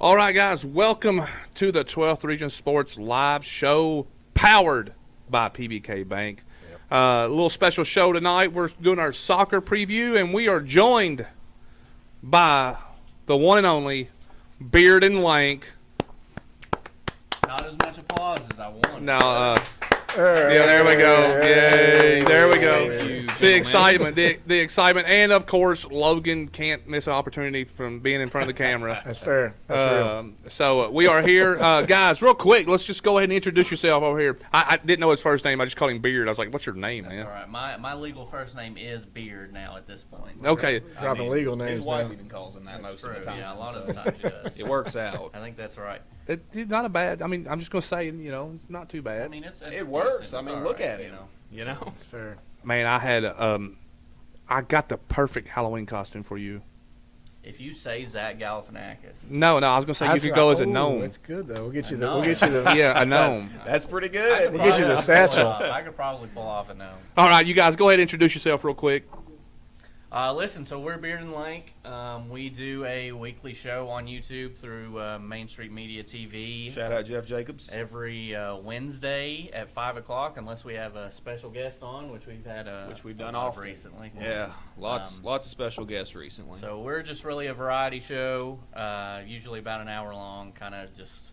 All right, guys, welcome to the 12th Region Sports live show powered by PBK Bank. A little special show tonight. We're doing our soccer preview, and we are joined by the one and only Beard and Lank. Not as much applause as I want. No, there we go. Yay, there we go. The excitement, the excitement, and of course, Logan can't miss an opportunity from being in front of the camera. That's fair. That's real. So we are here. Guys, real quick, let's just go ahead and introduce yourself over here. I didn't know his first name. I just called him Beard. I was like, what's your name, That's man? all right. My legal first name is Beard now at this point. Okay. Dropping legal names His wife now. even calls him that That's most of the time. Yeah, a lot of the time she does. It works out. I think that's right. It's not a bad. I mean, I'm just gonna say, it's not too bad. I mean, it's It works. decent. I mean, It's look all at right, him. You know. That's fair. Man, I had I got the perfect Halloween costume for you. If you say Zach Galifianakis, No, I was gonna say That's you could go as a right. Ooh, gnome. That's good though. We'll get you A the. We'll gnome. get you the. Yeah, a gnome. That's pretty I good. could We'll get you the probably satchel. I could probably pull off a gnome. All right, you guys, go ahead and introduce yourself real quick. Listen, so we're Beard and Lank. We do a weekly show on YouTube through Main Street Media TV. Shout out Jeff Jacobs. Every Wednesday at 5 o'clock, unless we have a special guest on, which we've had Which we've a done lot often. recently. Yeah, lots of special guests recently. So we're just really a variety show, usually about an hour long, kind of just,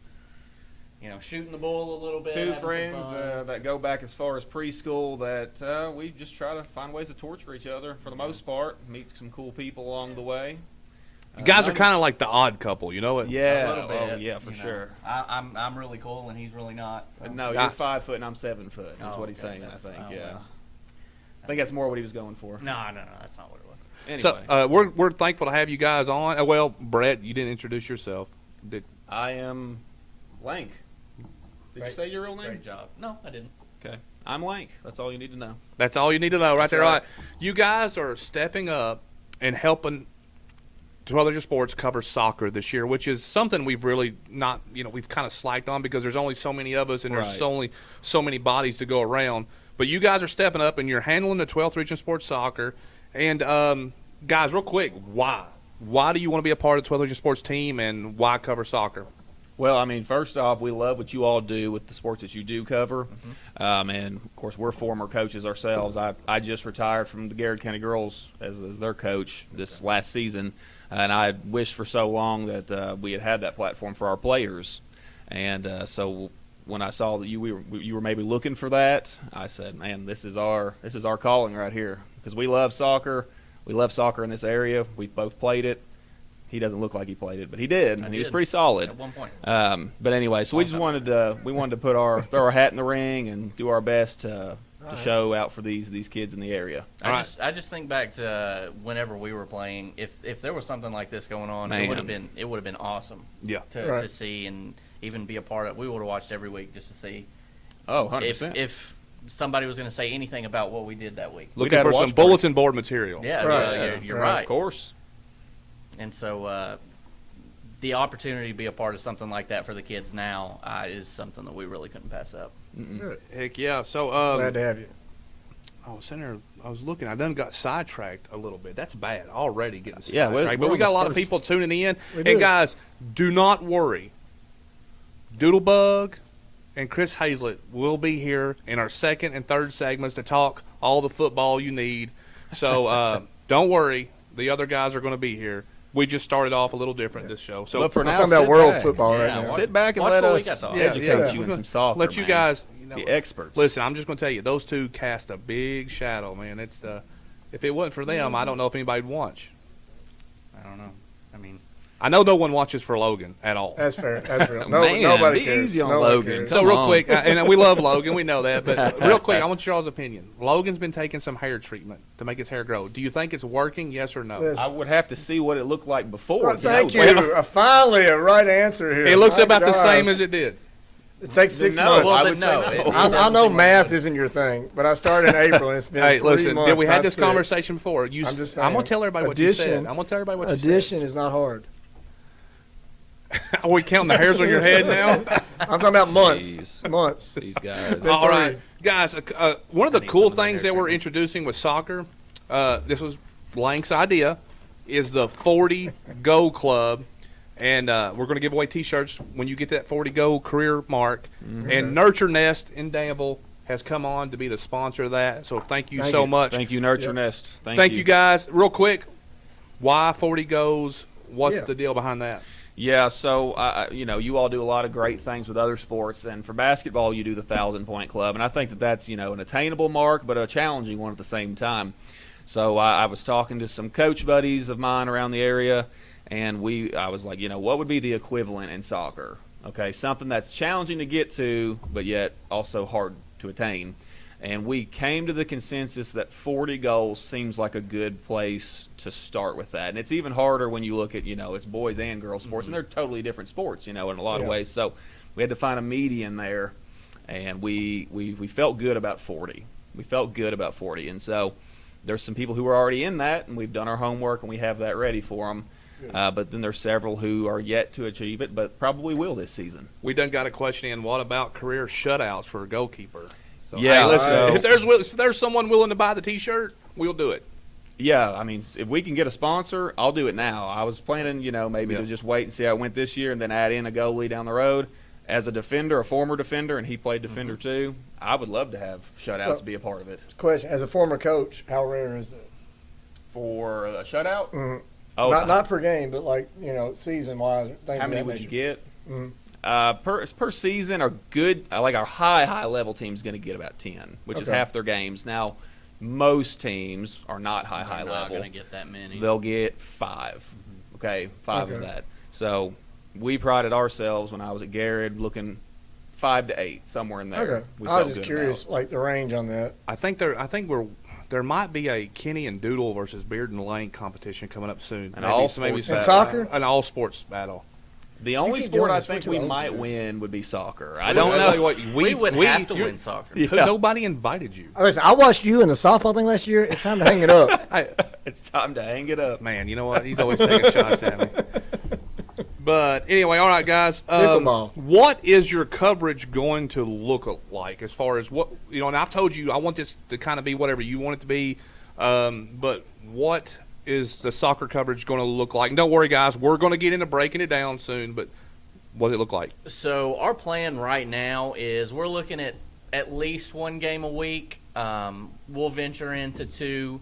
shooting the bull a little bit. Two having some friends fun. that go back as far as preschool that we just try to find ways to torture each other for the most part. Meet some cool people along the way. You guys are none- kind of like the odd couple, you know it? Yeah, A little bit, oh yeah, for sure. I'm really cool and he's really not. So. No, you're 5 foot and I'm 7 foot. That's Oh, what he's okay, saying. I that's- think. oh, Yeah, well. I think that's more what he was going for. No, that's not what it was. Anyway, So we're thankful to have you guys on. Well, Brett, you didn't introduce yourself. I am Lank. Did you say your real name? Great job. No, I didn't. Okay. I'm Lank. That's all you need to know. That's all you need to know right there. right. All right. You guys are stepping up and helping 12 Other Sports cover soccer this year, which is something we've really not, we've kind of slacked on because there's only so many of us and there's Right. only so many bodies to go around. But you guys are stepping up and you're handling the 12th Region Sports Soccer. And, guys, real quick, why? Why do you want to be a part of the 12th Region Sports team and why cover soccer? Well, I mean, first off, we love what you all do with the sports that you do cover. And, of course, we're former coaches ourselves. I just retired from the Garrett County Girls as their coach this last season. And I wished for so long that we had that platform for our players. And so when I saw that you were maybe looking for that, I said, man, this is our calling right here. Because we love soccer. We love soccer in this area. We both played it. He doesn't look like he played it, but he did, and he was pretty solid. At one point. But anyway, so we just wanted to throw our hat in the ring and do our best to show out for these kids in the area. I just think back to whenever we were playing. If there was something like this going on, Man. it would have been awesome. Yeah. To see and even be a part of. We would have watched every week just to see Oh, 100%. if somebody was going to say anything about what we did that week. Looking had a for some watch party. bulletin board material. Yeah, Right. you're Right. right. Of course. And so the opportunity to be a part of something like that for the kids now is something that we really couldn't pass up. Good. Heck yeah. So, Glad to have you. I was sitting there, I was looking, I done got sidetracked a little bit. That's bad already getting Yeah, sidetracked. we're But we on got the a lot of first- people tuning in. We And do. guys, do not worry. Doodlebug and Chris Hazlett will be here in our second and third segments to talk all the football you need. So don't worry. The other guys are going to be here. We just started off a little different this show. So But for We're now, talking about sit world back. football Yeah, right now. watch- Sit back and Watch let what we us got to offer. educate Yeah. you in some soccer. let you man. guys, the experts. listen, I'm just going to tell you, those two cast a big shadow, man. It's if it wasn't for them, I don't know if anybody'd watch. I don't know. I mean, I know no one watches for Logan at all. That's fair. That's real. No, Man, nobody be cares. easy on Nobody Logan. cares. So Come real on. quick, and we love Logan, we know that, but real quick, I want y'all's opinion. Logan's been taking some hair treatment to make his hair grow. Do you think it's working, yes or no? Listen. I would have to see what it looked like before. Well, to thank know. you. Finally, a right answer here. It looks My about the gosh. same as it did. It takes 6 No, months. I then would say no. no. It- I know math isn't your thing, but I started in April and it's been Hey, 3 listen, months. did we had not this 6. conversation before? I'm just I'm going saying. to tell everybody what you said. Addition- I'm going to tell everybody what you Addition is not hard. said. Are we counting the hairs on your head now? I'm talking about months. Jeez. Months. These guys. All right. Guys, one of the need cool some of that things hair that we're treatment. introducing with soccer, this was Lank's idea, is the 40 Go Club. And we're going to give away T-shirts when you get that 40-goal career mark. And Nurture Nest in Danville has come on to be the sponsor of that. So thank you so much. Thank you, Nurture Nest. Thank you guys. Real quick, why 40 goes? What's the deal behind that? Yeah, so you all do a lot of great things with other sports, and for basketball, you do the 1,000-point club, and I think that's an attainable mark, but a challenging one at the same time. So I was talking to some coach buddies of mine around the area, and I was like, what would be the equivalent in soccer? Okay, something that's challenging to get to, but yet also hard to attain. And we came to the consensus that 40 goals seems like a good place to start with that. And it's even harder when you look at, it's boys and girls sports, and they're totally different sports, in a lot of ways. So we had to find a median there, and we felt good about 40. We felt good about 40. And so there's some people who are already in that, and we've done our homework, and we have that ready for them. But then there's several who are yet to achieve it, but probably will this season. We done got a question in, what about career shutouts for a goalkeeper? So, Yeah, hey, listen, so- if there's someone willing to buy the T-shirt, we'll do it. Yeah, I mean, if we can get a sponsor, I'll do it now. I was planning, maybe to just wait and see how it went this year and then add in a goalie down the road. As a defender, a former defender, and he played defender too, I would love to have shutouts be a part of it. Question: as a former coach, how rare is it? For a shutout? Mhm. Oh, Not per game, but season wise. how many would you get? Mhm. Per season, our good, like our high level team's going to get about 10, which is Okay. half their games. Now, most teams are not high They're not level. going to get that many. They'll get 5. Okay, 5 of Okay. that. So we prided ourselves when I was at Garrett looking 5 to 8, somewhere in there. Okay. We I felt was just good curious, about. the range on that. I think there might be a Kenny and Doodle versus Beard and Lane competition coming up soon. An all-sports In battle. soccer? An all sports battle. The only keep sport doing I this. We're think too we old for might this. win would be soccer. I Well, don't I'll tell you know. what, we would have to you're- win soccer. Yeah. Nobody invited you. Listen, I watched you in the softball thing last year. It's time to hang it up. It's time to hang it up. Man, you know what? He's always taking shots at me. But anyway, all right, guys. Pickleball. What is your coverage going to look like as far as what and I've told you I want this to kind of be whatever you want it to be. But what is the soccer coverage going to look like? And don't worry, guys. We're going to get into breaking it down soon. But what does it look like? So our plan right now is we're looking at least one game a week. We'll venture into 2,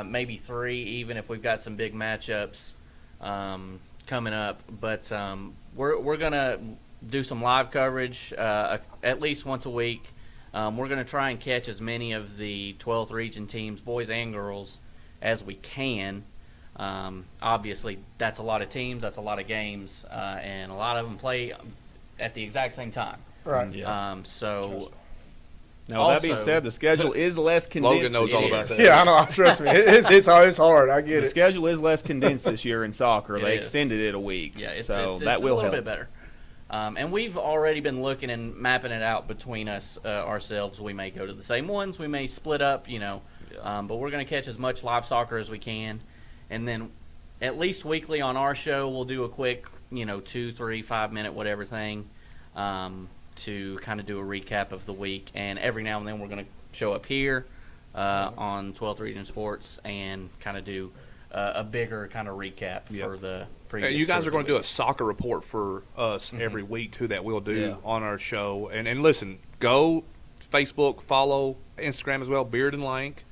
maybe 3, even if we've got some big matchups coming up. But we're gonna do some live coverage at least once a week. We're gonna try and catch as many of the 12th region teams, boys and girls, as we can. Obviously, that's a lot of teams, that's a lot of games, and a lot of them play at the exact same time. Right. Yeah. So Now, that being also- said, the schedule is less condensed. Logan knows this all year. about that. Yeah, I know. Trust me. It's hard. I get The it. schedule is less condensed this year in soccer. It They is. extended it a week, yeah, so it's that will a little help. bit better. And we've already been looking and mapping it out between us ourselves. We may go to the same ones. We may split up, but we're going to catch as much live soccer as we can. And then at least weekly on our show, we'll do a quick, 2, 3, 5 minute whatever thing to kind of do a recap of the week. And every now and then we're going to show up here on 12th Region Sports and kind of do a bigger kind of recap for the previous. And you guys are going to do a week. soccer report for us every week too that we'll do Yeah. on our show. And listen, go Facebook, follow Instagram as well, Beard and Lank.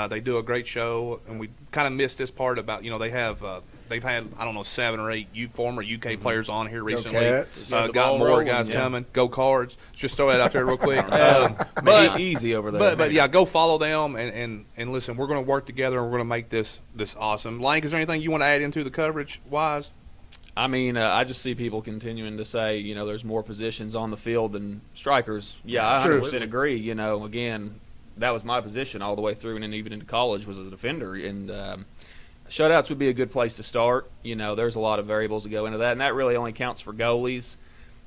They do a great show, and we kind of missed this part about they've had 7 or 8 former UK players on here recently. Cats. Get the Got ball more rolling, guys yeah. coming. Go Cards. Just throw that out there real quick. But easy over there. But yeah, go follow them and listen. We're going to work together and we're going to make this awesome. Lank, is there anything you want to add into the coverage wise? I mean, I just see people continuing to say, there's more positions on the field than strikers. Yeah, I True. 100% agree. Again, that was my position all the way through, and then even into college was as a defender. And shutouts would be a good place to start. There's a lot of variables that go into that, and that really only counts for goalies.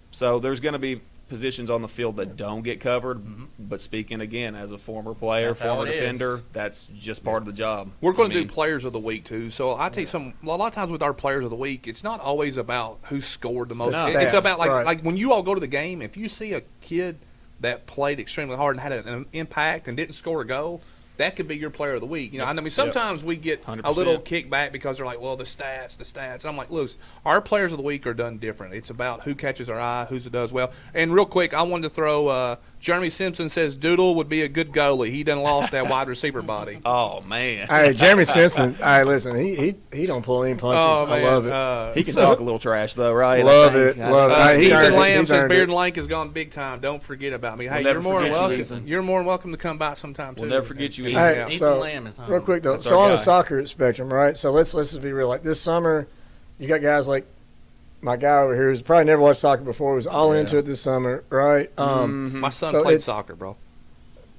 So there's going to be positions on the field that don't get covered. But speaking again as a former player, That's how former it is. defender, that's just part of the job. We're going to I mean, do players of the week too. So I tell you a lot of times with our players of the week, it's not always about who scored the most. the It's stats, about right. like when you all go to the game, if you see a kid that played extremely hard and had an impact and didn't score a goal, that could be your player of the week. You know, I mean, sometimes we get a 100%. little kickback because they're like, well, the stats. And I'm like, look, our players of the week are done different. It's about who catches our eye, who does well. And real quick, I wanted to throw Jeremy Simpson says Doodle would be a good goalie. He done lost that wide receiver body. Oh man. Hey, Jeremy Simpson. Hey, listen, he don't pull any punches. Oh, I man. love it. He can talk a little trash though, right? Love I think. it, love it. Hey, he Ethan earned it. Lamb He's says earned Beard it. and Lake has gone big time. Don't forget about me. Hey, never you're more than forget you, welcome. Ethan. You're more than welcome to come by sometime too. We'll never forget you, And Ethan. hang Hey, out. Ethan so Lamb is home. real quick though, That's so our on the guy. soccer spectrum, right? So let's just be real. Like this summer, you got guys like my guy over here who's probably never watched soccer before. Was all into it this summer, right? My son So played it's- soccer, bro.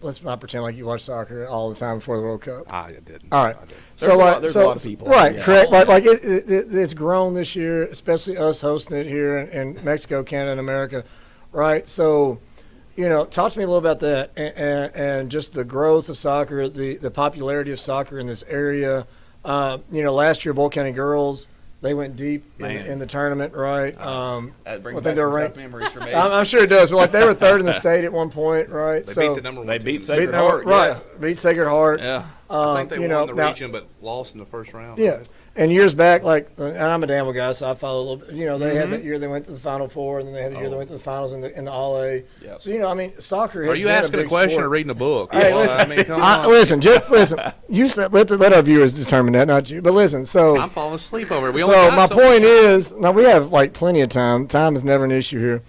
Let's not pretend like you watch soccer all the time before the World Cup. I didn't. All right. I didn't. There's a lot of people. Right, Yeah. correct. Like it's grown this year, especially us hosting it here in Mexico, Canada, and America, right? So, talk to me a little about that and just the growth of soccer, the popularity of soccer in this area. Last year, Bull County girls, they went deep in the tournament, right? That brings I think back they're some ranked- tough memories for me. I'm sure it does. But like they were third in the state at one point, right? They beat the number one. They team. beat beat Sacred number- Heart, right? Beat Sacred Heart. Yeah. I think they won the now- region, but lost in the first round. Yeah, right? and years back, and I'm a Danville guy, so I follow a little bit. They Mm-hmm. had that year they went to the Final Four, and then they had the year they went to the finals in the All A. Yep. So soccer. Has Are you been asking a big question sport. or reading a book? Hey, Well, listen. I mean, come on. Listen. You said let our viewers determine that, not you. But listen, so I'm falling asleep over it. We only so got my so point much time. is, now we have like plenty of time. Time is never an issue here.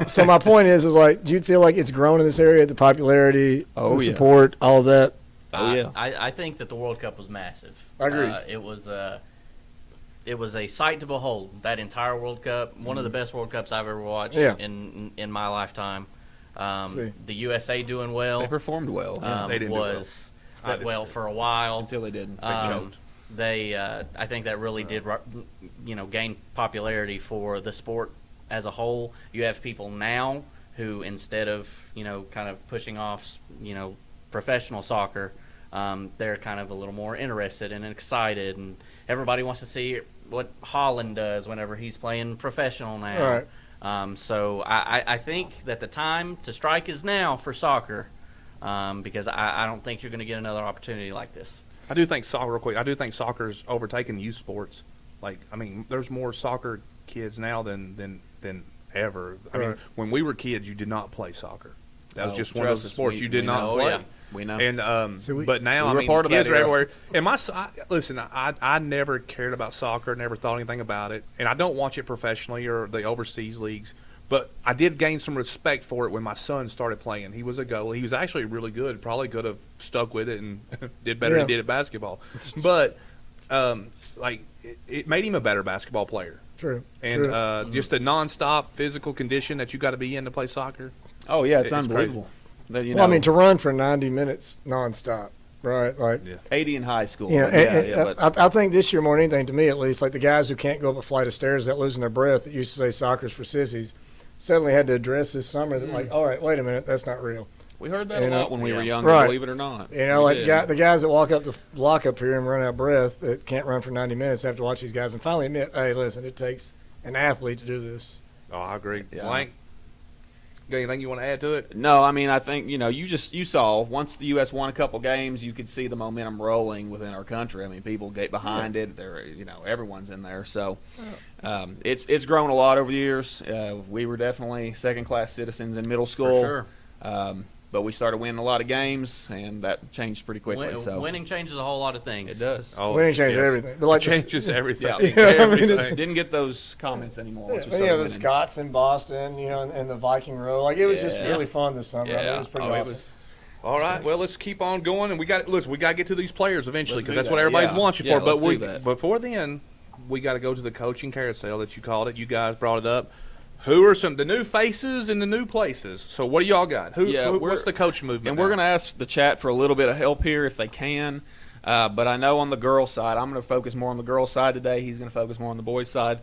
So my point is like, do you feel like it's grown in this area, the popularity, Oh, the yeah. support, all of that? Oh, yeah. I think that the World Cup was massive. I agree. It was a sight to behold. That entire World Cup, one of the best World Cups I've ever watched Yeah. in my lifetime. See. The USA doing well. They performed well. They didn't do well. was I that well for a while. Until they didn't. Um, I think that really did, gain popularity for the sport as a whole. You have people now who, instead of, kind of pushing off, professional soccer, they're kind of a little more interested and excited, and everybody wants to see what Holland does whenever he's playing professional now. Right. So I think that the time to strike is now for soccer, because I don't think you're going to get another opportunity like this. I do think soccer, real quick. I do think soccer's overtaken youth sports. Like, I mean, there's more soccer kids now than ever. I mean, Right. when we were kids, you did not play soccer. That was Oh, just one of trust those us, sports we- you did we not know. play. Oh, yeah. We know. And So but now we I were mean, part of kids that are era. everywhere. And listen, I never cared about soccer, never thought anything about it, and I don't watch it professionally or the overseas leagues. But I did gain some respect for it when my son started playing. He was a goalie. He was actually really good. Probably could have stuck with it and did better than he Yeah. did at basketball. But it made him a better basketball player. True. And True. just the nonstop physical condition that you got to be in to play soccer. Oh, yeah, it's It's unbelievable. That, Well, I mean, to run for 90 minutes nonstop, right? Like, Yeah. 80 in high school. Yeah, but but I think this year more than anything, to me at least, like the guys who can't go up a flight of stairs without losing their breath that used to say soccer's for sissies, suddenly had to address this summer that like, all right, wait a minute, that's not real. we heard that You a know, lot when we were yeah. younger, Right. believe it or not. You know, We like did. the guys that walk up the block up here and run out of breath that can't run for 90 minutes have to watch these guys and finally admit, hey, listen, it takes an athlete to do this. Oh, I agree. Yeah. Blank. Got anything you want to add to it? No, I mean, I think, you saw once the U.S. won a couple games, you could see the momentum rolling within our country. I mean, people get behind it. They're, everyone's in there. So it's grown a lot over the years. We were definitely second-class citizens in middle school. For sure. But we started winning a lot of games, and that changed pretty quickly. So Winning changes a whole lot of things. it does. Oh, Winning changes yes. everything. But like It changes everything. Yeah. You know what I mean? Everything. Didn't get those comments anymore once we the started winning. Scots in Boston, and the Viking Row. Like, it was just Yeah. really fun this summer. I mean, it was pretty Oh, it awesome. was- All right. Well, let's keep on going, and we got to get to these players eventually Let's because do that's what that. everybody's Yeah. watching Yeah, for. But let's do that. before then, we got to go to the coaching carousel that you called it. You guys brought it up. Who are the new faces in the new places? So what do y'all got? What's the coach movement? And we're going to ask the chat for a little bit of help here if they can. But I know on the girls' side, I'm going to focus more on the girls' side today. He's going to focus more on the boys' side.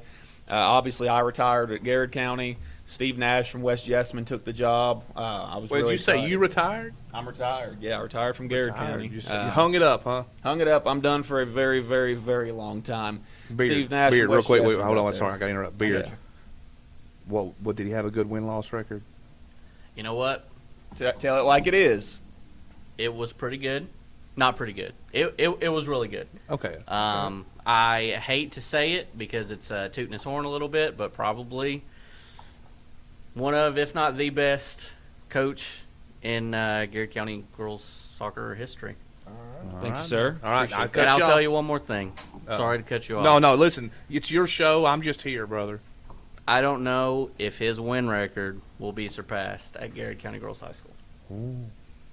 Obviously, I retired at Garrett County. Steve Nash from West Jessamine took the job. I was Wait, really did you say excited. you retired? I'm retired. Yeah, I retired from Garrett County. You hung it up, huh? Hung it up. I'm done for a very, very, very long time. Beard. Steve Nash. Beard, from real West quick. Wait, Jessamine hold right on. there. Sorry, I got to interrupt. Beard. Yeah. What did he have a good win-loss record? You know what? Tell it like it is. It was pretty good. Not pretty good. It was really good. Okay. I hate to say it because it's tooting his horn a little bit, but probably one of, if not the best coach in Garrett County girls soccer history. Thank you, sir. All right. Appreciate And I'll tell you one more thing. Sorry to cut you off. No. Listen, it's your show. I'm just here, brother. I don't know if his win record will be surpassed at Garrett County Girls High School.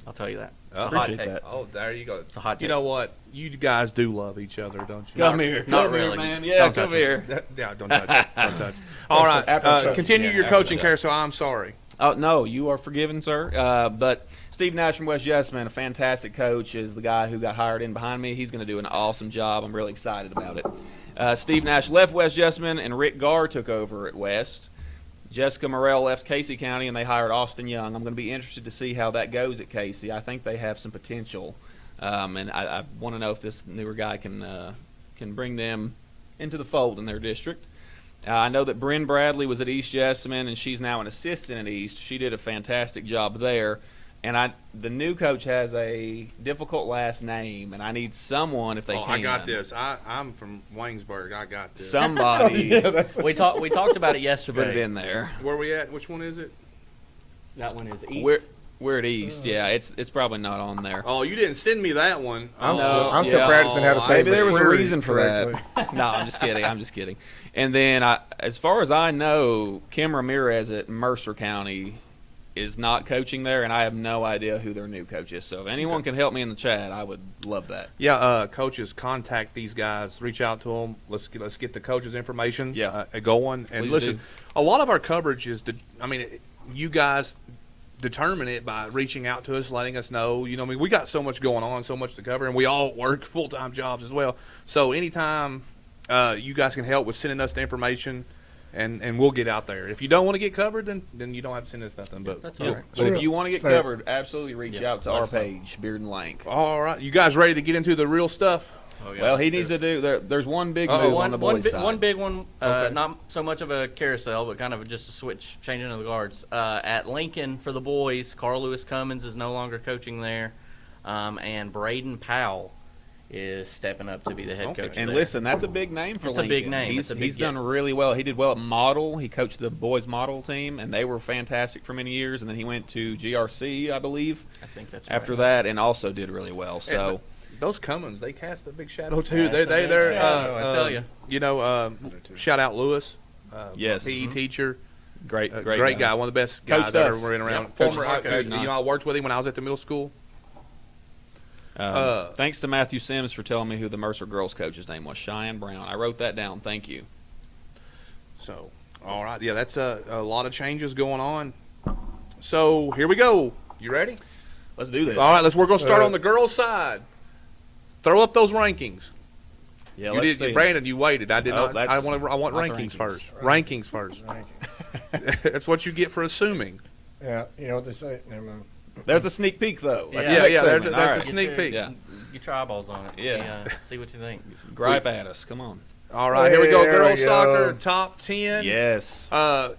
I'll tell you that. It's a hot Appreciate take. that. Oh, there you go. It's a hot You take. know what? You guys do love each other, don't you? Come here. Not Come here, really. man. Yeah, Don't come touch it. here. Yeah, don't touch it. Don't touch it. All right. After Continue yeah, your after coaching the show. carousel. I'm sorry. Oh, no, you are forgiven, sir. But Steve Nash from West Jessamine, a fantastic coach, is the guy who got hired in behind me. He's going to do an awesome job. I'm really excited about it. Steve Nash left West Jessamine, and Rick Garr took over at West. Jessica Morrell left Casey County, and they hired Austin Young. I'm going to be interested to see how that goes at Casey. I think they have some potential, and I want to know if this newer guy can bring them into the fold in their district. I know that Bryn Bradley was at East Jessamine, and she's now an assistant at East. She did a fantastic job there. And the new coach has a difficult last name, and I need someone, if they can. I got this. I'm from Waynesburg. I got this. Somebody We talked about it to yesterday. put it in there. Where we at? Which one is it? That one is East. We're at East. Yeah, it's probably not on there. Oh, you didn't send me that one. I'm Oh, still practicing how to say Maybe there was a McCreary reason for correctly. that. No, I'm just kidding. I'm just kidding. And then, as far as I know, Kim Ramirez at Mercer County is not coaching there, and I have no idea who their new coach is. So if anyone can help me in the chat, I would love that. Yeah, coaches, contact these guys. Reach out to them. Let's get the coaches' information. Yeah. Going. And Please listen, do. a lot of our coverage is, you guys determine it by reaching out to us, letting us know. We got so much going on, so much to cover, and we all work full-time jobs as well. So anytime you guys can help with sending us the information, and we'll get out there. If you don't want to get covered, then you don't have to send us nothing. But That's Yeah. all right. But if you want to get Fair. covered, absolutely reach Yeah, out to let our us know. page, Beard and Lank. all right, you guys ready to get into the real stuff? Oh, yeah. Well, he needs to do. There's one big Uh-oh. move on the boys' side. One big one, Okay. not so much of a carousel, but kind of just a switch, changing of the guards. At Lincoln for the boys, Carl Lewis Cummins is no longer coaching there, and Braden Powell is stepping up to be the head Okay. coach And there. listen, that's a big name for It's a Lincoln. big name. He's, It's a big he's done get. really well. He did well at Model. He coached the boys Model team, and they were fantastic for many years. And then he went to GRC, I believe, I think that's after right. that, and also did really well. So Those Cummins, they cast a big shadow too. Yeah, it's a big They're shadow, I tell ya. Shout out Lewis, Yes. PE teacher, great, great guy, one of the best guys Coached I've us. ever been around. Yep. Former, Coached us. I worked with him when I was at the middle school. thanks to Matthew Sims for telling me who the Mercer girls coach's name was. Cheyenne Brown. I wrote that down. Thank you. So, all right, yeah, that's a lot of changes going on. So here we go. You ready? Let's do this. All right, we're gonna start on the girls' side. Throw up those rankings. Yeah, You let's did, see. Brandon. You waited. I did Oh, not. that's I want not the rankings rankings. first. Rankings first. That's what you get for assuming. Yeah, you know what they say. Never mind. There's a sneak peek, though. That's Yeah, the next yeah, segment. that's All a right. sneak peek. Yeah. Get your eyeballs on it. Yeah. See what you think. Gripe at us. Come on. All right, here we go. There we Girls go. soccer top 10. Yes.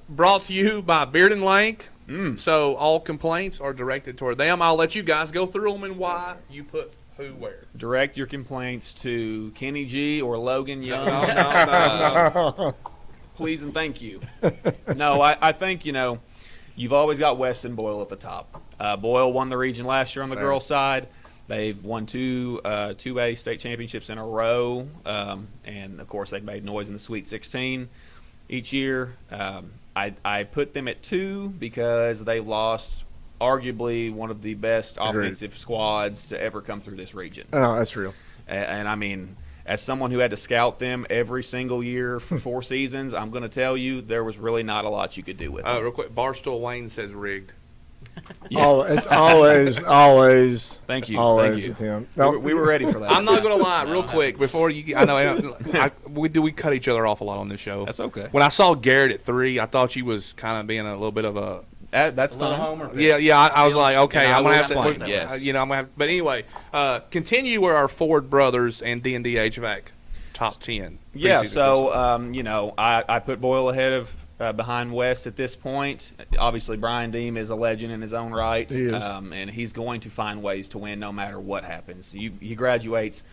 Brought to you by Beard and Lank. Mm. So all complaints are directed toward them. I'll let you guys go through them and why you put who where. Direct your complaints to Kenny G or Logan Young. No. Please and thank you. No, I think, you've always got Weston Boyle at the top. Boyle won the region last year on the Fair. girls' side. They've won two 2A state championships in a row. And, of course, they've made noise in the Sweet 16 each year. I put them at 2 because they lost arguably one of the best Agreed. offensive squads to ever come through this region. Oh, that's real. And I mean, as someone who had to scout them every single year for 4 seasons, I'm going to tell you there was really not a lot you could do with them. Real quick, Barstool Wayne says rigged. Yeah. Oh, it's always. Thank you. Always Thank you. with him. We were ready for that. I'm not gonna lie, real quick before you. I know we cut each other off a lot on this show. That's okay. When I saw Garrett at 3, I thought she was kind of being a little bit of a. That's A little fine. homer pick. Yeah. I was like, okay, And I I'm gonna will have to. explain, yes. I'm gonna have. But anyway, continue with our Ford brothers and D&D HVAC top 10. Yeah, preseason so I put Boyle ahead of behind West at this point. Obviously, Brian Deem is a legend in his own right, He is. and he's going to find ways to win no matter what happens. He graduates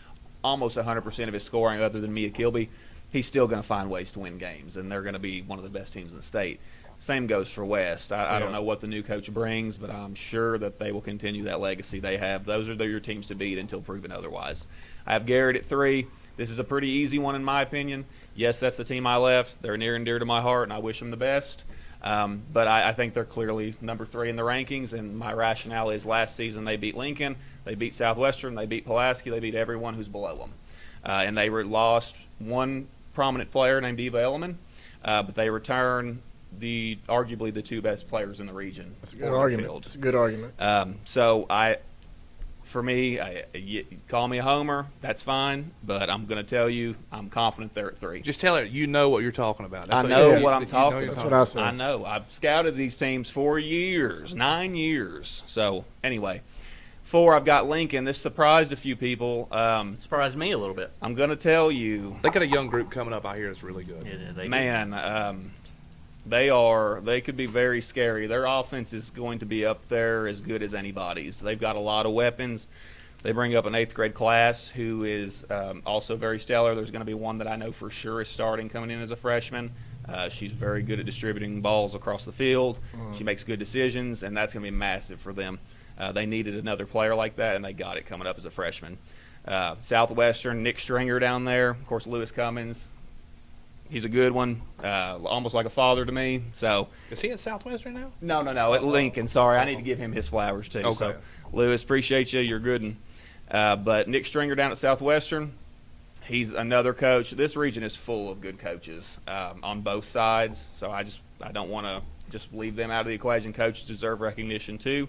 almost 100% of his scoring, other than Mia Kilby. He's still going to find ways to win games, and they're going to be one of the best teams in the state. Same goes for West. I don't know what the new coach brings, but I'm sure that they will continue that legacy they have. Those are your teams to beat until proven otherwise. I have Garrett at 3. This is a pretty easy one in my opinion. Yes, that's the team I left. They're near and dear to my heart, and I wish them the best. But I think they're clearly number 3 in the rankings, and my rationale is last season they beat Lincoln, they beat Southwestern, they beat Pulaski, they beat everyone who's below them. And they lost one prominent player named Eva Elliman, but they return arguably the 2 best players in the region. That's a good argument. That's a good argument. For me, you call me a homer, that's fine, but I'm going to tell you I'm confident they're at 3. Just tell her you know what you're talking about. I know what I'm talking That's about. what I said. I know. I've scouted these teams for years, 9 years. So, anyway, 4, I've got Lincoln. This surprised a few people. Surprised me a little bit. I'm going to tell you, They got a young group coming up out here that's really good. they could be very scary. Their offense is going to be up there as good as anybody's. They've got a lot of weapons. They bring up an 8th grade class who is also very stellar. There's going to be one that I know for sure is starting coming in as a freshman. She's very good at distributing balls across the field. She makes good decisions, and that's going to be massive for them. They needed another player like that, and they got it coming up as a freshman. Southwestern, Nick Stringer down there. Of course, Lewis Cummins. He's a good one, almost like a father to me. So Is he at Southwestern now? no, at Lincoln. Sorry, I need to give him his flowers too. Okay. So, Lewis, appreciate you. You're good. But Nick Stringer down at Southwestern, he's another coach. This region is full of good coaches on both sides. So I don't want to just leave them out of the equation. Coaches deserve recognition too.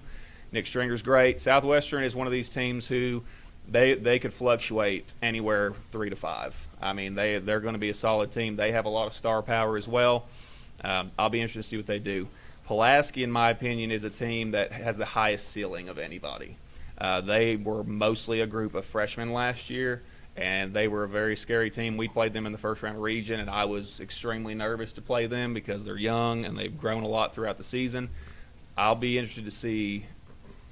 Nick Stringer's great. Southwestern is one of these teams who they could fluctuate anywhere 3 to 5. I mean, they're going to be a solid team. They have a lot of star power as well. I'll be interested to see what they do. Pulaski, in my opinion, is a team that has the highest ceiling of anybody. They were mostly a group of freshmen last year, and they were a very scary team. We played them in the first round of region, and I was extremely nervous to play them because they're young and they've grown a lot throughout the season. I'll be interested to see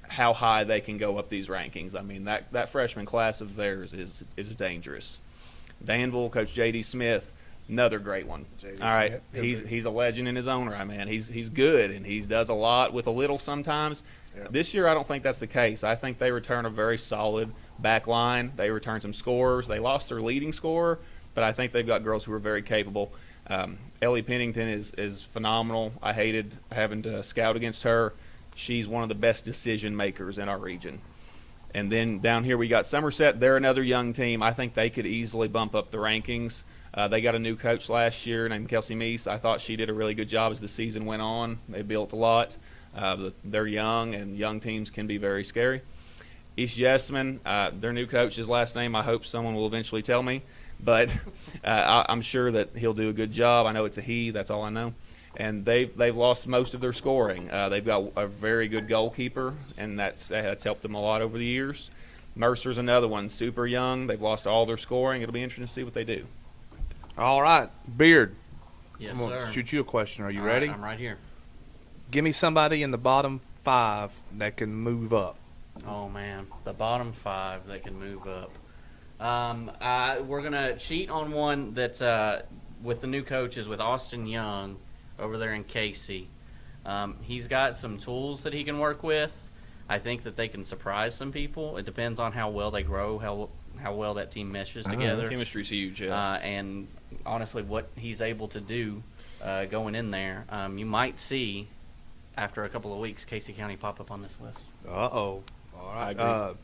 how high they can go up these rankings. I mean, that freshman class of theirs is dangerous. Danville, Coach J.D. Smith, another great one. All right, he's a legend in his own right, man. He's good, and he does a lot with a little sometimes. Yeah. This year, I don't think that's the case. I think they return a very solid back line. They return some scorers. They lost their leading scorer, but I think they've got girls who are very capable. Ellie Pennington is phenomenal. I hated having to scout against her. She's one of the best decision makers in our region. And then down here we got Somerset. They're another young team. I think they could easily bump up the rankings. They got a new coach last year named Kelsey Meese. I thought she did a really good job as the season went on. They built a lot. They're young, and young teams can be very scary. East Jessamine, their new coach, his last name, I hope someone will eventually tell me. But I'm sure that he'll do a good job. I know it's a he. That's all I know. And they've lost most of their scoring. They've got a very good goalkeeper, and that's helped them a lot over the years. Mercer's another one, super young. They've lost all their scoring. It'll be interesting to see what they do. All right, Beard. Yes, I'm gonna sir. shoot you a question. Are you All ready? right, I'm right here. Give me somebody in the bottom 5 that can move up. Oh man, the bottom 5 that can move up. We're gonna cheat on one that's with the new coaches with Austin Young over there in Casey. He's got some tools that he can work with. I think that they can surprise some people. It depends on how well they grow, how well that team meshes together. Chemistry's huge. Yeah. And honestly, what he's able to do going in there, you might see after a couple of weeks Casey County pop up on this list. Uh-oh. All I right.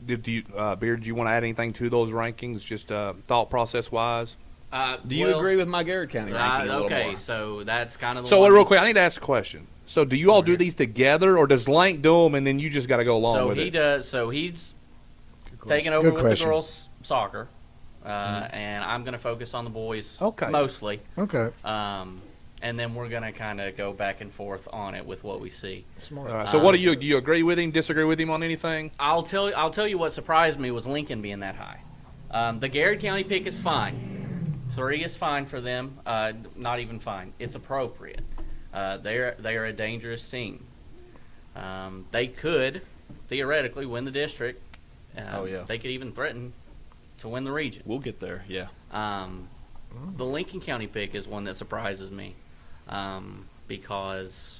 agree. Beard, do you want to add anything to those rankings, just thought process-wise? Do you agree with my Garrett County ranking a little okay, more? so that's kind of the So, one. real quick, I need to ask a question. So, do you all do these together, or does Lank do them, and then you just got to go along So with he it? does. So he's taking Good over with question. the girls' soccer, and I'm going to focus on the boys Okay. mostly. Okay. And then we're going to kind of go back and forth on it with what we see. Smart. All right, so, what do you agree with him, disagree with him on anything? I'll tell you what surprised me was Lincoln being that high. The Garrett County pick is fine. 3 is fine for them. Not even fine. It's appropriate. They are a dangerous team. They could theoretically win the district. Oh, yeah. They could even threaten to win the region. We'll get there. Yeah. The Lincoln County pick is one that surprises me because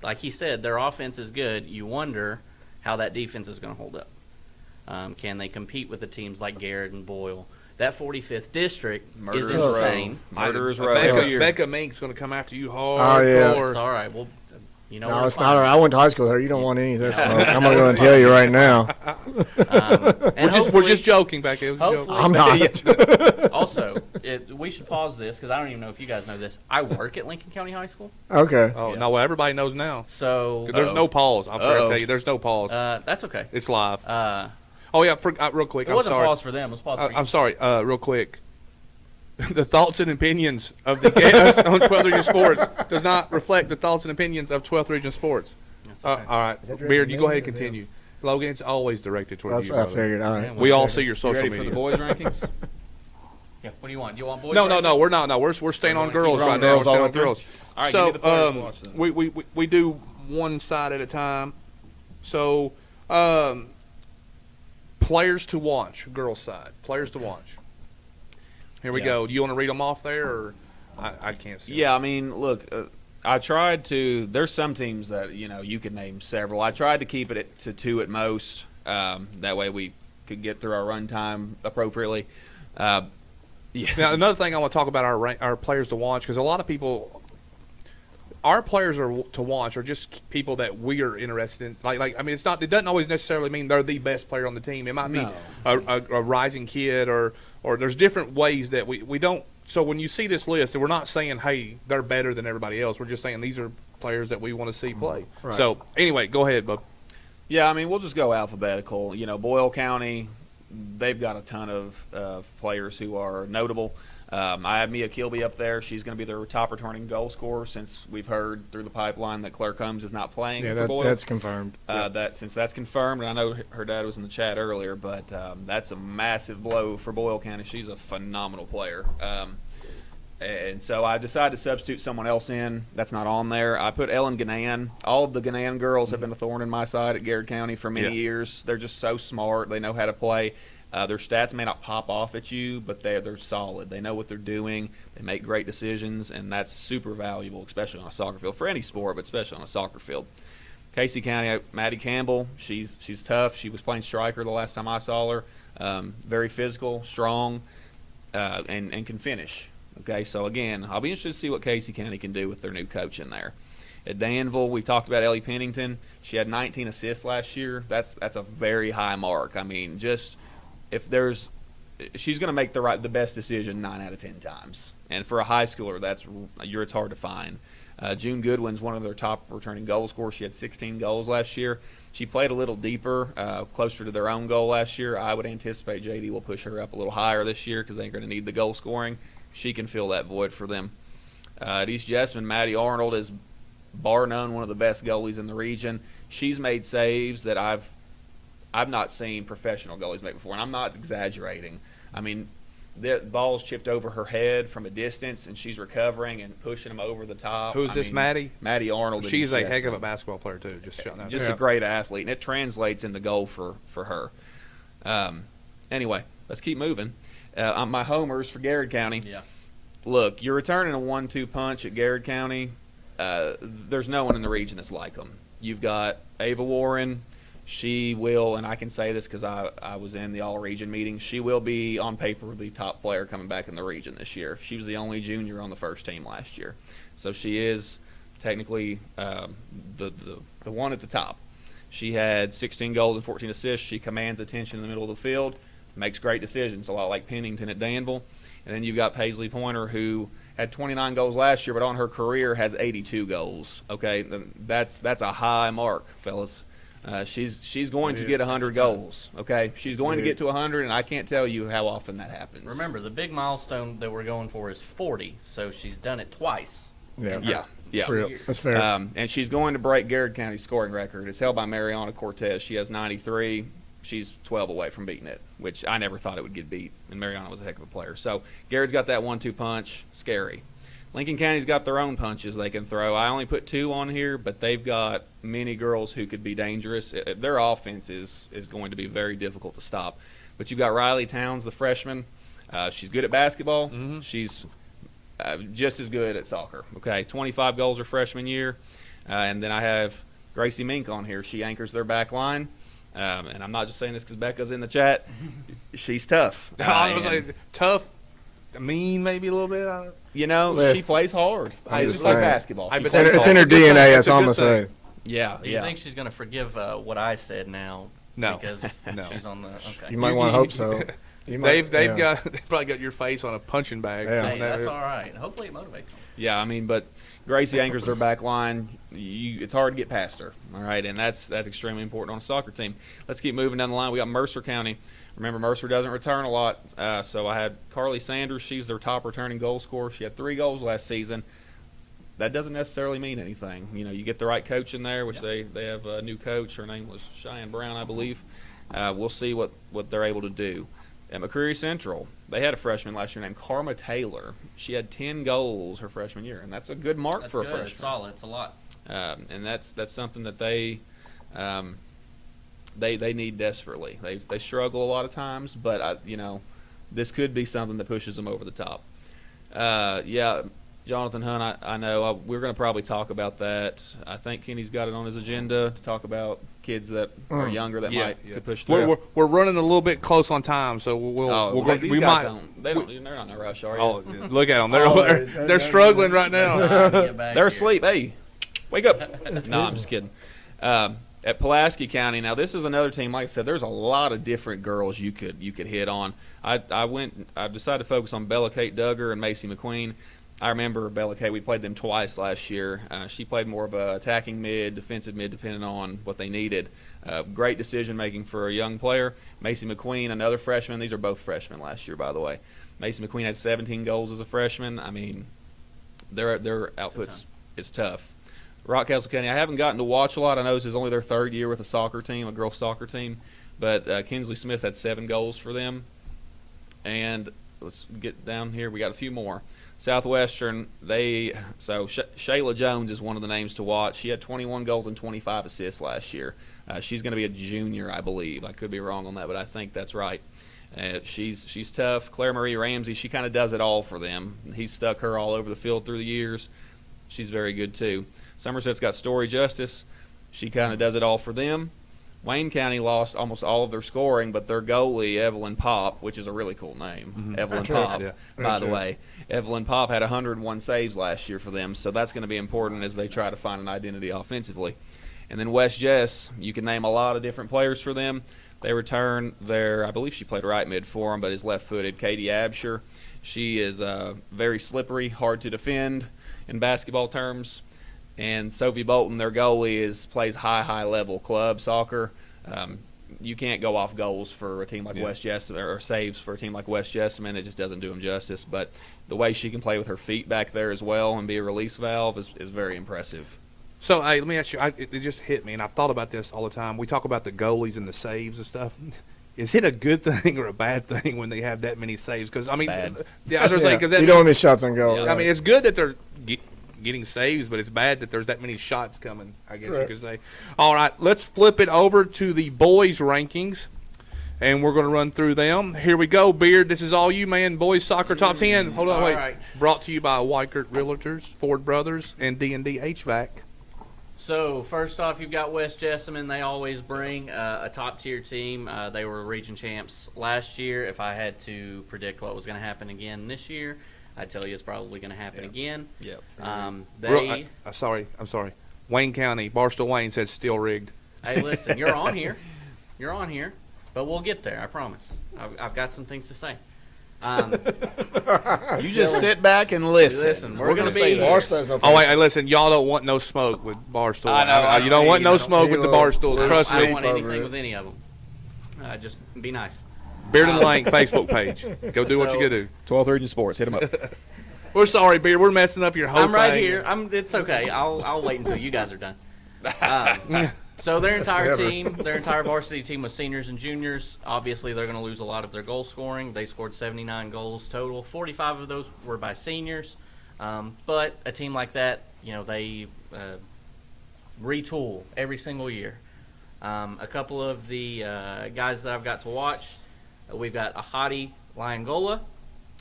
like he said, their offense is good. You wonder how that defense is going to hold up. Can they compete with the teams like Garrett and Boyle? That 45th district is Murderer's insane. Murderer's Row. Every year. Becca Mink's going to come after you Oh, hard. yeah. It's all right. Well, you know, No, it's not. I went to high school there. You don't want any of that smoke. I'm going to go and tell you right now. We're just joking, Becca. It was a joke. Hopefully, I'm not. also, we should pause this because I don't even know if you guys know this. I work at Lincoln County High School, Okay. Oh, Yeah. no, well, everybody knows now. so There's no pause. I'm trying to tell you, there's no pause. that's okay. It's live. Uh, Oh, yeah, real quick. it I'm wasn't sorry. pause for them. It was pause for you. I'm sorry, real quick. The thoughts and opinions of the guests on 12th Region Sports does not reflect the thoughts and opinions of 12th Region Sports. That's okay. All right, Is that directed Beard, you at go me ahead and or them? continue. Logan, it's always directed towards That's you. what I brother. figured. All Yeah, right. well, We all see your You social ready media. for the boys rankings? Yeah. What do you want? Do you want boys? No, rankings? we're not. No, we're staying on We're girls on right now. girls We're staying all on the way girls. through? All right, So give me the players to watch then. we do one side at a time. So players to watch, girls side. Players to watch. Here we Yeah. go. Do you want to read them off there, or I can't see? Yeah, I mean, look, I tried to. There's some teams that you could name several. I tried to keep it to 2 at most. That way we could get through our run time appropriately. Yeah. Now, another thing I want to talk about our players to watch, because a lot of people, our players to watch are just people that we are interested in. Like I mean, it doesn't always necessarily mean they're the best player on the team. It might be No. a rising kid, or there's different ways that we don't. So when you see this list, we're not saying, hey, they're better than everybody else. We're just saying these are players that we want to see play. Right. So anyway, go ahead, bub. Yeah, I mean, we'll just go alphabetical. Boyle County, they've got a ton of players who are notable. I have Mia Kilby up there. She's going to be their top returning goal scorer since we've heard through the pipeline that Claire Combs is not playing Yeah, for Boyle. that's confirmed. Since that's confirmed, and I know her dad was in the chat earlier, but that's a massive blow for Boyle County. She's a phenomenal player. And so I decided to substitute someone else in that's not on there. I put Ellen Ghanaian. All of the Ghanaian girls have been a thorn in my side at Garrett County for many years. They're just so smart. They know how to play. Their stats may not pop off at you, but they're solid. They know what they're doing. They make great decisions, and that's super valuable, especially on a soccer field, for any sport, but especially on a soccer field. Casey County, Maddie Campbell, she's tough. She was playing striker the last time I saw her. Very physical, strong, and can finish. Okay, so again, I'll be interested to see what Casey County can do with their new coach in there. At Danville, we talked about Ellie Pennington. She had 19 assists last year. That's a very high mark. I mean, just she's going to make the best decision 9 out of 10 times. And for a high schooler, it's hard to find. June Goodwin's one of their top returning goal scorers. She had 16 goals last year. She played a little deeper, closer to their own goal last year. I would anticipate JD will push her up a little higher this year because they're going to need the goal scoring. She can fill that void for them. At East Jessamine, Maddie Arnold is bar none one of the best goalies in the region. She's made saves that I've not seen professional goalies make before, and I'm not exaggerating. I mean, the ball's chipped over her head from a distance, and she's recovering and pushing them over the top. Who's this, Maddie? Maddie Arnold. at She's East a heck of a Jessamine. basketball player too. Just shutting that. Just a great athlete, and it translates into goal for her. Anyway, let's keep moving. On my homers for Garrett County. Yeah. Look, you're returning a 1-2 punch at Garrett County. There's no one in the region that's like them. You've got Ava Warren. She will, and I can say this because I was in the all-region meeting, she will be on paper the top player coming back in the region this year. She was the only junior on the first team last year. So she is technically the one at the top. She had 16 goals and 14 assists. She commands attention in the middle of the field, makes great decisions, a lot like Pennington at Danville. And then you've got Paisley Pointer, who had 29 goals last year, but on her career has 82 goals. Okay, that's a high mark, fellas. She's going to get 100 goals. Okay, she's going to get to 100, and I can't tell you how often that happens. Remember, the big milestone that we're going for is 40, so she's done it twice. Yeah. That's real. That's fair. And she's going to break Garrett County's scoring record. It's held by Mariana Cortez. She has 93. she's 12 away from beating it, which I never thought it would get beat. And Mariana was a heck of a player. So Garrett's got that 1-2 punch, scary. Lincoln County's got their own punches they can throw. I only put 2 on here, but they've got many girls who could be dangerous. Their offense is going to be very difficult to stop. But you've got Riley Towns, the freshman. She's good at basketball. Mm-hmm. She's just as good at soccer. Okay, 25 goals her freshman year. And then I have Gracie Mink on here. She anchors their back line. And I'm not just saying this because Becca's in the chat. She's tough. I was like, tough, mean maybe a little bit. She plays hard. It's just like basketball. It's in her DNA, that's all I'm going to say. Yeah. Do you think she's going to forgive what I said now? No. Because No. she's on the – okay. You might want to hope so. They've probably got your face on a punching bag. Yeah. Hey, that's all right. Hopefully it motivates them. Yeah, I mean, but Gracie anchors their back line. It's hard to get past her, all right, and that's extremely important on a soccer team. Let's keep moving down the line. We got Mercer County. Remember, Mercer doesn't return a lot, so I had Carly Sanders. She's their top returning goal scorer. She had 3 goals last season. That doesn't necessarily mean anything. You get the right coach in there, which they have a new coach. Her name was Cheyenne Brown, I believe. We'll see what they're able to do. At McCreary Central, they had a freshman last year named Karma Taylor. She had 10 goals her freshman year, and that's a good mark for a freshman. It's solid. It's a lot. And that's something that they need desperately. They struggle a lot of times, but this could be something that pushes them over the top. Jonathan Hunt, I know we're going to probably talk about that. I think Kenny's got it on his agenda to talk about kids that are younger that could push through. We're running a little bit close on time, so we might. They're not in a rush, are you? Oh, look at them! They're struggling right now. They're asleep. Hey, wake up! No, I'm just kidding. At Pulaski County, now this is another team. Like I said, there's a lot of different girls you could hit on. I decided to focus on Bella Kate Duggar and Macy McQueen. I remember Bella Kate, we played them twice last year. She played more of a attacking mid, defensive mid, depending on what they needed. Great decision-making for a young player. Macy McQueen, another freshman. These are both freshmen last year, by the way. Macy McQueen had 17 goals as a freshman. I mean, their outputs is tough. Rockcastle County, I haven't gotten to watch a lot. I know this is only their 3rd year with a soccer team, a girls soccer team. But Kinsley Smith had 7 goals for them. And let's get down here. We got a few more. Southwestern, Shayla Jones is one of the names to watch. She had 21 goals and 25 assists last year. She's going to be a junior, I believe. I could be wrong on that, but I think that's right. She's tough. Claire Marie Ramsey, she kind of does it all for them. He's stuck her all over the field through the years. She's very good too. Somerset's got Story Justice. She kind of does it all for them. Wayne County lost almost all of their scoring, but their goalie, Evelyn Pop, which is a really cool name, Mm-hmm. Evelyn Pop, by the way. Evelyn Pop had 101 saves last year for them, so that's going to be important as they try to find an identity offensively. And then West Jess, you can name a lot of different players for them. They return I believe she played right mid for them, but is left-footed, Katie Absher. She is very slippery, hard to defend in basketball terms. And Sophie Bolton, their goalie, plays high level club soccer. You can't go off goals for a team like West Jessamine, or saves for a team like West Jessamine. It just doesn't do them justice. But the way she can play with her feet back there as well and be a release valve is very impressive. So, hey, let me ask you. It just hit me, and I've thought about this all the time. We talk about the goalies and the saves and stuff. Is it a good thing or a bad thing when they have that many saves? Because I mean, Bad. I was going to say, because you don't miss shots on goal. I mean, it's good that they're getting saves, but it's bad that there's that many shots coming, I guess you could say. All right, let's flip it over to the boys' rankings, and we're going to run through them. Here we go, Beard. This is all you, man. Boys soccer top 10. Hold on, wait. Right. Brought to you by Weichert Realtors, Ford Brothers, and D&D HVAC. So, first off, you've got West Jessamine. They always bring a top-tier team. They were region champs last year. If I had to predict what was going to happen again this year, I'd tell you it's probably going to happen again. Yep. I'm sorry. Wayne County, Barstow Wayne says still rigged. Hey, listen, you're on here. You're on here. But we'll get there, I promise. I've got some things to say. You just sit back and listen. Listen, we're going to be Bar here. says no. Oh, wait, listen, y'all don't want no smoke with Barstool. I know, you don't want no I smoke with the Barstools, trust I don't me. want anything with any of them. Just be nice. Beard and Lang Facebook page. Go do what you So- got to do. 12th Region Sports, hit them up. We're sorry, Beard. We're messing up your whole I'm right thing. here. It's okay. I'll wait until you guys are done. So their entire never. team, their entire varsity team was seniors and juniors. Obviously, they're going to lose a lot of their goal scoring. They scored 79 goals total. 45 of those were by seniors. But a team like that, they retool every single year. A couple of the guys that I've got to watch, we've got Ahadi Liongola,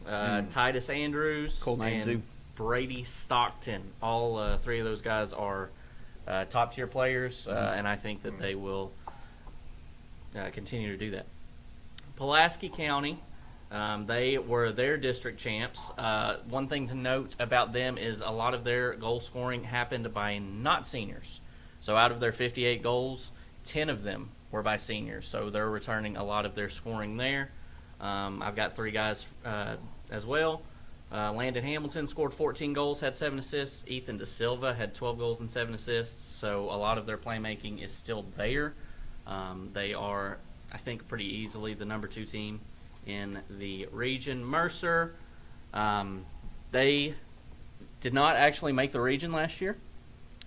Titus Andrews, Cool name, and too. Brady Stockton. All three of those guys are top-tier players, and I think that they will continue to do that. Pulaski County, they were their district champs. One thing to note about them is a lot of their goal scoring happened by not seniors. So out of their 58 goals, 10 of them were by seniors. So they're returning a lot of their scoring there. I've got three guys as well. Landon Hamilton scored 14 goals, had 7 assists. Ethan De Silva had 12 goals and 7 assists. So a lot of their playmaking is still there. They are, I think, pretty easily the number 2 team in the region. Mercer, they did not actually make the region last year,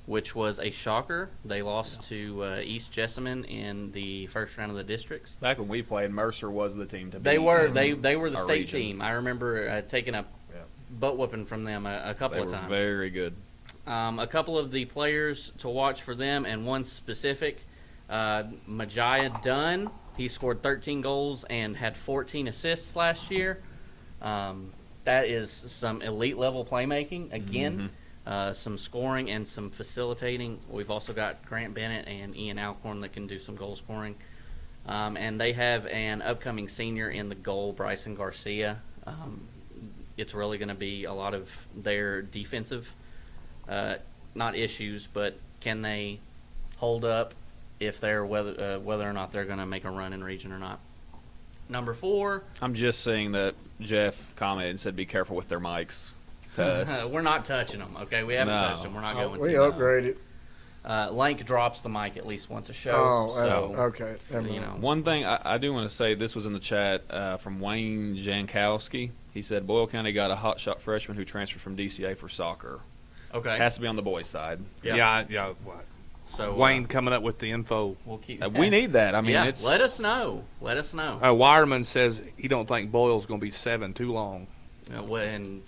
which was a shocker. They lost to East Jessamine in the first round of the districts. Back when we played, Mercer was the team to beat. They were the our state region. team. I remember taking a butt whooping from them a couple They of were times. very good. A couple of the players to watch for them, and one specific, Majaya Dunn. He scored 13 goals and had 14 assists last year. That is some elite level playmaking. Again, some scoring and some facilitating. We've also got Grant Bennett and Ian Alcorn that can do some goal scoring. And they have an upcoming senior in the goal, Bryson Garcia. It's really going to be a lot of their defensive, not issues, but can they hold up if they're whether or not they're going to make a run in region or not. Number 4. I'm just saying that Jeff commented and said be careful with their mics to us. We're not touching them, okay? We haven't No. touched them. We're not going We to. upgraded. Lank drops the mic at least once a show. Oh, so, okay. Never you mind. know. One thing I do want to say, this was in the chat from Wayne Jankowski. He said Boyle County got a hotshot freshman who transferred from DCA for soccer. Okay. Has to be on the boys' side. Yeah. So Wayne coming up with the info. we'll keep. We need that. I mean, yeah, it's let us know. Let us know. Wireman says he don't think Boyle's going to be 7 too long. When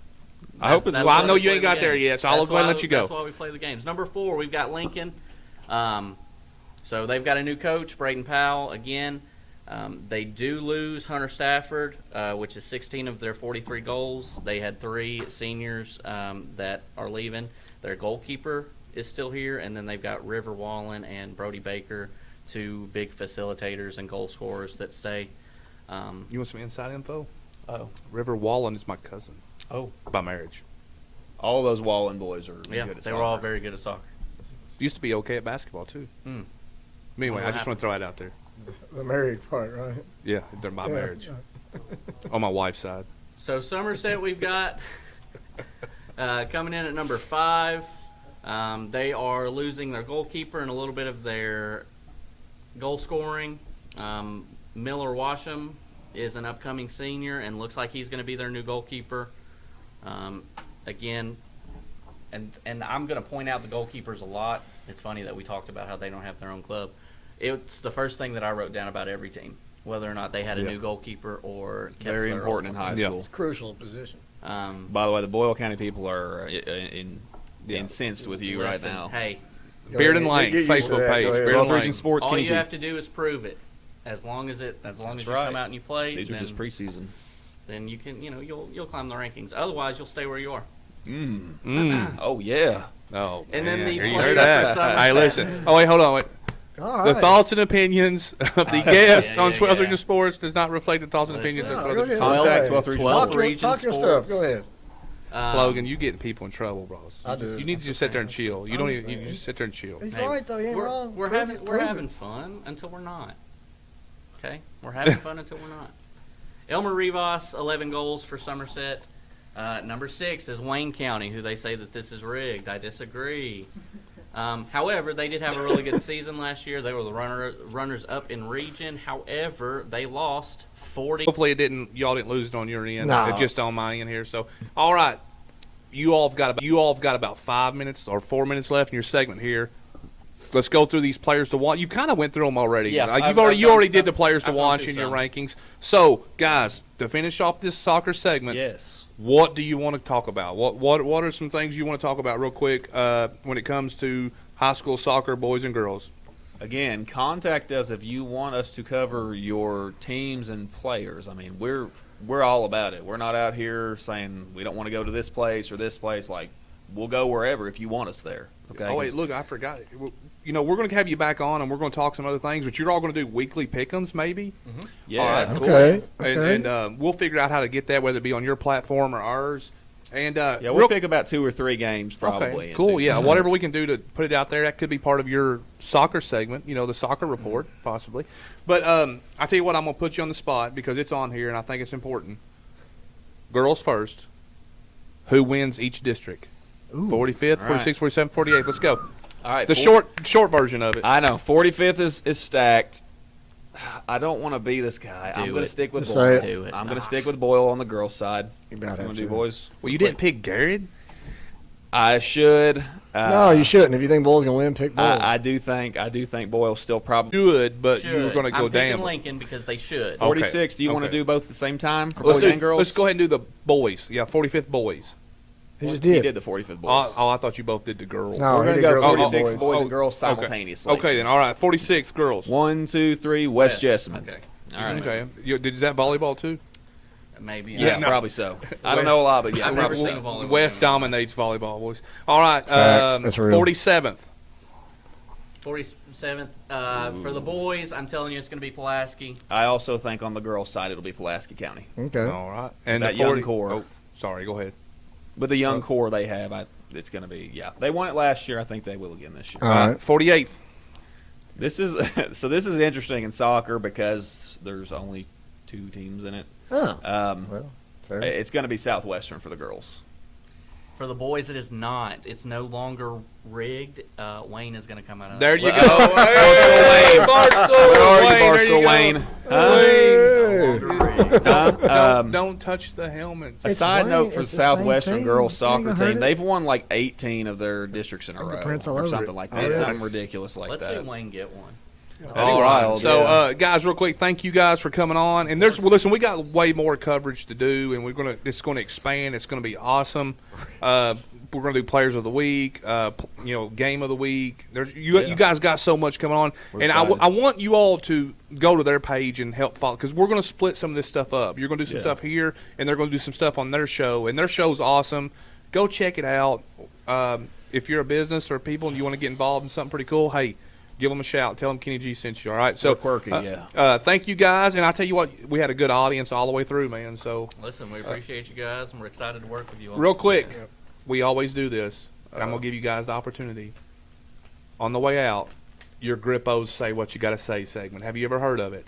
I hope it's- that's Well, I why know we you play ain't the got there games. yet, so I'll That's go ahead and why- let you go. That's why we play the games. Number 4, we've got Lincoln. So they've got a new coach, Braden Powell. Again, they do lose Hunter Stafford, which is 16 of their 43 goals. They had 3 seniors that are leaving. Their goalkeeper is still here, and then they've got River Wallen and Brody Baker, 2 big facilitators and goal scorers that stay. You want some inside info? Oh. River Wallen is my cousin Oh. by marriage. all those Wallen boys are Yeah, good at they soccer. were all very good at soccer. Used to be okay at basketball, too. Hmm. Anyway, What I just want happened? to throw it out there. The married part, right? Yeah, they're by Yeah, marriage. yeah. On my wife's side. So Somerset we've got coming in at number 5. They are losing their goalkeeper and a little bit of their goal scoring. Miller Washam is an upcoming senior and looks like he's going to be their new goalkeeper. Again, and I'm going to point out the goalkeepers a lot. It's funny that we talked about how they don't have their own club. It's the first thing that I wrote down about every team, whether or not they had a Yeah. new goalkeeper or kept Very their important in old high Yeah. school. It's a crucial position. one. By the way, the Boyle County people are incensed with you right Listen, now. Hey, Beard and Get Lane used to Facebook that. page. Go ahead. Beard and 12th Lane. Region Sports, all Kenny you G. have to do is prove it. As long as you right. come out and you play, These are then, just preseason. then you can you'll climb the rankings. Otherwise, you'll stay where you are. Oh yeah. Oh, And then man. the You players heard that. for Somerset. Hey, listen. Oh, wait, hold on. Wait. All The right. thoughts and opinions of the guest Yeah, on yeah, 12th yeah. Region Sports does not reflect the thoughts and Listen. opinions of No, 12th go Region ahead. Sports. Contact 12th 12th Region Talk Region your Sports. stuff. Go ahead. Logan, you getting people in trouble, bros. I do. You need to just sit there and chill. You don't even, you saying. just sit there and chill. He's Hey, right though. He ain't wrong. We're Prove having it, we're prove it. having fun until we're not. Okay, we're having fun until we're not. Elmer Rivas, 11 goals for Somerset. Number 6 is Wayne County, who they say that this is rigged. I disagree. However, they did have a really good season last year. They were the runners up in region. However, they lost 40. Hopefully, y'all didn't lose it on your end. No. It's just on my end here. So, all right, you all have got about 5 minutes or 4 minutes left in your segment here. let's go through these players to watch. You kind of went through them already. Yeah, You already did the I've- players to I've gone watch through in your some. rankings. So, guys, to finish off this soccer segment, Yes. what do you want to talk about? What are some things you want to talk about real quick when it comes to high school soccer, boys and girls? Again, contact us if you want us to cover your teams and players. I mean, we're all about it. We're not out here saying we don't want to go to this place or this place. Like, we'll go wherever if you want us there. Okay. Oh, wait, look, I forgot. You know, we're going to have you back on, and we're going to talk some other things, but you're all going to do weekly pick-ems maybe? Yeah. All right, that's cool. Okay. And we'll figure out how to get that, whether it be on your platform or ours. And Yeah, we'll pick about 2 or 3 games probably. Okay, and cool. do- Yeah, whatever we can do to put it out there, that could be part of your soccer segment. The soccer report, possibly. But I tell you what, I'm gonna put you on the spot because it's on here, and I think it's important. Girls first. Who wins each district? 45th, All right. 46th, 47th, 48th. Let's go. All right. The short version of it. I know. 45th is stacked. I don't want to be this guy. I'm Do going it. to stick with Just Boyle. say it. Do it. I'm going to stick with Boyle on the girls' side. You about You have want to do to. boys? Well, you didn't pick Garrett. I should. No, you shouldn't. If you think Bull's gonna win, pick Bull. I do think Boyle's still probably Good, but you were Should. going to go I'm picking down. Lincoln because they should. 46. Do you want to Okay. do both at the same time for Let's boys and girls? let's go ahead and do the boys. Yeah, 45th boys. he just He did. did the 45th boys. Oh, I thought you both did the girls. No, We're he going to did go girls and 46 boys. boys Oh, and girls okay. simultaneously. Okay, then. All right, 46 girls. 1, 2, 3. West Jessamine. Okay. All right. Okay. Is that volleyball too? Maybe. Yeah, no. probably so. I don't know a lot, but yeah, I've probably never seen a so. volleyball West game. dominates volleyball, boys. All right, Facts. That's real. 47th. 47th. For the boys, I'm telling you, it's going to be Pulaski. I also think on the girls' side it'll be Pulaski County. Okay. All right, and That the young 40 core. Oh, sorry, go ahead. But the young core they have, it's going to be, yeah. They won it last year. I think they will again this year. All right. 48th. This is this is interesting in soccer because there's only 2 teams in it. Oh. Well, fair. it's going to be Southwestern for the girls. For the boys, it is not. It's no longer rigged. Wayne is going to come out of There you go. Hey, Barstool Where are you, Wayne, there Barstool go. Wayne? No longer rigged. Don't touch the helmets. A It's side Wayne. note for It's the Southwestern same team. girls You ain't soccer gonna hurt team, it. they've won like 18 of their districts in a row Fingerprints all or over something it. like Oh, that. yeah. Something ridiculous like Let's that. see Wayne get one. All wild, right. So, yeah. guys, real quick, thank you guys for coming on. And listen, we got way more coverage to do, and it's going to expand. It's going to be awesome. We're going to do players of the week, game of the week. You guys got so much coming on, We're and excited. I want you all to go to their page and help follow because we're going to split some of this stuff up. You're going to do some Yeah. stuff here, and they're going to do some stuff on their show, and their show's awesome. Go check it out. If you're a business or people and you want to get involved in something pretty cool, hey. Give them a shout. Tell them Kenny G sent you. All right. So We're quirky, yeah. Thank you guys, and I tell you what, we had a good audience all the way through, man. So Listen, we appreciate you guys, and we're excited to work with you. all. real quick, we always do this, and I'm gonna give you guys the opportunity. On the way out, your Grippos say what you got to say segment. Have you ever heard of it?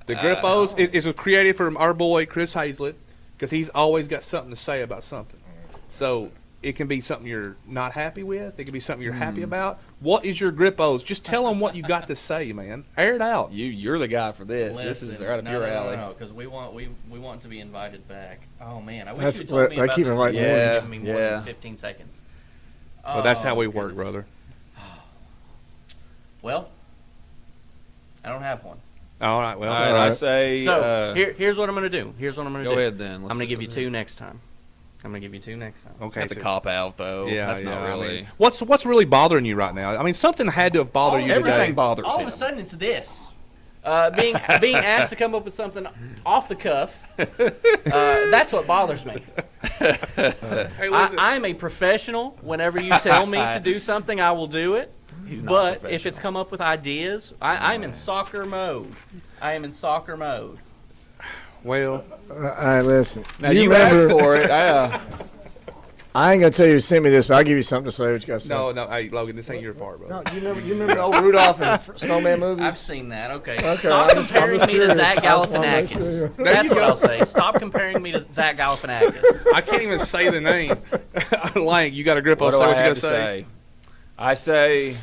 The Grippos is created from our boy Chris Hazlett because he's always got something to say about something. So. It can be something you're not happy with. It can be something you're happy about. What is your Grippos? Just tell them what you got to say, man. Air it out. You're the guy for this. Listen, This is right up your alley. No, because we want to be invited back. Oh man, I wish That's you told what- me they about keep this inviting before. me. You've given me more Yeah. than 15 seconds. Well, that's how Oh, we work, goodness. brother. Well, I don't have one. All right. Well, All right, all I right. say. So here's what I'm going to do. Go ahead then. I'm going to give you 2 next time. okay. That's a so- cop out though. Yeah, That's not yeah, I really. mean, what's really bothering you right now? I mean, something had to have bothered you Everything today. bothers All him. of a sudden, it's this. Being asked to come up with something off the cuff. That's what bothers me. Hey, listen. I'm a professional. Whenever you tell me to do something, I will do it. He's not But if professional. it's come up with ideas, I'm in soccer mode. Well, All right, listen. Now you asked for it. I ain't gonna tell you to send me this, but I'll give you something to say. What you got to say? no. Hey, Logan, this ain't your part, bro. No, you remember the old Rudolph and Snowman movies? I've seen that. Okay. Okay, Stop I'm just comparing me to curious. Zach I just wanna make sure Galifianakis. you're- That's you what go. I'll say. Stop comparing me to Zach Galifianakis. I can't even say the name. Lang, you got a grip on. What do Say I what you got have to to say. say? I say.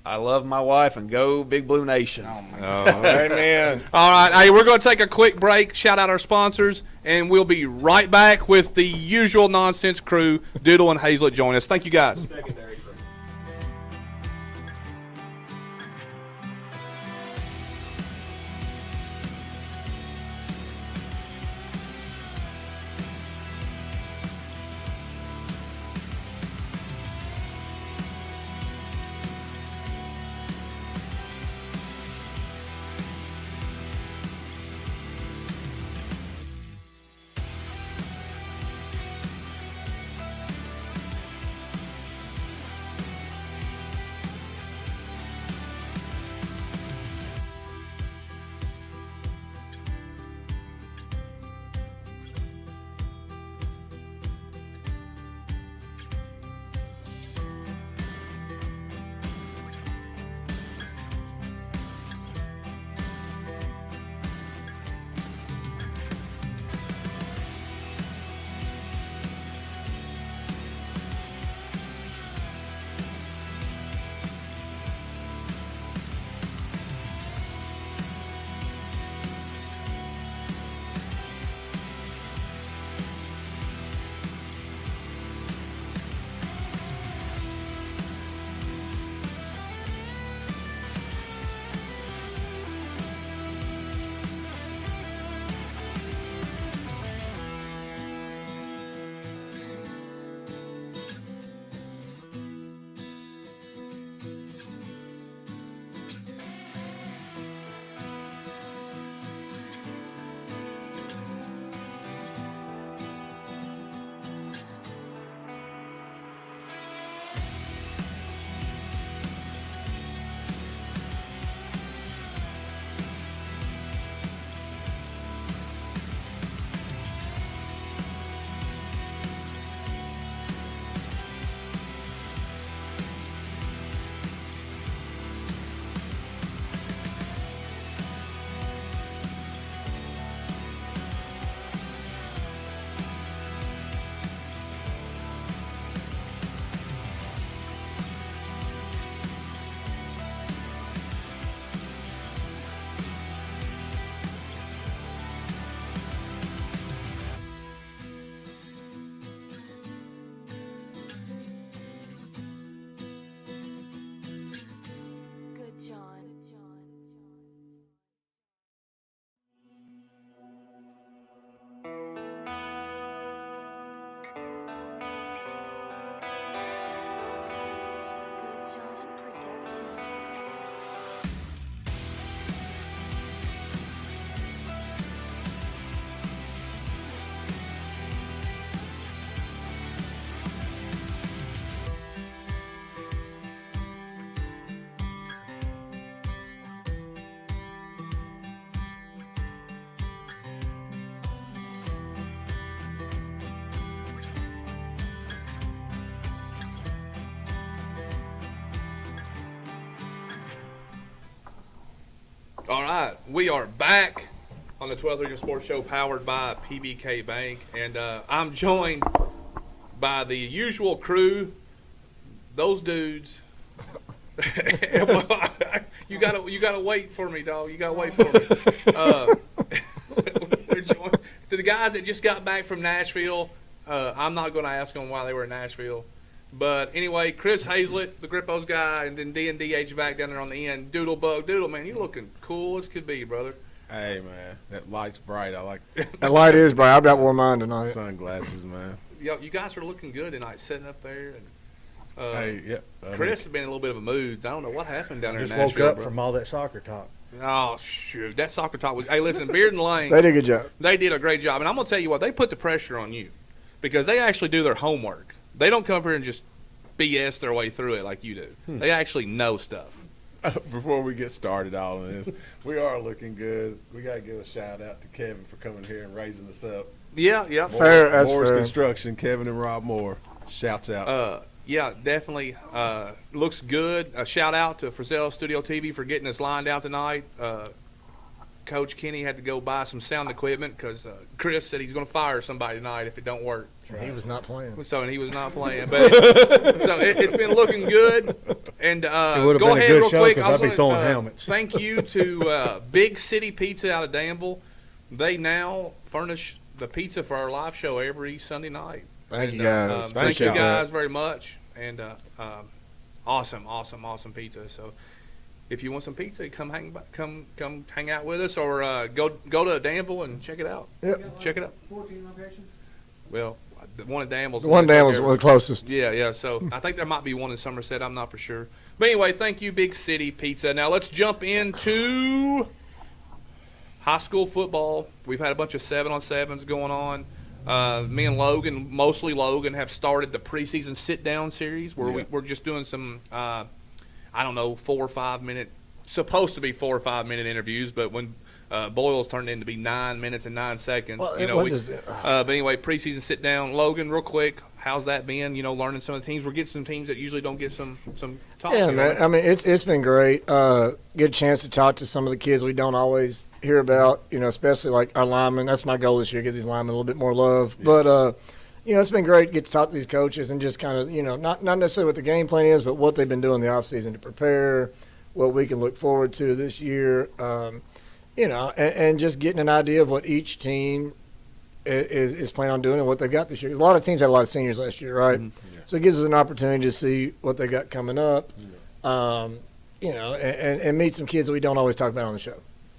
I love my wife and go Big Blue Nation. Amen. All right. Hey, we're going to take a quick break. Shout out our sponsors, and we'll be right back with the usual nonsense crew. Doodle and Hazlett join us. Thank you, guys. Secondary. All right, we are back on the 12th Region Sports Show powered by PBK Bank, and I'm joined by the usual crew. Those dudes. you gotta wait for me, dog. You gotta wait for me. We're joined to the guys that just got back from Nashville. I'm not gonna ask them why they were in Nashville. But anyway, Chris Hazlett, the Grippos guy, and then D&DH back down there on the end. Doodle, man, you looking cool as could be, brother. Hey, man, that light's bright. I like That light is bright. I've got wore mine tonight. sunglasses, man. Yo, you guys are looking good tonight, sitting up there. And, Hey, yeah. Chris has been in a little bit of a mood. I don't know what happened down there Just in woke Nashville, up bro. from all that soccer talk. Oh, shoot. That soccer talk was – hey, listen, Beard and Lane, They did a good job. they did a great job. And I'm going to tell you what, they put the pressure on you because they actually do their homework. They don't come up here and just BS their way through it like you do. They actually know stuff. Before we get started all of this, we are looking good. We got to give a shout out to Kevin for coming here and raising us up. Yeah. Fair, that's Moore's fair. Construction, Kevin and Rob Moore. Shouts out. Yeah, definitely. Looks good. A shout out to Frazzell Studio TV for getting us lined out tonight. Coach Kenny had to go buy some sound equipment because Chris said he's going to fire somebody tonight if it don't work. He was not playing. So and he was not playing, but it's been looking good. And would've go been a ahead good real show quick. 'cause I I'd be wanna, throwing helmets. Thank you to Big City Pizza out of Danville. They now furnish the pizza for our live show every Sunday night. Thank you And, guys. thank you Appreciate guys that. very much. And awesome pizza. So if you want some pizza, come hang out with us, or go to Danville and check it out. Yep. Check it out. 14 locations? Well, the one in Danville's The one that down took was care one of of the closest. Yeah. So I think there might be one in Somerset. I'm not for sure. But anyway, thank you, Big City Pizza. Now let's jump into high school football. We've had a bunch of 7-on-7s going on. Me and Logan, mostly Logan, have started the preseason sit-down series where we're just doing some, 4 or 5 minute, supposed to be 4 or 5 minute interviews, but when Boyle's turned into be 9 minutes and 9 seconds. Well, But anyway, preseason sit-down. Logan, real quick, how's that been? Learning some of the teams. We're getting some teams that usually don't get some talk. Yeah, man. I mean, it's been great. Get a chance to talk to some of the kids we don't always hear about. Especially like our linemen. That's my goal this year: get these linemen a little bit more love. Yeah. But it's been great to get to talk to these coaches and just kind of not necessarily what the game plan is, but what they've been doing in the off season to prepare, what we can look forward to this year. And just getting an idea of what each team is planning on doing and what they've got this year. 'Cause a lot of teams had a lot of seniors last year, right? Mm-hmm. So it gives us an opportunity to see what they got coming up, and meet some kids that we don't always talk about on the show.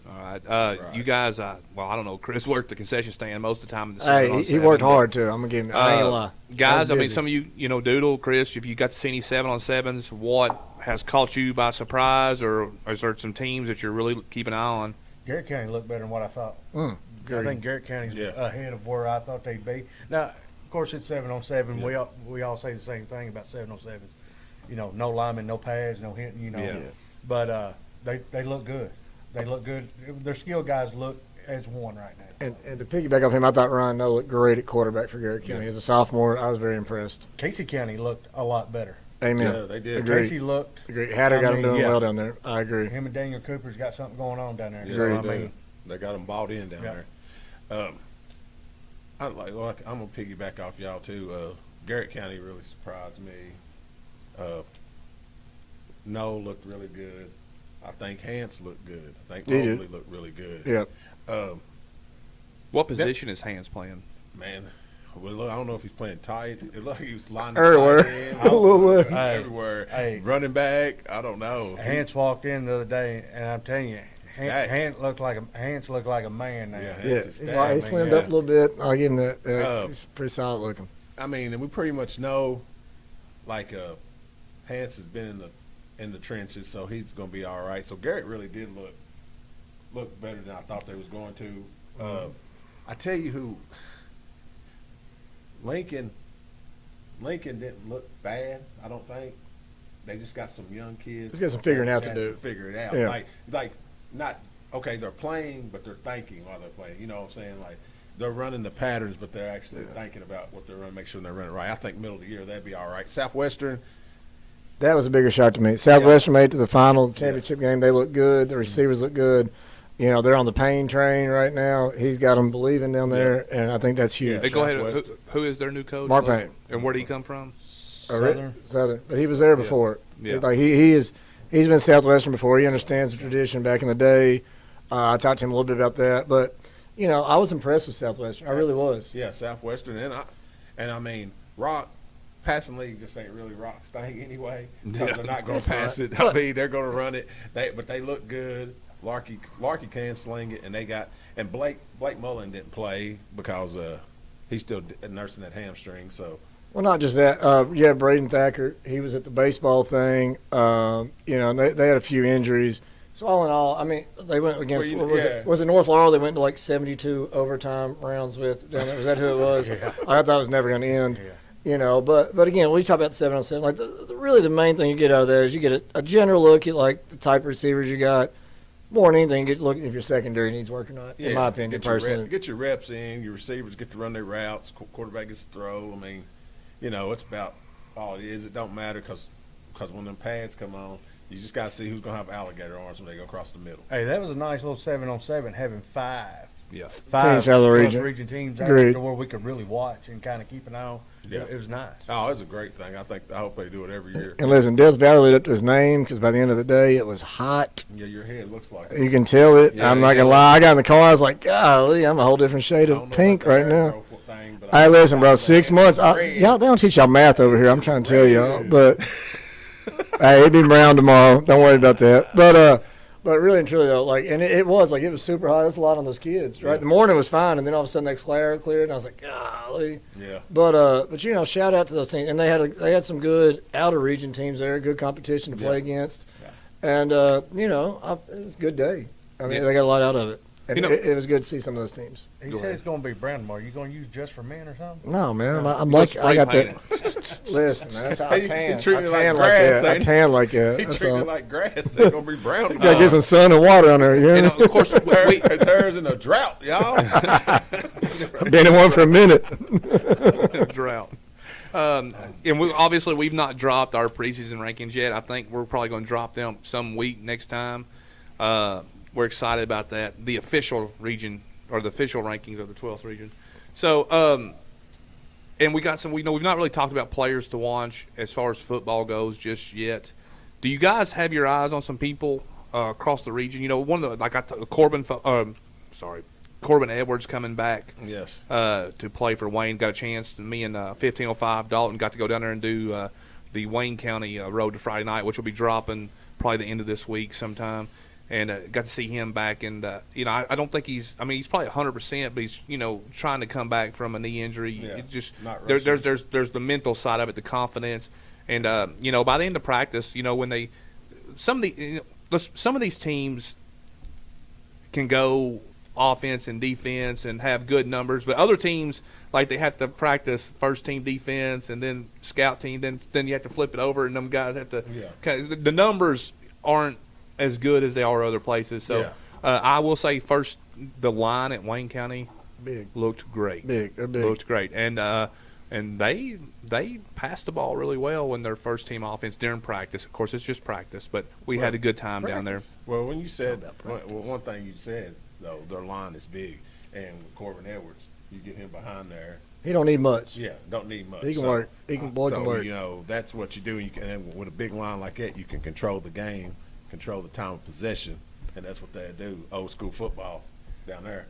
All right. You guys, I don't know. Chris worked the concession stand most of the time in the Hey, he worked hard too. I'm gonna give him. I ain't gonna lie. Guys, I mean, busy. some of you, Doodle, Chris, if you got to see any 7-on-7s, what has caught you by surprise, or is there some teams that you're really keeping an eye on? Garrett County looked better than what I thought. I Great. think Garrett County's ahead of where I thought they'd be. Now, of course, it's 7-on-7. Yeah. We all say the same thing about 7-on-7s. No linemen, no pads, no hitting. Yeah. But they look good. They look good. Their skill guys look as one right now. And to piggyback off him, I thought Ryan Noe looked great at quarterback for Garrett County. As a sophomore, I was very impressed. Casey County looked a lot better. Amen. Yeah, they did. Agreed. Casey looked. Agreed. Hatter got him doing yeah. well down there. I agree. Him and Daniel Cooper's got something going on down there. Yes, So, they do. They got them bought in down there. I'm gonna piggyback off y'all too. Garrett County really surprised me. Noe looked really good. I think Hans looked good. I think He did. Mobley looked really good. Yep. What position is Hans playing? Man, well, look, I don't know if he's playing tight. It looked like he was lining Everywhere. tight end, A little bit. Hey, everywhere. hey. Running back, I don't know. Hans walked in the other day, and I'm telling you, Stacked. Hans looked like a man now. Yeah, Yeah, Hans is he's stacked. like, he slimmed up a little bit. I'll give him that. Uh, He's pretty solid looking. I mean, and we pretty much know, like, Hans has been in the trenches, so he's going to be all right. So Garrett really did look better than I thought they was going to. I tell you who, Lincoln didn't look bad. I don't think they just got some young kids. Just got some figuring out to do. Figure it out. Yeah. Like not okay. They're playing, but they're thinking while they're playing. You know what I'm saying? Like they're running the patterns, but they're actually thinking about what they're running. Make sure they're running right. I think middle of the year that'd be all right. Southwestern, That was a bigger shock to me. Southwestern made it to the final championship game. They look good. The receivers look good. You know, they're on the Payne train right now. He's got them believing down there, and I think that's huge. Hey, go ahead. Who is their new coach? Mark Payne. And where did he come from? Southern. But he was there before. Yeah. Like he's been Southwestern before. He understands the tradition back in the day. I talked to him a little bit about that. But, you know, I was impressed with Southwestern. I really was. Yeah, Southwestern. And I mean, Rock, passing league just ain't really Rock's thing anyway. Because they're not going to pass it. I mean, they're going to run it. But they look good. Larky can sling it, and Blake Mullen didn't play because he's still nursing that hamstring. So, well, not just that. Braden Thacker, he was at the baseball thing. You know, and they had a few injuries. So all in all, I mean, they went against was it North Laurel? They went to like 72 overtime rounds with down there. Was that who it was? Yeah. I thought it was never going to end. Yeah. You know, but again, we talk about the 7-on-7. Like really, the main thing you get out of that is you get a general look at like the type of receivers you got. More than anything, get look if your secondary needs work or not. In my opinion, personally, get your reps in. Your receivers get to run their routes. Quarterback gets to throw. I mean, you know, it's about all it is. It don't matter because when them pads come on, you just got to see who's going to have alligator arms when they go across the middle. Hey, that was a nice little 7-on-7 having five Yes. Teams out of the region. region teams Agreed. to where we could really watch and kind of keep an eye on. Yeah. It was nice. Oh, it's a great thing. I hope they do it every year. and listen, Death Valley lived up to his name because by the end of the day, it was hot. Yeah, your head looks like You can tell it. Yeah, I'm not gonna lie. I got in the car. I was like, golly, I'm a whole different shade I of don't know pink about the right now. hair growth thing, but Hey, listen, bro. I- 6 months. Y'all, they don't teach y'all math over here. I'm trying to tell y'all, but hey, it'll be brown tomorrow. Don't worry about that. But really and truly though, like, and it was super hot. There's a lot on those kids, right? Yeah. The morning was fine, and then all of a sudden they cleared, and I was like, golly. Yeah. But you know, shout out to those teams, and they had some good outer region teams there, good competition to play against, and you know, it was a good day. I mean, they got a lot out of it. And You know- it was good to see some of those teams. He Go said ahead. it's going to be brown tomorrow. You going to use just for men or something? No, man, I'm Go like I spray got paint that. Listen, that's how I He tan. treat I me like tan like grass, that. I ain't he? tan like that. He That's treated all. like grass. They're going to be brown. Gotta get some sun and water on there. You And know? of course, we His hair's in a drought, y'all. Been in one for a minute. drought. And obviously we've not dropped our preseason rankings yet. I think we're probably going to drop them some week next time. We're excited about that. The official region or the official rankings of the 12th region. So, and we got some. We know we've not really talked about players to watch as far as football goes just yet. Do you guys have your eyes on some people across the region? You know, one of the like Corbin Edwards coming back. Yes. To play for Wayne. Got a chance. Me and 1505 Dalton got to go down there and do the Wayne County Road to Friday Night, which will be dropping probably the end of this week sometime. And got to see him back. And, you know, I don't think he's probably 100%, but he's, you know, trying to come back from a knee injury. Yeah, It just not there's rushing. the mental side of it, the confidence. And, you know, by the end of practice, you know, when some of these teams can go offense and defense and have good numbers, but other teams, like, they have to practice first team defense and then scout team, then you have to flip it over, and them guys have to the numbers aren't as good as they are other places. So I will say first, the line at Wayne County looked great. They're big. Looked great. And they passed the ball really well in their first team offense during practice. Of course, it's just practice, but we had a good time down there. Well, when you said one thing you said though, their line is big, and with Corbin Edwards, you get him behind there. He don't need much. Yeah, don't need much. He can work. He can boy can work. You know, that's what you do. And with a big line like that, you can control the game, control the time of possession, and that's what they do. Old school football down there.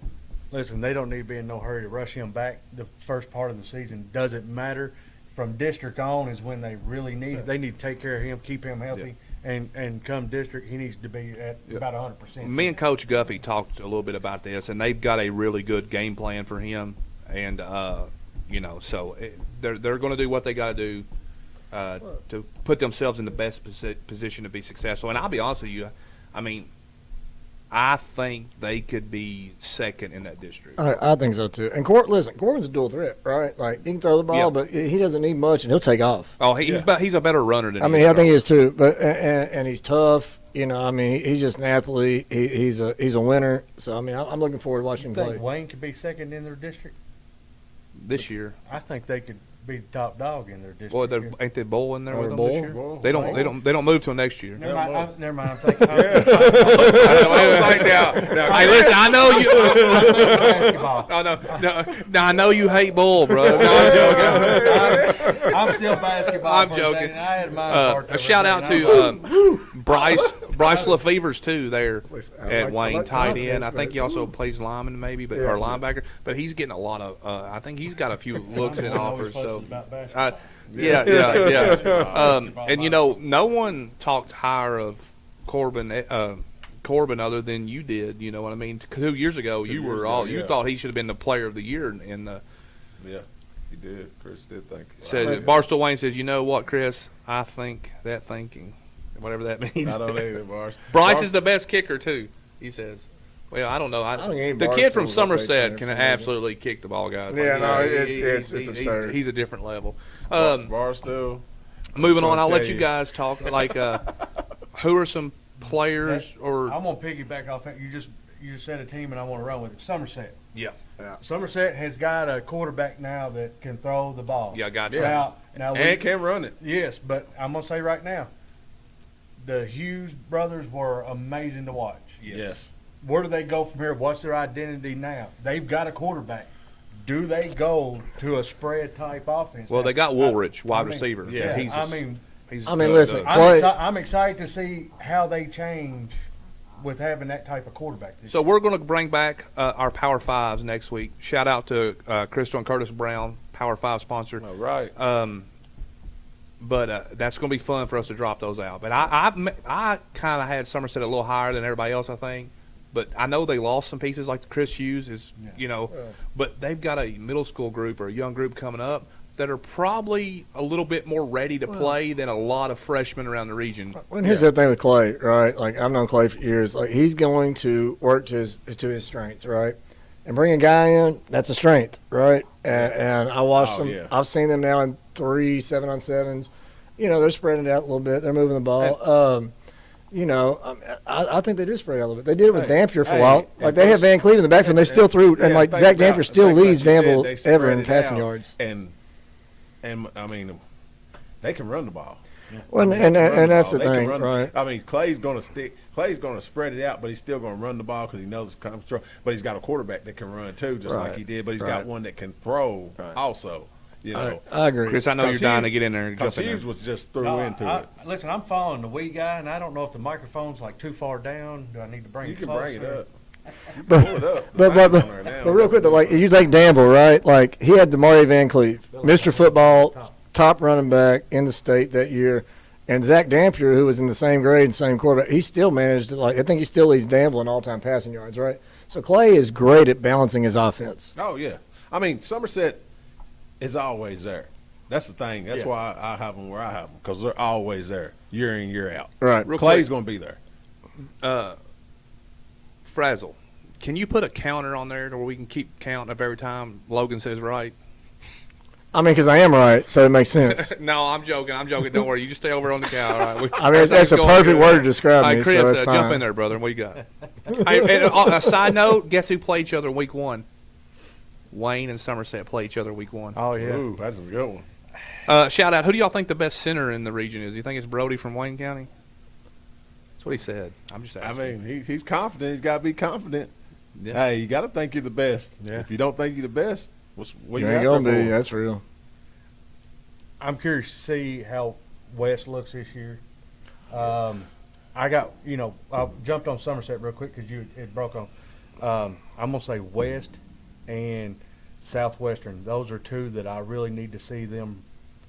Listen, they don't need to be in no hurry to rush him back. The first part of the season doesn't matter. From district on is when they really need. They need to take care of him, keep him healthy, and come district, he needs to be at about 100%. Me and Coach Guffey talked a little bit about this, and they've got a really good game plan for him. And you know, so they're going to do what they got to do to put themselves in the best position to be successful. And I'll be honest with you, I mean, I think they could be second in that district. I think so too. And listen, Corbin's a dual threat, right? Like he can throw the ball, Yeah. but he doesn't need much, and he'll take off. Oh, he's a better runner than I mean, I think he is too. But and he's tough. You know, I mean, he's just an athlete. He's a winner. So I mean, I'm looking forward to watching him You think play. Wayne could be second in their district? this year. I think they could be the top dog in their district. Boy, here. ain't they Bull in there with them Bull? this year? Bull. They don't move till next year. Never mind. Never mind. I'm thinking. I was like, now, Hey, listen, I know you. basketball. No, I know you hate Bull, bro. No, I'm joking. I'm still basketball. I'm for a joking. second. I had mine part A over shout there, out and to Bryce LaFevers too there I at like- Wayne, I like tight confidence, end. I think but- he also plays lineman maybe, but Yeah. or linebacker. But he's getting a lot of. I think he's got a few looks I'm and the one always offers. So. posted about basketball. Yeah. And no one talked higher of Corbin other than you did. You know what I mean? 2 years ago, you were all you yeah. thought he should have been the player of the year in the. Yeah, he did. Chris did think. Said Barstool Wayne says, you know what, Chris? I think that thinking, whatever that means. I don't either, Bars. Bryce is the best kicker too. He says. Well, I don't know. don't think any The kid from Barstool's up Somerset there can for some reason. absolutely kick the ball, guys. Yeah, no, he- it's he's absurd. He's a different level. Barstool. Moving on, gonna I'll let tell you you. guys talk. Like, who are some players or I'm gonna piggyback off that. You just said a team, and I want to run with it. Somerset. yeah, Somerset has got a quarterback now that can throw the ball. yeah, gotcha. Now And can run it. yes, but I'm gonna say right now, the Hughes brothers were amazing to watch. Yes. Where do they go from here? What's their identity now? They've got a quarterback. Do they go to a spread type offense? Well, now? they got Woolrich, wide I mean, receiver. yeah, he's I mean, listen, does. Clay. I'm excited to see how they change with having that type of quarterback. This So we're going to bring back our Power Fives next week. Shout out to Crystal and Curtis Brown, Power Five sponsor. All right. But that's going to be fun for us to drop those out. But I kind of had Somerset a little higher than everybody else, I think. But I know they lost some pieces, like Chris Hughes is, But they've got a middle school group or a young group coming up that are probably a little bit more ready to play than a lot of freshmen around the region. Well, here's the thing with Clay, right? Like, I've known Clay for years. Like, he's going to work to his strengths, right? And bring a guy in, that's a strength, right? And I watched them. yeah. I've seen them now in 3 7-on-7s. They're spreading it out a little bit. They're moving the ball. I think they do spread it out a little bit. They did it with Dampier for a while. Like, they have Van Cleve in the backfield, and they still threw. And, like, Zach Dampier still leads Danville ever in passing yards. And I mean, they can run the ball. Well, and that's the thing, right? I mean, Clay's going to spread it out, but he's still going to run the ball because he knows it's control. But he's got a quarterback that can run too, just like he did. But he's got one that can throw also. I agree. Chris, I know you're dying to get in there and jump Because in there. Hughes was just threw into it. Listen, I'm following the wee guy, and I don't know if the microphone's like too far down. Do I need to bring You it can closer? bring it up. You can pull it up. The But mic's on there now. real quick, though, like, you take Danville, right? Like, he had Damari Van Cleve, Mr. Football, top running back in the state that year. And Zach Dampier, who was in the same grade and same quarterback, he still managed to, I think he still leads Danville in all-time passing yards, right? So Clay is great at balancing his offense. Oh, yeah. I mean, Somerset is always there. That's the thing. That's why I have them where I have them, because they're always there, year in, year out. Right. Real Clay's quick, going to be there. Frazzell, can you put a counter on there to where we can keep count of every time Logan says right? I mean, because I am right, so it makes sense. No, I'm joking. Don't worry. You just stay over on the count. All right. I mean, that's a going perfect good. word to describe All right, me, Chris, so that's fine. jump in there, brother. What you got? Hey, and a side note, guess who played each other in week 1? Wayne and Somerset play each other week 1. Oh, yeah. Ooh, that's a good one. Shout out. Who do y'all think the best center in the region is? You think it's Brody from Wayne County? That's what he said. I'm just I asking. mean, he's confident. He's got to be confident. Yeah. Hey, you got to think you're the best. Yeah. If you don't think you're the best, what You you ain't out going to there be. for? That's real. I'm curious to see how West looks this year. I got, I jumped on Somerset real quick because it broke on. I'm going to say West and Southwestern. Those are two that I really need to see them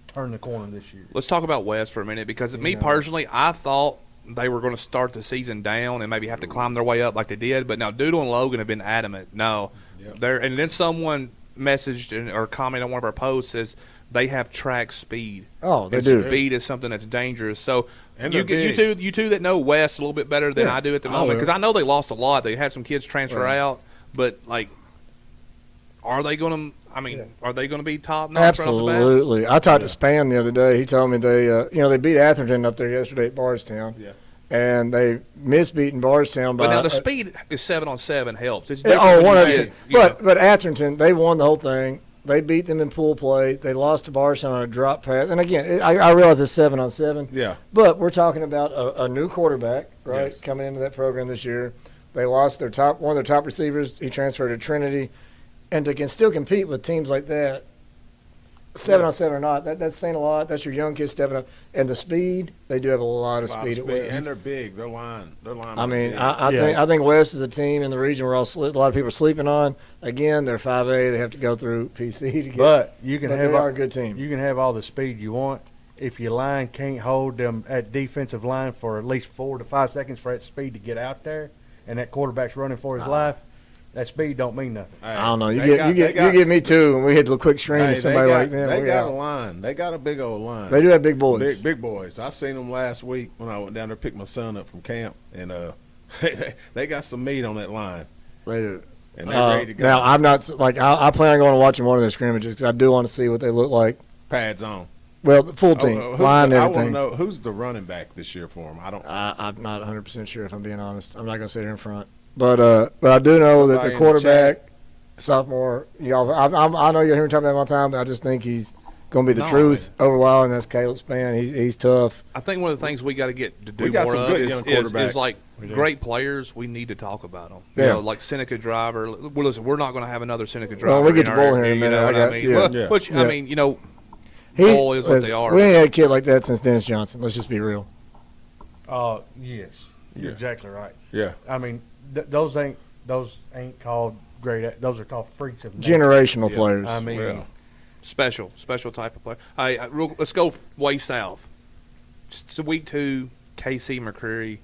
turn the corner this year. Let's talk about West for a minute because me personally, I thought they were going to start the season down and maybe have to climb their way up like they did. But now Doodle and Logan have been adamant. No, they're and then someone messaged or commented on one of our posts says they have track speed. Oh, they and do. Speed is something that's dangerous. So And you they're two that know West a little bit better than Yeah, I do at the I moment will. because I know they lost a lot. They had some kids transfer Right. out, but like, are they going to? I mean, are they going to be top notch right off the bat? Absolutely. I talked to Span the other day. He told me they beat Atherton up there yesterday at Bardstown. Yeah. And they missed beating Bardstown by. But now the speed is 7-on-7 helps. It's Oh, different when you 100%. get, you know. But Atherton, they won the whole thing. They beat them in pool play. They lost to Barson on a drop pass. And again, I realize it's 7-on-7. Yeah. But we're talking about a new quarterback, right, Yes. coming into that program this year. They lost one of their top receivers. He transferred to Trinity. And to still compete with teams like that, 7-on-7 or not, that's saying a lot. That's your young kids stepping up. And the speed, they do have a lot of speed at West. And they're big. Their line. I mean, big. I think West is a team in the region where a lot of people are sleeping on. Again, they're 5A. They have to go through PC to get. But you can but have they are a good team. You can have all the speed you want. If your line can't hold them at defensive line for at least 4 to 5 seconds for that speed to get out there, and that quarterback's running for his life, that speed don't mean nothing. Hey, I don't know. You they give me two, and we hit the quick screen to somebody like them. They we got out. a line. They got a big old line. They do have big boys. Big boys. I seen them last week when I went down there to pick my son up from camp, and they got some meat on that line, They do. and they're ready to go. Now, I'm not I plan on going and watching one of their scrimmages because I do want to see what they look like. Pads on. Well, the full team, line and I want to everything. know who's the running back this year for them. I'm not 100% sure if I'm being honest. I'm not going to sit here in front, but I do know that Somebody the in the quarterback, sophomore. I know you'll hear me talking about him all the time, but I just think he's going to be the truth over a while, and that's Caleb Spann. He's tough. I think one of the things we got to get to do We got more some of good is, young is quarterbacks. like We do. great players. We need to talk about them. Yeah. You know, like Seneca Driver. Well, listen, we're not going to have another Seneca Driver. Well, we'll get in to our Bull here in a area, minute. You know I what got- I mean? yeah. Well, Yeah. which, Yeah. I mean, you know, Bull is what they are. We ain't had a kid like that since Dennis Johnson. Let's just be real. Yes, you're Yeah. exactly right. Yeah. I mean, those ain't called great. Those are called freaks of nature. Generational Yeah. players. I mean, Yeah. special type of player. Let's go way south. So week 2, KC McCreary.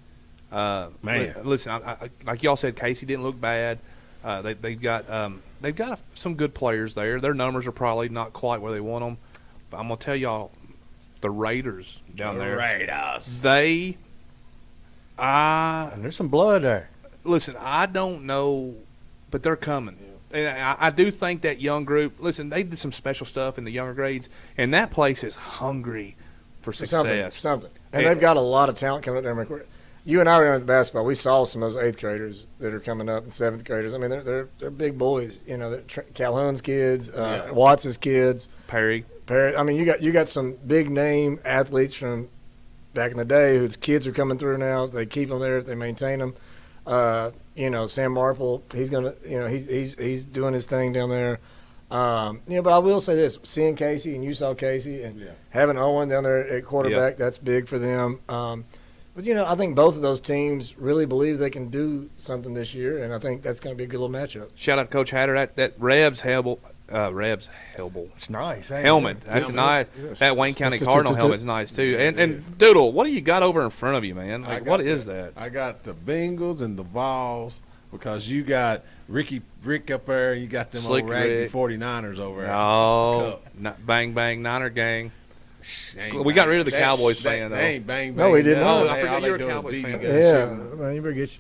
Man. Listen, I, like y'all said, Casey didn't look bad. They've got some good players there. Their numbers are probably not quite where they want them. But I'm gonna tell y'all, the Raiders down there. Raiders. and there's some blood there. Listen, I don't know, but they're coming. And I do think that young group, listen, they did some special stuff in the younger grades, and that place is hungry for success. Something. And And- they've got a lot of talent coming up there. You and I were in basketball. We saw some of those 8th graders that are coming up and 7th graders. I mean, they're big boys. You know, Calhoun's kids, Yeah. Watts' kids. Perry. I mean, you got some big name athletes from back in the day whose kids are coming through now. They keep them there. They maintain them. You know, Sam Marple, he's gonna, you know, he's doing his thing down there. You know, but I will say this: seeing Casey, and you saw Casey, and having Owen down there at quarterback, that's big for them. But you know, I think both of those teams really believe they can do something this year, and I think that's going to be a good little matchup. Shout out to Coach Hatter. That Rebs Helble. It's nice. Ain't Helmet. it? That's Yeah, nice. yeah. That Wayne County Just- Cardinal just- helmet's nice too. Yeah, it is. And Doodle, what do you got over in front of you, man? I Like, got what is that? I got the Bengals and the Vols because you got Rick up there, and you got them Slick old raggedy Rick. 49ers over there. No, bang bang Niner gang. Ain't We got bang- rid of the they- Cowboys they- fan, though. They ain't bang No, bang. we did nothing. not. I forgot All they you're a do is Cowboys BB fan. guns Yeah, shooting. man, you better get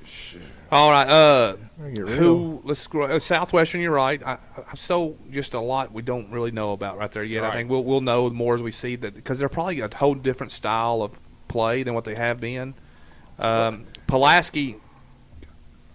All right. get real. Who? Let's scroll. Southwestern. You're right. So just a lot we don't really know about right there yet. Right. I think we'll know more as we see that because they're probably a whole different style of play than what they have been. Pulaski.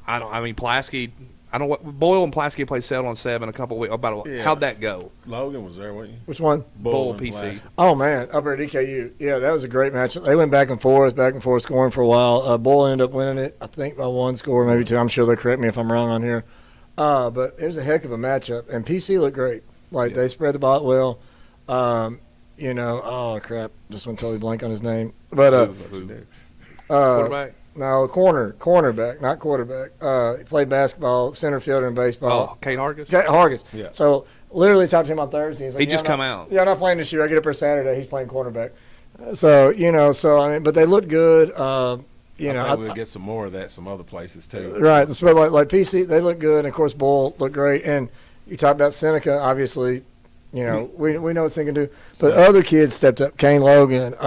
Pulaski. I don't know what Boyle and Pulaski played 7-on-7 a couple weeks. Yeah. How'd that go? Logan was there, wasn't you? Which one? Bull and PC. Pulaski. Oh man, up at DKU. Yeah, that was a great matchup. They went back and forth, scoring for a while. Bull ended up winning it, I think by 1 score, maybe 2. I'm sure they'll correct me if I'm wrong on here. But it was a heck of a matchup, and PC looked great. Like they spread the ball out well. You know, oh crap, just went totally blank on his name. But Quarterback. no, cornerback, not quarterback. He played basketball, center fielder in baseball. Oh, Kate Hargis. Hargis. Yeah. So literally talked to him on Thursday. He's like, He just I'm come not- out. Yeah, I'm not playing this year. I get up for Saturday. He's playing quarterback. So you know, I mean, but they look good. You I know, think we'll get some more of that some other places too. right. So like PC, they look good, and of course Bull looked great. And you talk about Seneca, obviously. You know, we know what Seneca can do, but other kids stepped up. Kane Logan, Nate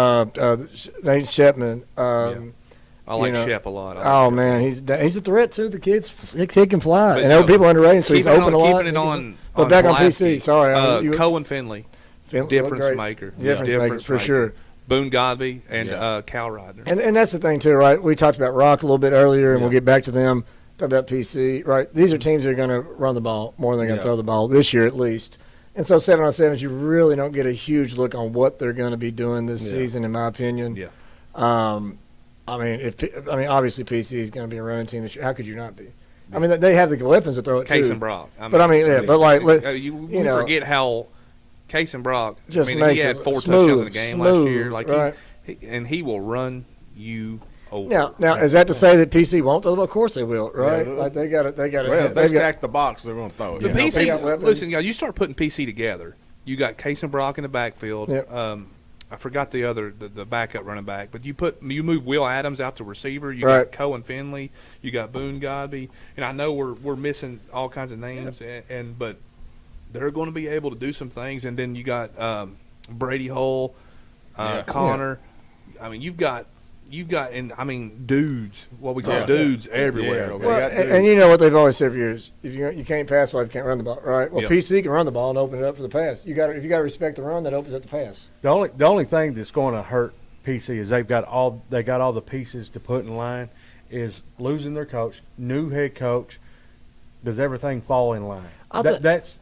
Shepman. I like you know, Shep a lot. Oh man, he's a threat too. The kid's he can fly, But, and other people underrated, so he's keeping it open on- a lot. keeping it on. But back on Pulaski. PC, sorry, you- Cohen Finley, Looked difference great. maker. Difference maker for maker. sure. Boone Godby and Yeah. Cal Ryder. And that's the thing too, right? We talked about Rock a little bit earlier, and we'll Yeah. get back to them. Talk about PC, right? These are teams that are going to run the ball more than they're going to Yeah. throw the ball this year, at least. And so 7-on-7s, you really don't get a huge look on what they're going to be doing this season, in my opinion. Yeah. I mean, obviously PC is going to be a running team this year. How could you not be? I mean, they have the weapons to throw it Case too. and Brock. But I mean, but like, you you know, forget how Case and Brock. Just I mean, makes he had it 4 touchdowns in the smooth, game last year. Like, right. and he will run you over. Now, is that to say that PC won't throw? Of course they will, right? Yeah. Like they got it. Well, if they stack the box, they're going to throw it. The Yeah. They got PC. weapons. Listen, guys, you start putting PC together. You got Case and Brock in the backfield. Yep. I forgot the backup running back, but you move Will Adams out to receiver. You Right. got Cohen Finley. You got Boone Godby, and I know we're missing all kinds of names, but they're going to be able to do some things. And then you got Brady Hull, Connor. I mean, you've got dudes. What we call dudes everywhere. Yeah. Okay? Well, and you know what they've always said for years: if you can't pass, well, you can't run the ball, right? Well, Yeah. PC can run the ball and open it up for the pass. If you got to respect the run, that opens up the pass. The only thing that's going to hurt PC is they got all the pieces to put in line. Is losing their coach, new head coach. Does everything fall in line? That's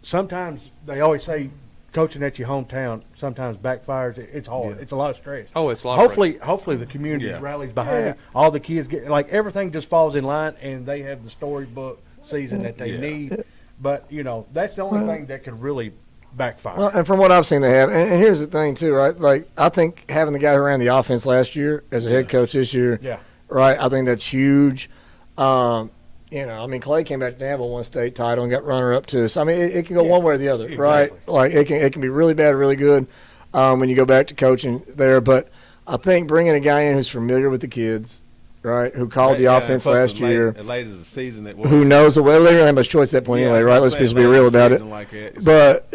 sometimes they always say coaching at your hometown sometimes backfires. It's hard. Yeah. It's a lot of stress. Oh, it's a lot. of Hopefully the community Yeah. rallies behind it. All the kids get everything just falls in line, and they have the storybook season that they need. But that's the only thing that could really backfire. Well, and from what I've seen, they have. And here's the thing too, right? Like I think having the guy who ran the offense last year as a head coach this year, Yeah. right? I think that's huge. I mean, Clay came back to Danville, won state title, and got runner-up too. So I mean, it can go one way or the other, right? Exactly. Like it can be really bad, or really good when you go back to coaching there. But I think bringing a guy in who's familiar with the kids, right? Who called the offense plus last as late- year, as late as the season it was. who knows the way. They didn't have much choice at that point Yeah, anyway, that's right? what Let's I'm just saying, be late real in the about it. season like that, it's- But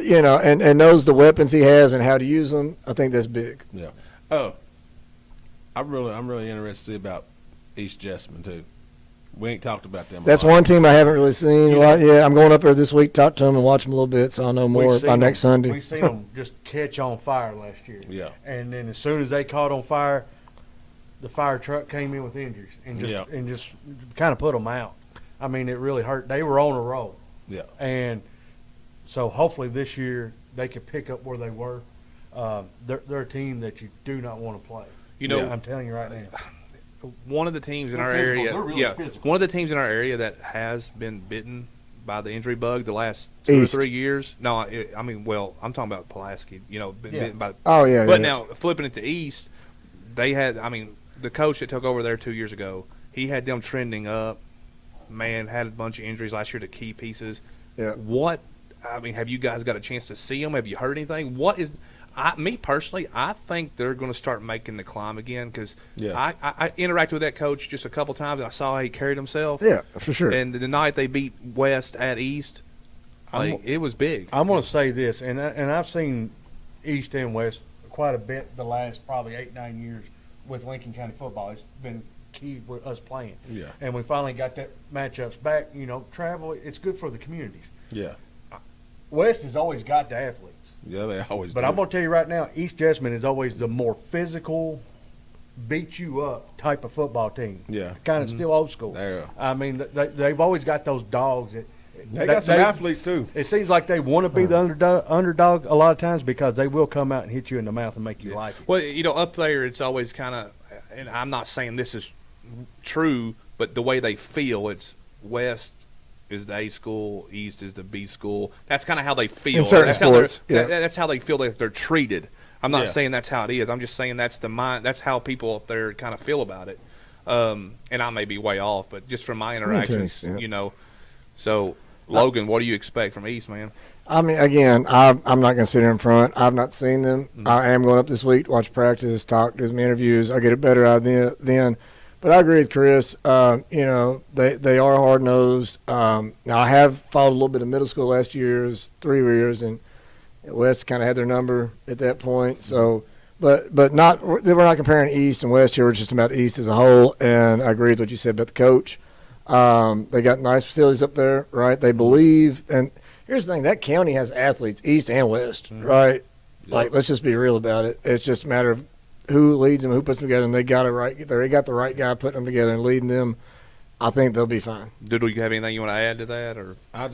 and knows the weapons he has and how to use them. I think that's big. Yeah. Oh, I'm really interested to see about East Jessamine too. We ain't talked about them. That's one team I haven't really seen a lot yet. I'm going up there this week, talk to them, and watch them a little bit, so I'll know more by next Sunday. We seen them just catch on fire last year. Yeah. And then as soon as they caught on fire, the fire truck came in with injuries and just kind of put them out. I mean, it really hurt. They were on a roll. Yeah. And so hopefully this year they can pick up where they were. They're a team that you do not want to play. I'm telling you right now. One of the teams in They're our physical. area, They're really physical. one of the teams in our area that has been bitten by the injury bug the last 2 East. or 3 years. No, I'm talking about Pulaski. Been bitten by. Oh, yeah. But yeah. now flipping it to East, they had. I mean, the coach that took over there 2 years ago, he had them trending up. Man, had a bunch of injuries last year to key pieces. Yeah. Have you guys got a chance to see them? Have you heard anything? Me personally, I think they're going to start making the climb again because I interacted with that coach just a couple times and I saw how he carried himself. Yeah, for sure. And the night they beat West at East, it was big. I'm going to say this, and I've seen East and West quite a bit the last probably 8-9 years with Lincoln County football. It's been key with us playing. Yeah. And we finally got that matchups back. Travel, it's good for the communities. Yeah. West has always got the athletes. Yeah, they always But do. I'm going to tell you right now, East Jessamine is always the more physical, beat you up type of football team. Yeah. Kind of still old school. Yeah. I mean, they've always got those dogs. They got some athletes too. It seems like they want to be the underdog a lot of times because they will come out and hit you in the mouth and make you like it. Well, up there, it's always kind of, and I'm not saying this is true, but the way they feel, it's West is the A school, East is the B school. That's kind of how they feel. In certain that's sports, how that's how they feel that they're treated. I'm not Yeah. saying that's how it is. I'm just saying that's the mind. That's how people up there kind of feel about it. And I may be way off, but just from my interactions, Yeah. So, Logan, what do you expect from East, man? I mean, again, I'm not going to sit here in front. I've not seen them. Mm-hmm. I am going up this week to watch practice, talk, do some interviews. I get a better idea then. But I agree with Chris. They are hard nosed. Now I have followed a little bit of middle school last 3 years, and West kind of had their number at that point. So, but not we're not comparing East and West here. We're just about East as a whole. And I agree with what you said about the coach. They got nice facilities up there, right? They believe. And here's the thing: that county has athletes, East and West, right? Yep. Like, let's just be real about it. It's just a matter of who leads them, who puts them together, and they got the right guy putting them together and leading them. I think they'll be fine. Do you have anything you want to add to that, or I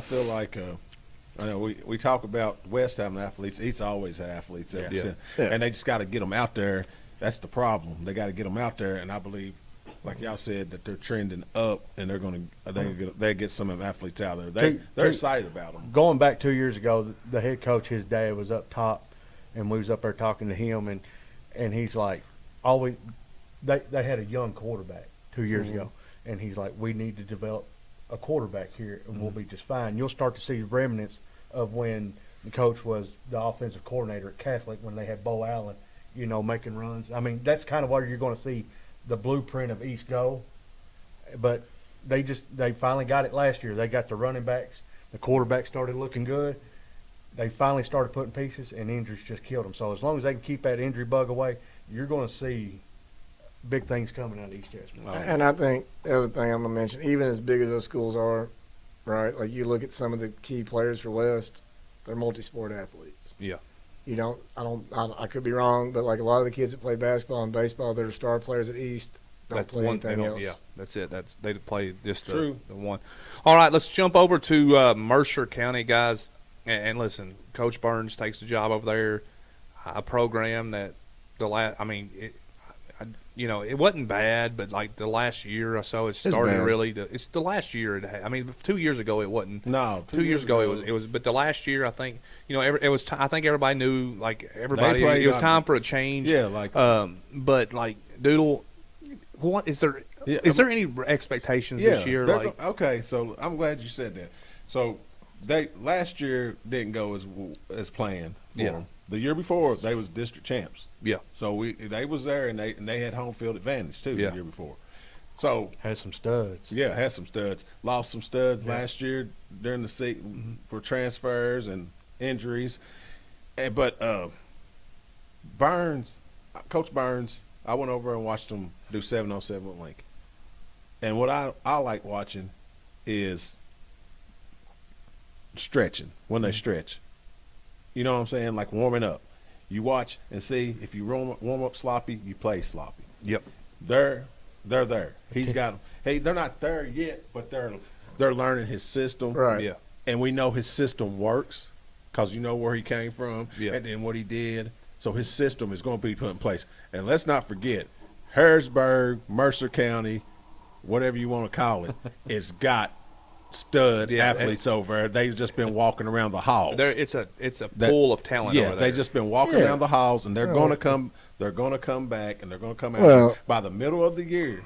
feel like I know we talk about West having athletes. East always had athletes, ever Yeah. since. Yeah. And they just got to get them out there. That's the problem. They got to get them out there, and I believe, like y'all said, that they're trending up, and they get some of them athletes out there. They're excited about them. Going back 2 years ago, the head coach, his dad was up top, and we was up there talking to him, and he's like, always they had a young quarterback 2 years ago, and he's like, we need to develop a quarterback here, and we'll be just fine. You'll start to see remnants of when the coach was the offensive coordinator at Catholic when they had Bo Allen, making runs. I mean, that's kind of where you're going to see the blueprint of East go. But they finally got it last year. They got the running backs. The quarterback started looking good. They finally started putting pieces, and injuries just killed them. So as long as they can keep that injury bug away, you're going to see big things coming out of East Chester. And I think the other thing I'm gonna mention, even as big as those schools are, right? Like you look at some of the key players for West, they're multi-sport athletes. Yeah. I could be wrong, but like a lot of the kids that play basketball and baseball, that are star players at East, don't play anything else. Yeah, that's it. They play just True. the one. All right, let's jump over to Mercer County, guys. And listen, Coach Burns takes the job over there. A program that it wasn't bad, but like the last year or so, it started bad. really. It's the last year. 2 years ago it wasn't. No, 2 years ago it was. But the last year, I think it was. I think everybody knew, like everybody, played it was on- time for a change. Yeah, like But like Doodle, what is there? Yeah, Is there any expectations this year? they're Like, okay, so I'm glad you said that. So they last year didn't go as planned for Yeah. them. The year before they was district champs. yeah, So they was there and they had home field advantage too Yeah. the year before. So Had some studs. yeah, had some studs. Lost some studs last year during the season for transfers and injuries. But Coach Burns, I went over and watched him do 7-on-7 with Lincoln. And what I like watching is stretching, when they stretch. You know what I'm saying? Like warming up. You watch and see if you warm up sloppy, you play sloppy. yep, They're there. He's got them. Hey, they're not there yet, but they're learning his system. Right. yeah, And we know his system works because you know where he came from Yeah. and then what he did. So his system is going to be put in place. And let's not forget, Harrisburg, Mercer County, whatever you want to call it, it's got stud Yeah, athletes over there. They've just been walking around the halls. it's a pool of talent. Yeah, over there. they've just been walking Yeah. around the halls, and they're Well, going to come. They're going to come back, and they're going to come out Well- by the middle of the year.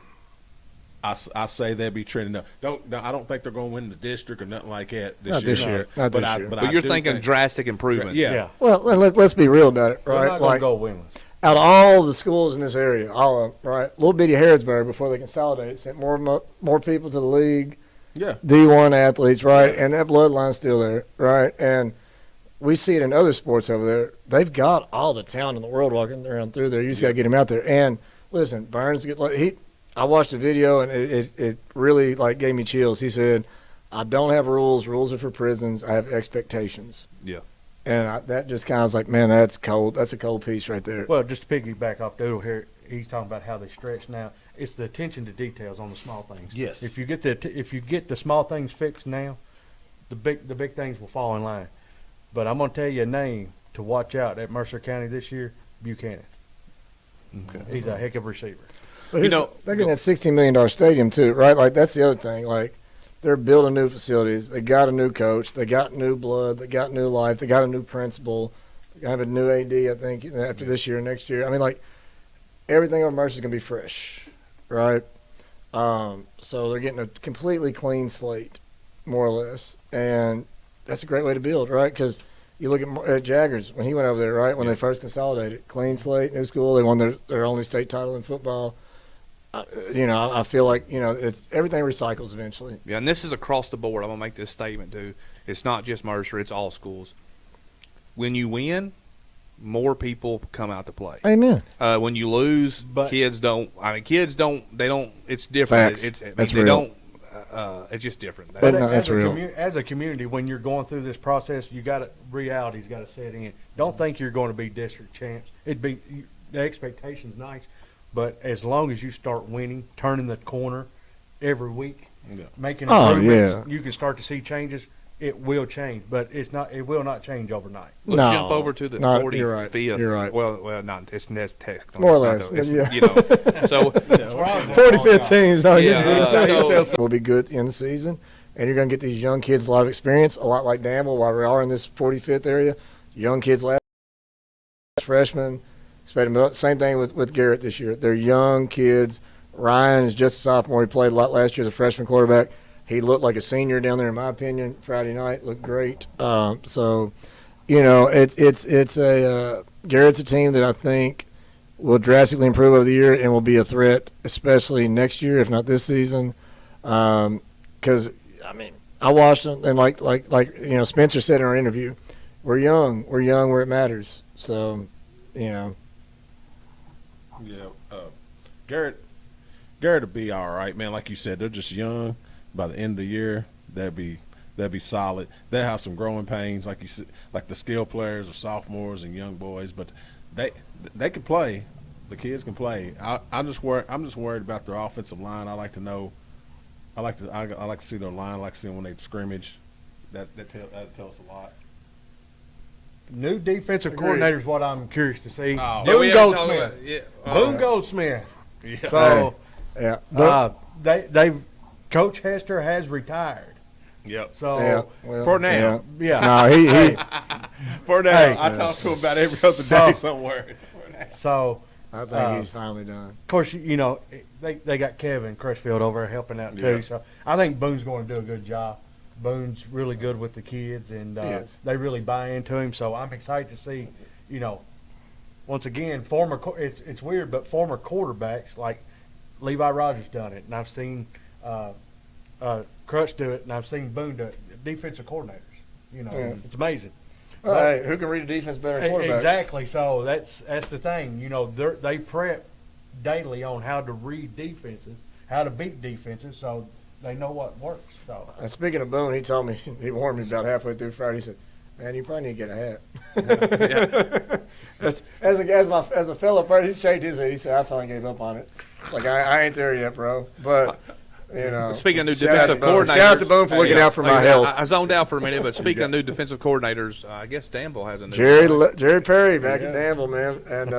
I say they'll be trending up. I don't think they're going to win the district or nothing like that this Not year. this year. Not but this I, year. But, But I you're do thinking think, drastic improvement. Yeah. Yeah. Well, let's be real about it, They're right? not going Like to go winless. out of all the schools in this area, all of them, right? Little bitty Harrodsburg, before they consolidated, sent more people to the league. Yeah. D1 athletes, right? Yeah. And that bloodline's still there, right? And we see it in other sports over there. They've got all the talent in the world walking around through there. You just got to get him out there. And listen, Burns, I watched the video and it really like gave me chills. He said, "I don't have rules. Rules are for prisons. I have expectations." Yeah. And that just kind of was like, man, that's cold. That's a cold piece right there. Well, just to piggyback off Doodle here, he's talking about how they stretch now. It's the attention to details on the small things. Yes. If you get the small things fixed now, the big things will fall in line. But I'm gonna tell you a name to watch out at Mercer County this year: Buchanan. Okay. He's a heck of a receiver. But they're getting that $16 million stadium too, right? Like that's the other thing. Like they're building new facilities. They got a new coach. They got new blood. They got new life. They got a new principal. They have a new AD, I think, after this year, next year. I mean, like everything on Mercer's gonna be fresh, right? So they're getting a completely clean slate, more or less, and that's a great way to build, right? Because you look at Jaggers when he went over there, right? When they first consolidated, clean slate, new school. They won their only state title in football. I feel like it's everything recycles eventually. Yeah, and this is across the board. I'm gonna make this statement too. It's not just Mercer; it's all schools. When you win, more people come out to play. Amen. When you lose, But- kids don't. They don't. It's different. Facts. They That's real. don't. It's just different. But no, as that's real. As a community, when you're going through this process, reality's got to set in. Don't think you're going to be district champs. The expectation's nice, but as long as you start winning, turning the corner every week, Yeah. making Oh, improvements, yeah. you can start to see changes. it will change, but it will not change overnight. Let's No, jump over to the not- 45th. you're right, you're right. Well, not it's technically More or it's not less, the- yeah. you know. So 45th teams. No, Yeah, so- will be good at the end of the season, and you're going to get these young kids a lot of experience, a lot like Danville. While we are in this 45th area, young kids, last freshmen, same thing with Garrett this year. They're young kids. Ryan is just a sophomore. He played a lot last year as a freshman quarterback. He looked like a senior down there, in my opinion. Friday night looked great. So, you know, it's a Garrett's a team that I think will drastically improve over the year and will be a threat, especially next year, if not this season. Because I mean, I watched them, and like you know, Spencer said in our interview, we're young where it matters. So, you know, Yeah, Garrett will be all right, man. Like you said, they're just young. By the end of the year, they'll be solid. They'll have some growing pains, like you said, like the skill players or sophomores and young boys, but they can play. The kids can play. I'm just worried about their offensive line. I like to know. I like to see their line. I like to see them when they scrimmage. That tells us a lot. New defensive Agreed. coordinator is what I'm curious to see. Oh. Yeah, we Boone haven't talked Goldsmith. about- yeah, Boone Goldsmith. Yeah. So yeah. they Coach Hester has retired. Yep. So Yeah, well, For now. yeah. No, he For now, Hey. I talk to him about every other So- day somewhere. So I think he's finally done. of course, you know, they got Kevin Crutchfield over there helping out too. Yeah. So I think Boone's going to do a good job. Boone's really good with the kids, and is. they really buy into him. So I'm excited to see, you know, once again, it's weird, but former quarterbacks like Levi Rogers done it, and I've seen Crutch do it, and I've seen Boone do it. Defensive coordinators, you know, Yeah. it's amazing. Well, hey, who can read a defense better than quarterback? Exactly. So that's the thing. You know, they prep daily on how to read defenses, how to beat defenses, so they know what works. So And speaking of Boone, he told me, he warned me about halfway through Friday. He said, "Man, you probably need to get a hat." As a fellow player, he shaked his head. He said, "I finally gave up on it. Like I ain't there yet, bro." But you know, Speaking of new shout out defensive to Boone. coordinators, shout out to Boone for looking out for my health. I zoned out for a minute, but speaking of new defensive coordinators, I guess Danville has a new Jerry Perry back at Danville, man, and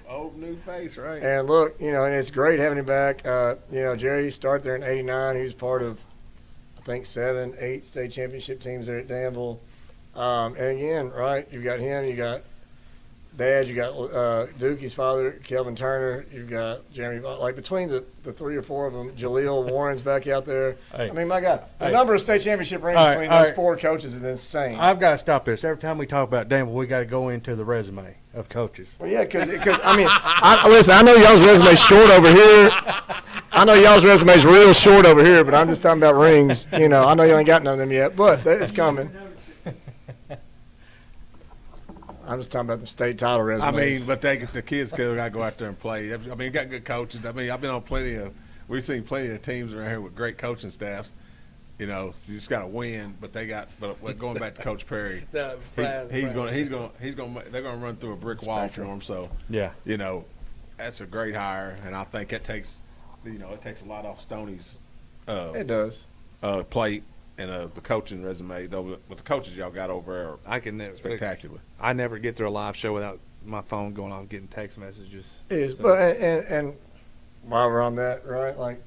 Old new face, right? and look, you know, and it's great having him back. You know, Jerry started there in '89. He was part of, I think, 7, 8 state championship teams there at Danville. And again, right, you got him, you got Dad, you got Dookie's father, Kelvin Turner, you've got Jeremy. Like between the 3 or 4 of them, Jaleel Warren's back out there. Hey. I mean, my God, the Hey. number of state championship rings All right, between all those right. 4 coaches is insane. I've got to stop this. Every time we talk about Danville, we got to go into the resume of coaches. Well, yeah, because I mean, listen, I know y'all's resume's short over here. I know y'all's resume's real short over here, but I'm just talking about rings. You know, I know you ain't got none of them yet, but it's coming. I'm just talking about the state title resumes. I mean, but the kids still got to go out there and play. I mean, you got good coaches. I mean, I've been on we've seen plenty of teams around here with great coaching staffs. You know, so you just got to win. But going back to Coach Perry, they're going to run through a brick wall for him. So Yeah. you know, that's a great hire, and I think it takes a lot off Stoney's it does. plate and the coaching resume. Though, with the coaches y'all got over there, I can never spectacular. I never get through a live show without my phone going off, getting text messages. It is, So- but and while we're on that, right? Like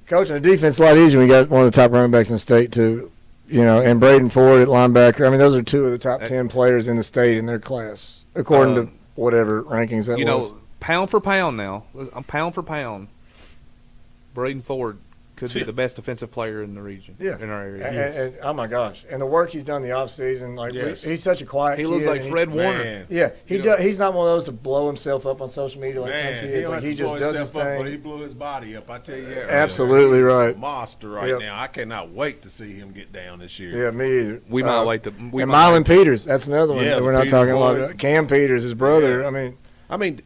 coaching the defense is a lot easier when you got one of the top running backs in the state too. You know, and Braden Ford at linebacker. I mean, those are 2 of the top 10 players in the state in their class, according to whatever rankings that you was. know, pound for pound now. I'm pound for pound. Braden Ford could be the best defensive player in the region. Yeah. In our area. And oh my gosh, and the work he's done in the off season, like Yes. he's such a quiet He kid. looked like and Fred Warner. Man, Yeah, he You does. He's not one of those to blow himself up on social media like man, some he kids. don't Like have he to blow just does his himself up, but he thing. blew his body up. I tell you that. Absolutely He's right. a monster right Yep. now. I cannot wait to see him get down this year. Yeah, me either. We might wait to. We and might Mylan Peters, that's another one Yeah, that we're the not Peters talking a lot boys. about. Cam Peters, his brother. Yeah. I mean,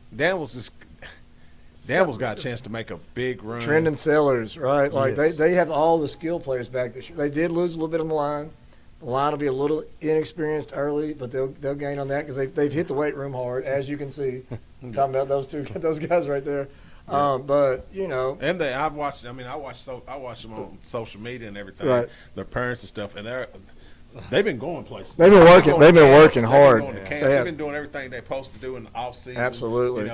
Danville's got a chance to make a big run. Trendon Sellers, right? Like Yes. they have all the skill players back this year. They did lose a little bit on the line. The line will be a little inexperienced early, but they'll gain on that because they've hit the weight room hard, as you can see. Talking about those guys right there. But And I've watched. I mean, I watch them on social media and everything. Right. Their parents and stuff, and they've been going places. They've been working. They've been working hard. They've been going to camps. They They've have. been doing everything they're supposed to do in the off season. Absolutely.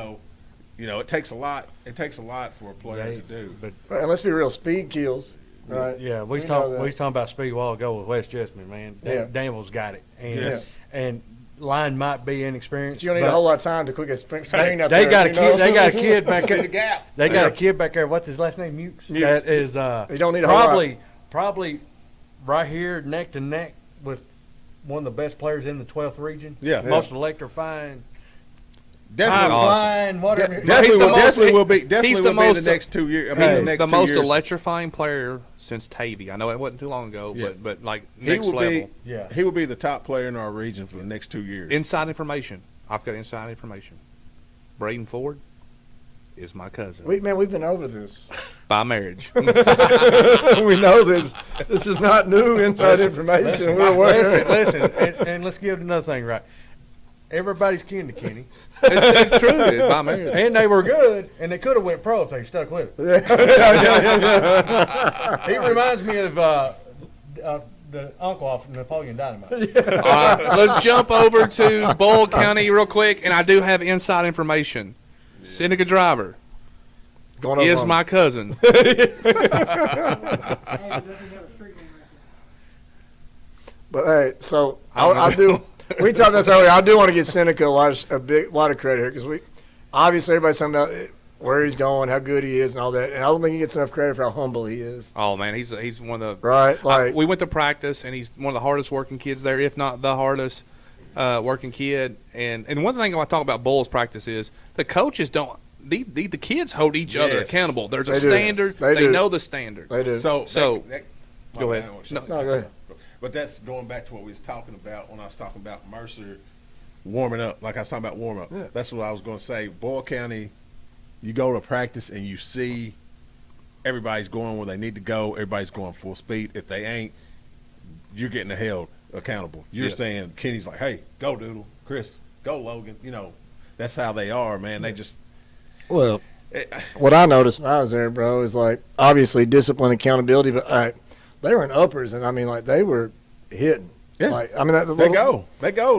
It takes a lot. It takes a lot for a player to do. But And let's be real, speed kills. Right. yeah, we was We know that. talking about speed a while ago with West Jessamine, man. Yeah. Danville's got it, and Yes. and line might be inexperienced. But you don't need but a whole lot of time to quick a screen out They there. got a kid. They got a kid back See the there. gap. They got Yeah. a kid back there. What's his last name? Mukes. Mukes. That is You don't need a whole lot. probably right here neck to neck with one of the best players in the 12th region. Yeah. Most electrifying. Definitely. Awesome. Flying, whatever. Definitely will be. he's Definitely the will be in most- the next 2 years. I mean, Hey, the next the 2 most years. electrifying player since Tavy. I know it wasn't too long ago, Yeah. but like He next will level. be. Yeah. He will be the top player in our region for the next 2 years. Inside information. I've got inside information. Braden Ford is my cousin We've been over this. by marriage. We know this. This is not new inside information. We're aware. Listen, and let's give another thing right. Everybody's kin to Kenny, It's true. It's by marriage. and they were good, and they could have went pro if they stuck with it. Yeah. He reminds me of the uncle off Napoleon Dynamite. All right, let's jump over to Bull County real quick, and I do have inside information. Seneca Driver Going up is on my cousin. But hey, so I don't I know. do. We talked about this earlier. I do want to give Seneca a lot of credit here because we obviously everybody's talking about where he's going, how good he is, and all that. And I don't think he gets enough credit for how humble he is. Oh man, he's one of the Right? Like we went to practice, and he's one of the hardest working kids there, if not the hardest working kid. And one thing I talk about Bulls practice is the coaches don't. The kids hold each other Yes. accountable. There's a They do. standard. They They do. know the standard. they do. So- my go bad, ahead. I want to No, shut no, you go ahead. down. But that's going back to what we was talking about when I was talking about Mercer warming up. Like I was talking about warm up. Yeah. That's what I was going to say. Boyle County, you go to practice and you see everybody's going where they need to go. Everybody's going full speed. If they ain't, you're getting held accountable. You're Yeah. saying Kenny's like, hey, go Doodle, Chris, go Logan. That's how they are, man. They just Well, what I noticed when I was there, bro, is like obviously discipline, accountability, but they were in uppers, and I mean like they were hitting. Yeah. Like I mean that, they go.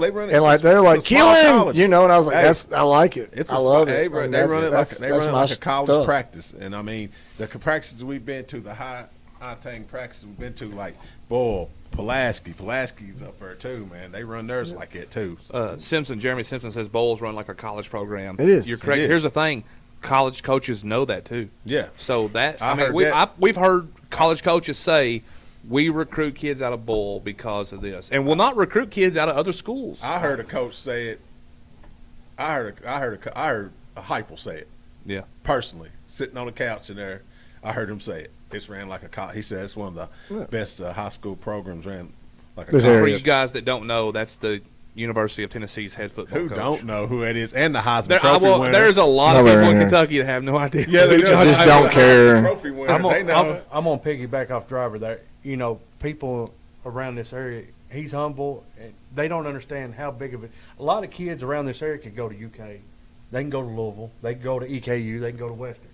They run it. and like they're like kill him, college. and I was like, Hey, I like it. It's I love it. They I mean, run it like that's my like a college stuff. practice, and I mean the practices we've been to, the high octane practices we've been to, like Bull, Pulaski's up there too, man. They run theirs like it too. So. Jeremy Simpson says Bulls run like a college program. It is. You're correct. It is. Here's the thing: college coaches know that too. Yeah, So that I heard that. we've heard college coaches say we recruit kids out of Bull because of this, and will not recruit kids out of other schools. I heard a coach say it. I heard a Heupel say it Yeah. personally, sitting on the couch in there. I heard him say it. It's ran like a college. He said it's one of the best high school programs ran like a This college. For area. you guys that don't know, that's the University of Tennessee's head football Who coach. don't know who it is, and the Heisman Trophy winner. There's a lot of Nowhere people in near. Kentucky that have no idea. Yeah, they Just don't care. Trophy winner. I'm They know. gonna piggyback off Driver there. People around this area, he's humble. And they don't understand how big of it. A lot of kids around this area could go to UK. They can go to Louisville. They can go to EKU. They can go to Western.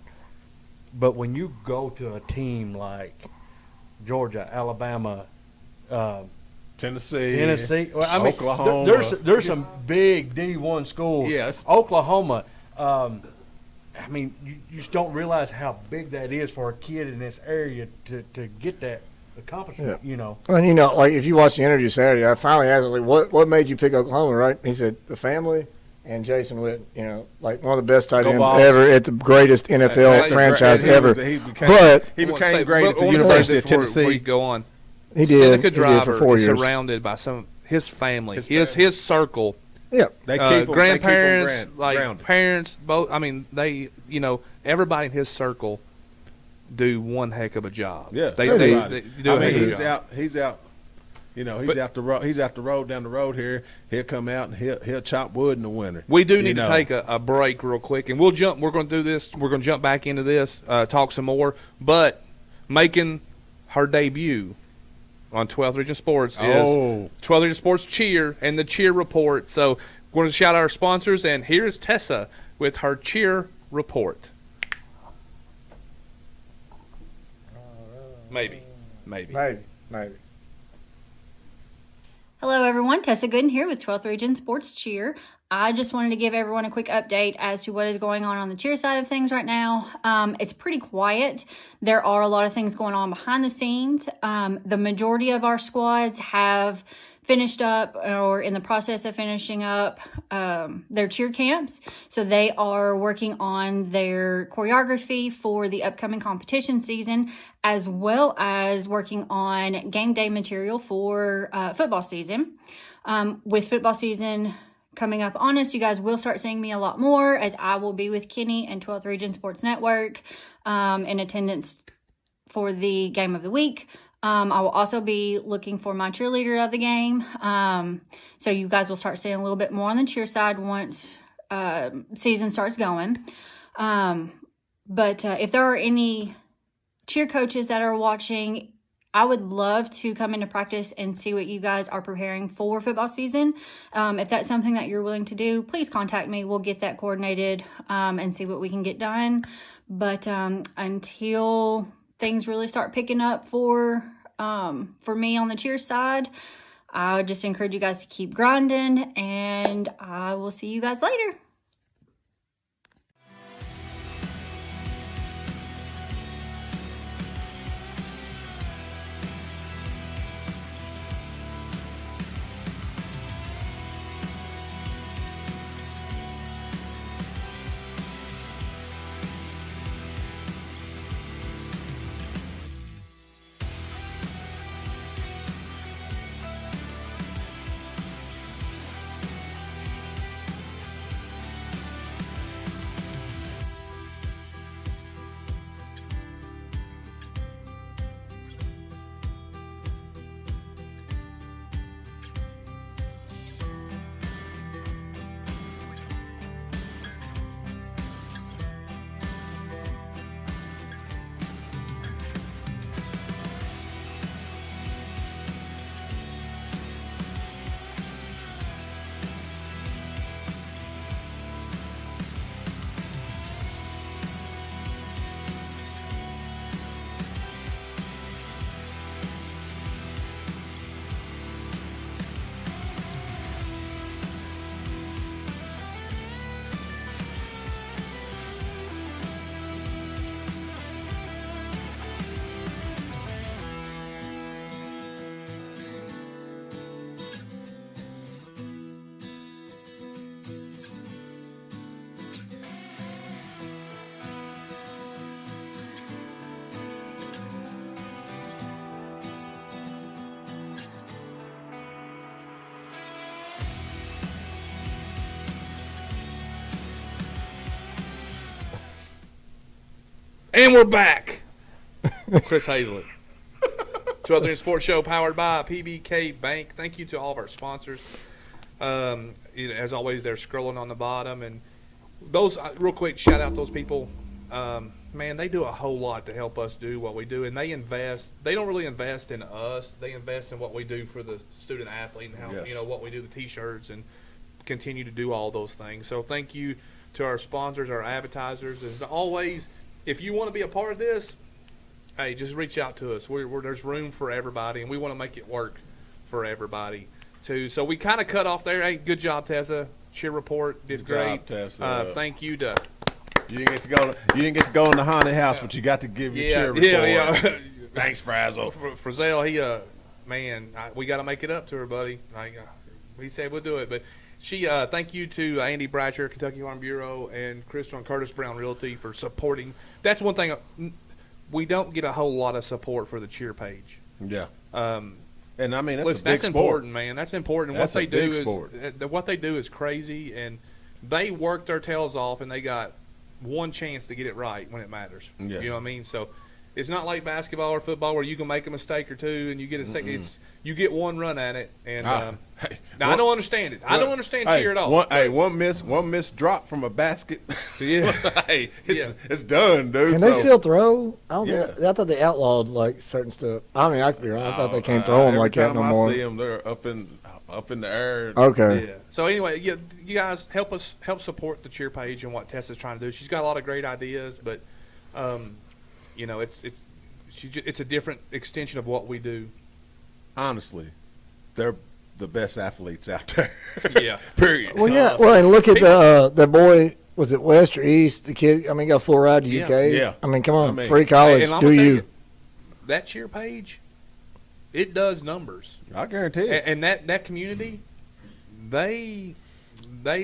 But when you go to a team like Georgia, Alabama, Tennessee, well, I mean, Oklahoma. there's some big D1 schools. Yes. Oklahoma. I mean, you just don't realize how big that is for a kid in this area to get that accomplishment. And like if you watch the interview Saturday, I finally asked him, like, what made you pick Oklahoma, right? He said the family and Jason Witten, like one of the best tight Go ends Vols. ever at the greatest NFL franchise He ever. was- he became, But he I wanna became say- great at I the wanna say University this of Tennessee. before you go on. he did. Seneca He did Driver for 4 is years. surrounded by his family, His his circle. Yeah. They keep 'em- Grandparents, they keep 'em grounded. parents, both. I mean, they, everybody in his circle do one heck of a job. Yeah, they everybody. do a I mean, heck of a he's job. out. He's out. He's out the road. He's out the road down the road here. He'll come out and he'll chop wood in the winter. We do need to take a break real quick, and we'll jump. We're going to do this. We're going to jump back into this, talk some more. But making her debut on 12th Region Sports is 12th Region Sports Cheer and the Cheer Report. So we're going to shout out our sponsors, and here's Tessa with her Cheer Report. Maybe. Maybe. Hello, everyone. Tessa Gooden here with 12th Region Sports Cheer. I just wanted to give everyone a quick update as to what is going on the cheer side of things right now. It's pretty quiet. There are a lot of things going on behind the scenes. The majority of our squads have finished up or in the process of finishing up their cheer camps. So they are working on their choreography for the upcoming competition season, as well as working on game day material for football season. With football season coming up on us, you guys will start seeing me a lot more, as I will be with Kenny and 12th Region Sports Network in attendance for the game of the week. I will also be looking for my cheerleader of the game. So you guys will start seeing a little bit more on the cheer side once season starts going. But if there are any cheer coaches that are watching, I would love to come into practice and see what you guys are preparing for football season. If that's something that you're willing to do, please contact me. We'll get that coordinated and see what we can get done. But until things really start picking up for me on the cheer side, I would just encourage you guys to keep grinding, and I will see you guys later. And we're back. Chris Hazlett. 12th Region Sports Show powered by PBK Bank. Thank you to all of our sponsors. As always, they're scrolling on the bottom. And those, real quick, shout out those people. Man, they do a whole lot to help us do what we do. And they invest. They don't really invest in us. They invest in what we do for the student athlete and how, Yes. what we do, the T-shirts, and continue to do all those things. So thank you to our sponsors, our advertisers. As always, if you want to be a part of this, hey, just reach out to us. There's room for everybody, and we want to make it work for everybody, too. So we kind of cut off there. Hey, good job, Tessa. Cheer report did Good great. job, Tessa. Thank you to You didn't get to go. You didn't get to go in the haunted house, but you got to give your cheer report. yeah. Thanks, Frazzell. Frazzell, we got to make it up to her, buddy. He said we'll do it, but she. Thank you to Andy Bratcher, Kentucky Farm Bureau, and Crystal and Curtis Brown Realty for supporting. That's one thing. We don't get a whole lot of support for the cheer page. Yeah. And I mean, that's Listen, a big that's sport. important, man. That's important. That's what they a big do sport. is what they do is crazy, and they work their tails off, and they got one chance to get it right when it matters. Yes. You know what I mean? So it's not like basketball or football where you can make a mistake or two and you get a second. It's you get one run at it, and Hey, now I don't understand it. I don't understand cheer at all. One miss drop from a basket. Yeah. Hey, Yeah. it's done, dude. Can they So- still throw? I don't Yeah. think, I thought they outlawed like certain stuff. I mean, I could be wrong. I thought they can't throw them every like that time no I more. see them, they're up in the air. Okay. Yeah. So anyway, you guys help support the cheer page and what Tessa's trying to do. She's got a lot of great ideas, but it's it's a different extension of what we do. Honestly, they're the best athletes out there. Yeah. Period. Well, yeah. Well, and look at the boy. Was it West or East? The kid. I mean, got full ride to Yeah. UK. Yeah. I mean, come on, I mean, free college. And I'm Do gonna tell you? That cheer page, it does numbers. I guarantee it. And that community, they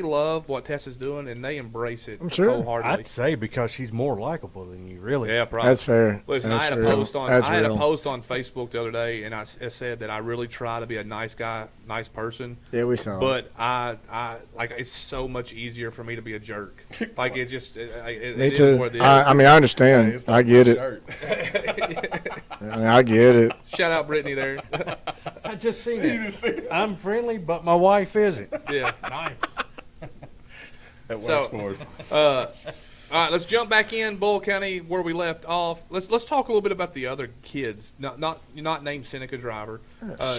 love what Tessa's doing, and they embrace it I'm sure. wholeheartedly. I'd say because she's more likable than you, really. Yeah, probably. That's fair. Listen, That's I had a fair. post on That's I had a real. post on Facebook the other day, and I said that I really try to be a nice guy, nice person, Yeah, we saw. but I like it's so much easier for me to be a jerk. Like it just it Me is too. what it is. I mean, I understand. It's I like get my it. shirt. I mean, I get it. Shout out Brittany there. I just seen it. I'm friendly, but my wife isn't. Yeah. Nice. That works So- for us. All right, let's jump back in Bull County where we left off. Let's talk a little bit about the other kids. Not named Seneca driver.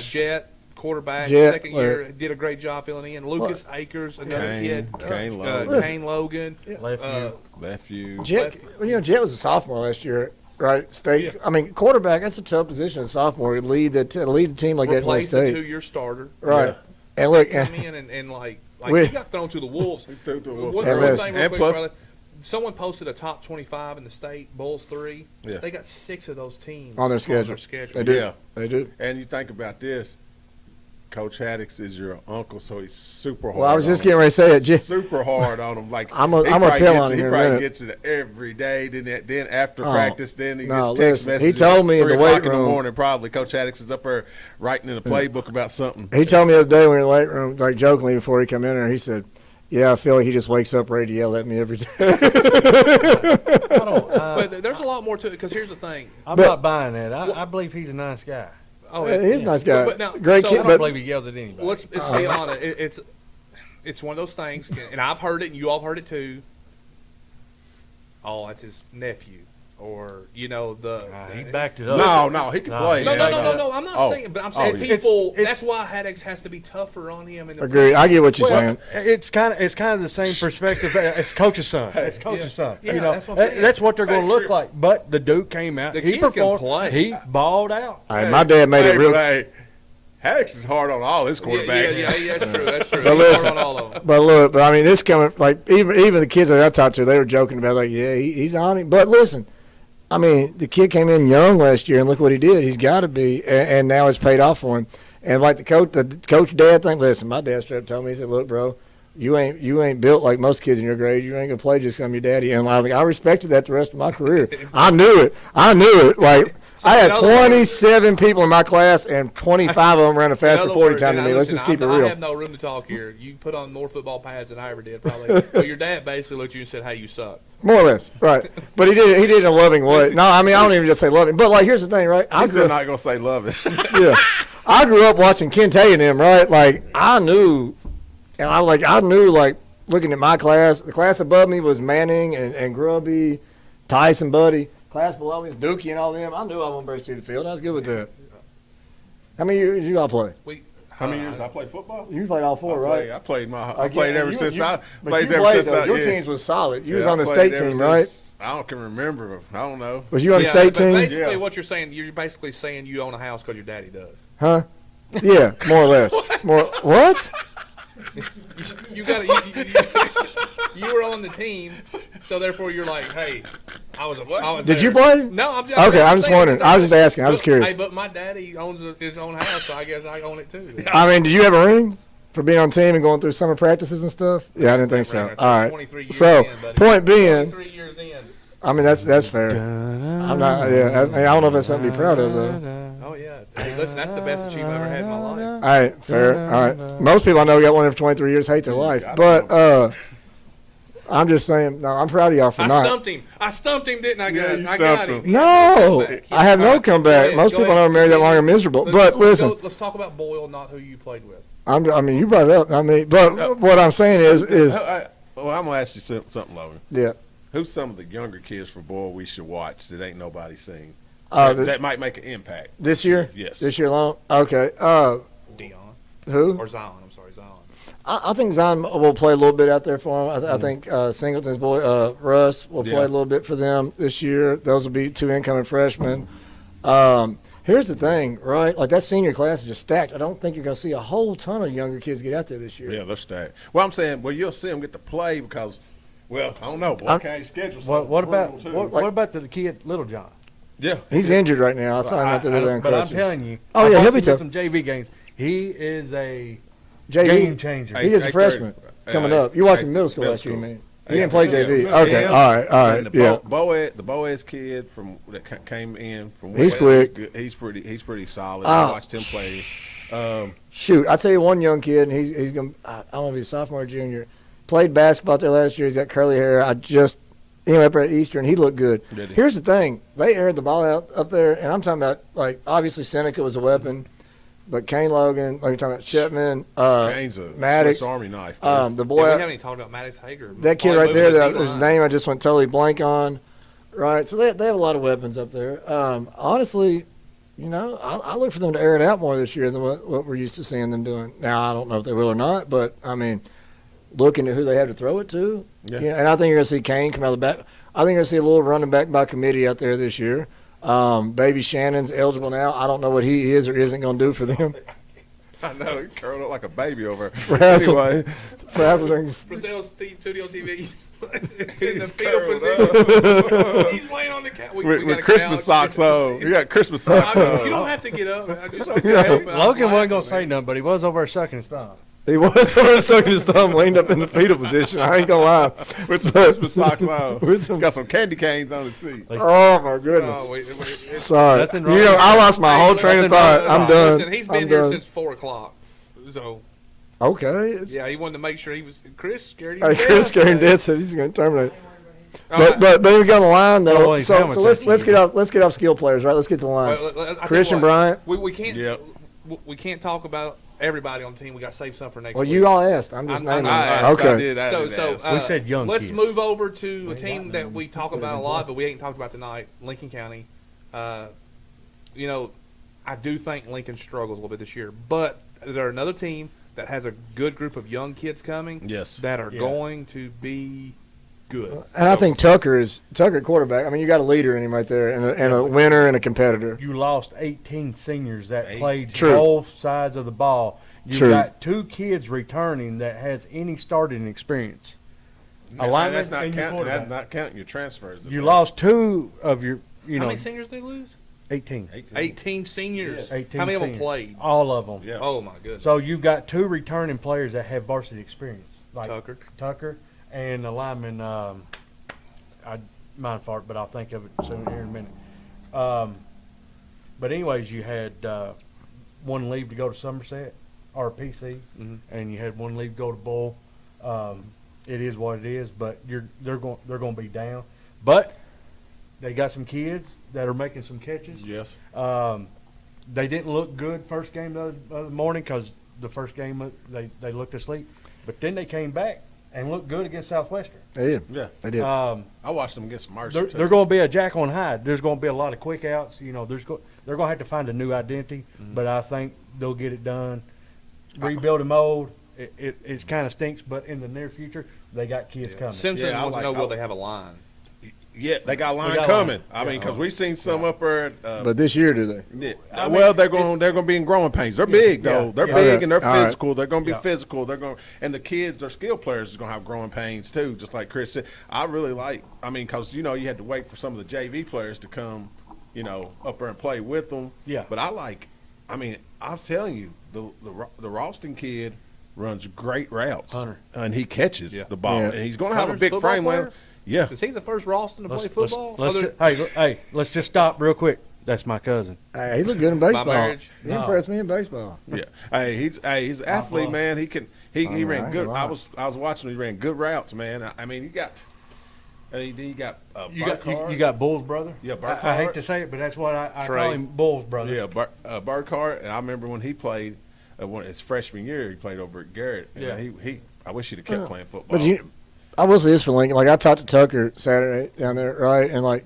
Jet, quarterback, Jet, second year, did a great job filling in. Lucas Akers, another Kane, kid. Kane Logan. Kane Logan. Left you. Nephew. Jet, well, Jet was a sophomore last year, right? State. Yeah. I mean, quarterback. That's a tough position as a sophomore. To lead the team like that in Replaced the State, 2-year starter. right? Yeah. And look, Come in and like We- he got thrown to the wolves. threw to the wolves. One And one listen, thing real and quick, plus- brother. Someone posted a top 25 in the state, Bulls 3. Yeah. They got 6 of those teams on their schedule, they do. Yeah. They do. And you think about this, Coach Haddix is your uncle, so he's super hard. Well, I was on just him. getting ready to say it. Super hard on him. Like I'm gonna he tell probably on gets- him He here in a probably minute. gets it every day. Then after Oh, practice, then he no, gets text listen, he messages. told me in 3 the weight o'clock in the room- morning. Probably Coach Haddix is up there writing in a playbook about something. He told me the other day when we were in the weight room, like jokingly before he come in there, he said, "Yeah, I feel like he just wakes up ready to yell at me every day." I don't, But there's a lot more to it because here's the thing. I'm But- not buying that. I believe he's a nice guy. Oh, Yeah, he's a nice guy. But now- Great so- I kid, don't but believe he yells at anybody. Let's be honest. It's one of those things, and I've heard it, and you all heard it too. Oh, that's his nephew, or He backed it up. No, he can No, play. No, Yeah, no, no, no, no. I'm not Oh. saying, but I'm saying Oh, yeah. people. It's- that's why Haddix has to be tougher on him. agree. I get what you're Well, saying. it's kind of the same perspective as coach's son. It's coach's son. Yeah, you know, that's what I'm saying. that's what they're going to look like. But the Duke came out. The He kid can performed. play. He balled out. All right, my dad made it real. Haddix is hard on all his quarterbacks. Yeah, that's true. That's true. But He's hard listen, on all of them. But look, I mean, this coming like even the kids that I talked to, they were joking about like, yeah, he's on it. But listen, I mean, the kid came in young last year, and look what he did. He's got to be, and now it's paid off for him. And like the coach dad thing. Listen, my dad straight up told me, he said, "Look, bro, you ain't built like most kids in your grade. You ain't gonna play just 'cause I'm your daddy." And I respected that the rest of my career. I knew it. Like. I had in other words- 27 people in my class, and 25 of them ran a In faster other 40 words, time and than me. Let's listen, just keep it I real. have no room to talk here. You put on more football pads than I ever did, probably. But your dad basically looked at you and said, "Hey, you suck." More or less, right? But he did it in a loving way. No, I mean I don't even just say loving. But like, here's the thing, right? I He's grew, not gonna say love it. yeah, I grew up watching Kente and them, right? Like I knew, and I knew like looking at my class. The class above me was Manning and Grubby, Tyson, Buddy. Class below me was Dookie and all them. I knew I wouldn't break through the field. I was good with that. How many years you all play? How many years I played football? You played all four, right? I played Again, ever you- since you- I But played you ever played, since though. I Your yeah. teams was solid. You was Yeah, on I the played state ever team, right? since- I don't can remember. I don't know. Was you on the state but team? basically Yeah. what you're saying, you're basically saying you own a house because your daddy does. Huh? Yeah, more or less. What? You got you were on the team, so therefore you're like, hey, I was Did there. you play? No, I'm just Okay, I'm just saying, wondering. I was just asking. I was but- curious. Hey, but my daddy owns his own house, so I guess I own it too. I mean, did you have a ring for being on team and going through summer practices and stuff? Yeah, I didn't think so. All right. 23 years So, in, buddy. point being, 23 years in. I mean, that's fair. I'm not. Yeah, I mean, I don't know if that's something to be proud of though. Oh yeah. Hey, listen, that's the best achievement I've ever had in my life. All right, fair. All right. Most people I know got one every 23 years hate their life, but I'm just saying. No, I'm proud of y'all for I not. stumped him, didn't I, Yeah, guys? you I got stumped him. him. No, I have no comeback. ahead, Most go people I ahead. don't marry that long are miserable. Let's But listen, let's talk about Boyle, not who you played with. I mean, you brought it up. I mean, but what I'm saying is Well, I'm gonna ask you something, Logan. yeah. Who's some of the younger kids for Boyle we should watch that ain't nobody seen? The- that might make an impact. This year? Yes. This year long? Okay. Dion Who? or Zion. I'm sorry, Zion. I think Zion will play a little bit out there for him. I think Singleton's boy, Russ, will play Yeah. a little bit for them this year. Those will be two incoming freshmen. Here's the thing, right? Like that senior class is just stacked. I don't think you're going to see a whole ton of younger kids get out there this year. Yeah, they're stacked. Well, I'm saying, you'll see them get to play because, well, I don't know. Boy, can't schedule What about brutal, too. what about the kid Little John? Yeah. He's injured right now. I saw him out there doing But I'm crutches. telling you, Oh, I yeah, he'll watched be him tough. in some JV games. He is a JV, game changer. he is a freshman coming up. You watched him middle school last year, man. He didn't play JV. Okay, all right, And the yeah. the Boaz kid that came in from He's West, quick. good. He's pretty solid. Oh. I watched him play. Shoot, I tell you one young kid, and he's going to, I don't know if he's a sophomore or junior, played basketball out there last year. He's got curly hair. Up there at Eastern, he looked good. Did he? Here's the thing. They aired the ball out up there, and I'm talking about, like, obviously Seneca was a weapon, but Kane Logan, like you're talking about Shipman, Kane's a Maddox, Swiss Army knife. the Yeah, boy, we haven't even talked about Maddox Hager. that kid Probably right there, moving the his D-line. name I just went totally blank on, right? So they have a lot of weapons up there. Honestly, I look for them to air it out more this year than what we're used to seeing them doing. Now, I don't know if they will or not, but, I mean, looking at who they have to throw it to, Yeah. and I think you're going to see Kane come out of the back. I think you're going to see a little running back by committee out there this year. Baby Shannon's eligible now. I don't know what he is or isn't going to do for them. I know, he curled up like a baby over there. Frazzell. Anyway, Frazzell. Brazil's studio TV. He's in the He's fetal curled position. He's laying on the couch. with Christmas socks on. He got Christmas socks You on. don't have to get up. I just help it. Logan wasn't gonna say nothing, but he was over there sucking his thumb. He was over sucking his thumb, leaned up in the fetal position. I ain't going to lie. With some Christmas socks on. With some- Got some candy canes on his feet. Oh, my goodness. Oh, it's Sorry. Nothing wrong. I lost my whole train of Nothing wrong. thought. I'm done. Listen, he's I'm been here done. since 4 o'clock. So, Okay. yeah, he wanted to make sure he was. Chris scared him. Hey, Chris Karen did said he's going to terminate. All right. But we got on the line Oh, though. well, he's So helmet's let's actually get off skill players, right? Let's get to the line. Well, I tell you Christian what, Bryant. We can't. Yep. We can't talk about everybody on the team. We got to save some for next Well, week. you all asked. I'm just naming. I them. asked, I Okay. did ask. We said young Let's kids. move over to a team that we talk about a lot, but we ain't talked about tonight. Lincoln County. I do think Lincoln struggles a little bit this year, but they're another team that has a good group of young kids coming. Yes. That are Yeah. going to be good. And I think Tucker at quarterback. I mean, you got a leader in him right there, and a winner and a competitor. You lost 18 seniors that 18. played True. both sides of the ball. You True. got 2 kids returning that has any starting experience. A lineman that's not and your counting. quarterback. That's not counting your transfers. You lost 2 of your, How many seniors did they lose? 18. 18 seniors. Yes. 18 How many of them seniors. played? All of them. Yeah. Oh my goodness. So you've got 2 returning players that have varsity experience, like Tucker. and the lineman. I mind fart, but I'll think of it soon here in a minute. But anyways, you had one leave to go to Somerset or PC, Mhm. and you had one leave to go to Bull. It is what it is, but they're going to be down. But they got some kids that are making some catches. Yes. They didn't look good first game the other morning because the first game they looked asleep. But then they came back and looked good against Southwestern. They did. Yeah. They did. I watched them against Mercer. They're going to be a Jack on Hyde. There's going to be a lot of quick outs. They're going to have to find a new identity, but I think they'll get it done. Rebuild a mold. It kind of stinks, but in the near future, they got kids coming. Simpson Yeah, I wants to know, like- will they have a line? Yeah, they got a line got a coming. line. I mean, because we've seen some up there. But this year, do they? Yeah. I mean, Well, they're going to be in growing pains. They're big though. yeah, They're yeah. big Okay. and they're All right. physical. They're going to be Yeah. physical. And the kids, their skill players, is going to have growing pains too. Just like Chris said, I really like. I mean, because you had to wait for some of the JV players to come, up there and play with them. Yeah. But I like. I mean, I was telling you, the Ralston kid runs great routes, Hunter. and he catches Yeah. the ball, Yeah. and he's going to have a Hunter's big football frame. player? Well, yeah. Is he the first Ralston to play football? Let's just stop real quick. That's my cousin. Hey, he looked good in baseball. marriage? He No. impressed me in baseball. Yeah, he's an athlete, blow. man. He I ran ain't good. gonna I lie. was watching him. He ran good routes, man. I mean, you got You got Bull's brother. Yeah, I hate Burkhart. to say it, but that's what I Trey. call him, Bull's brother. yeah, Burkhart. And I remember when he played, his freshman year, he played over at Garrett. And Yeah. he I wish he'd have kept playing football. But I will say this for Lincoln. Like I talked to Tucker Saturday down there, right? And like,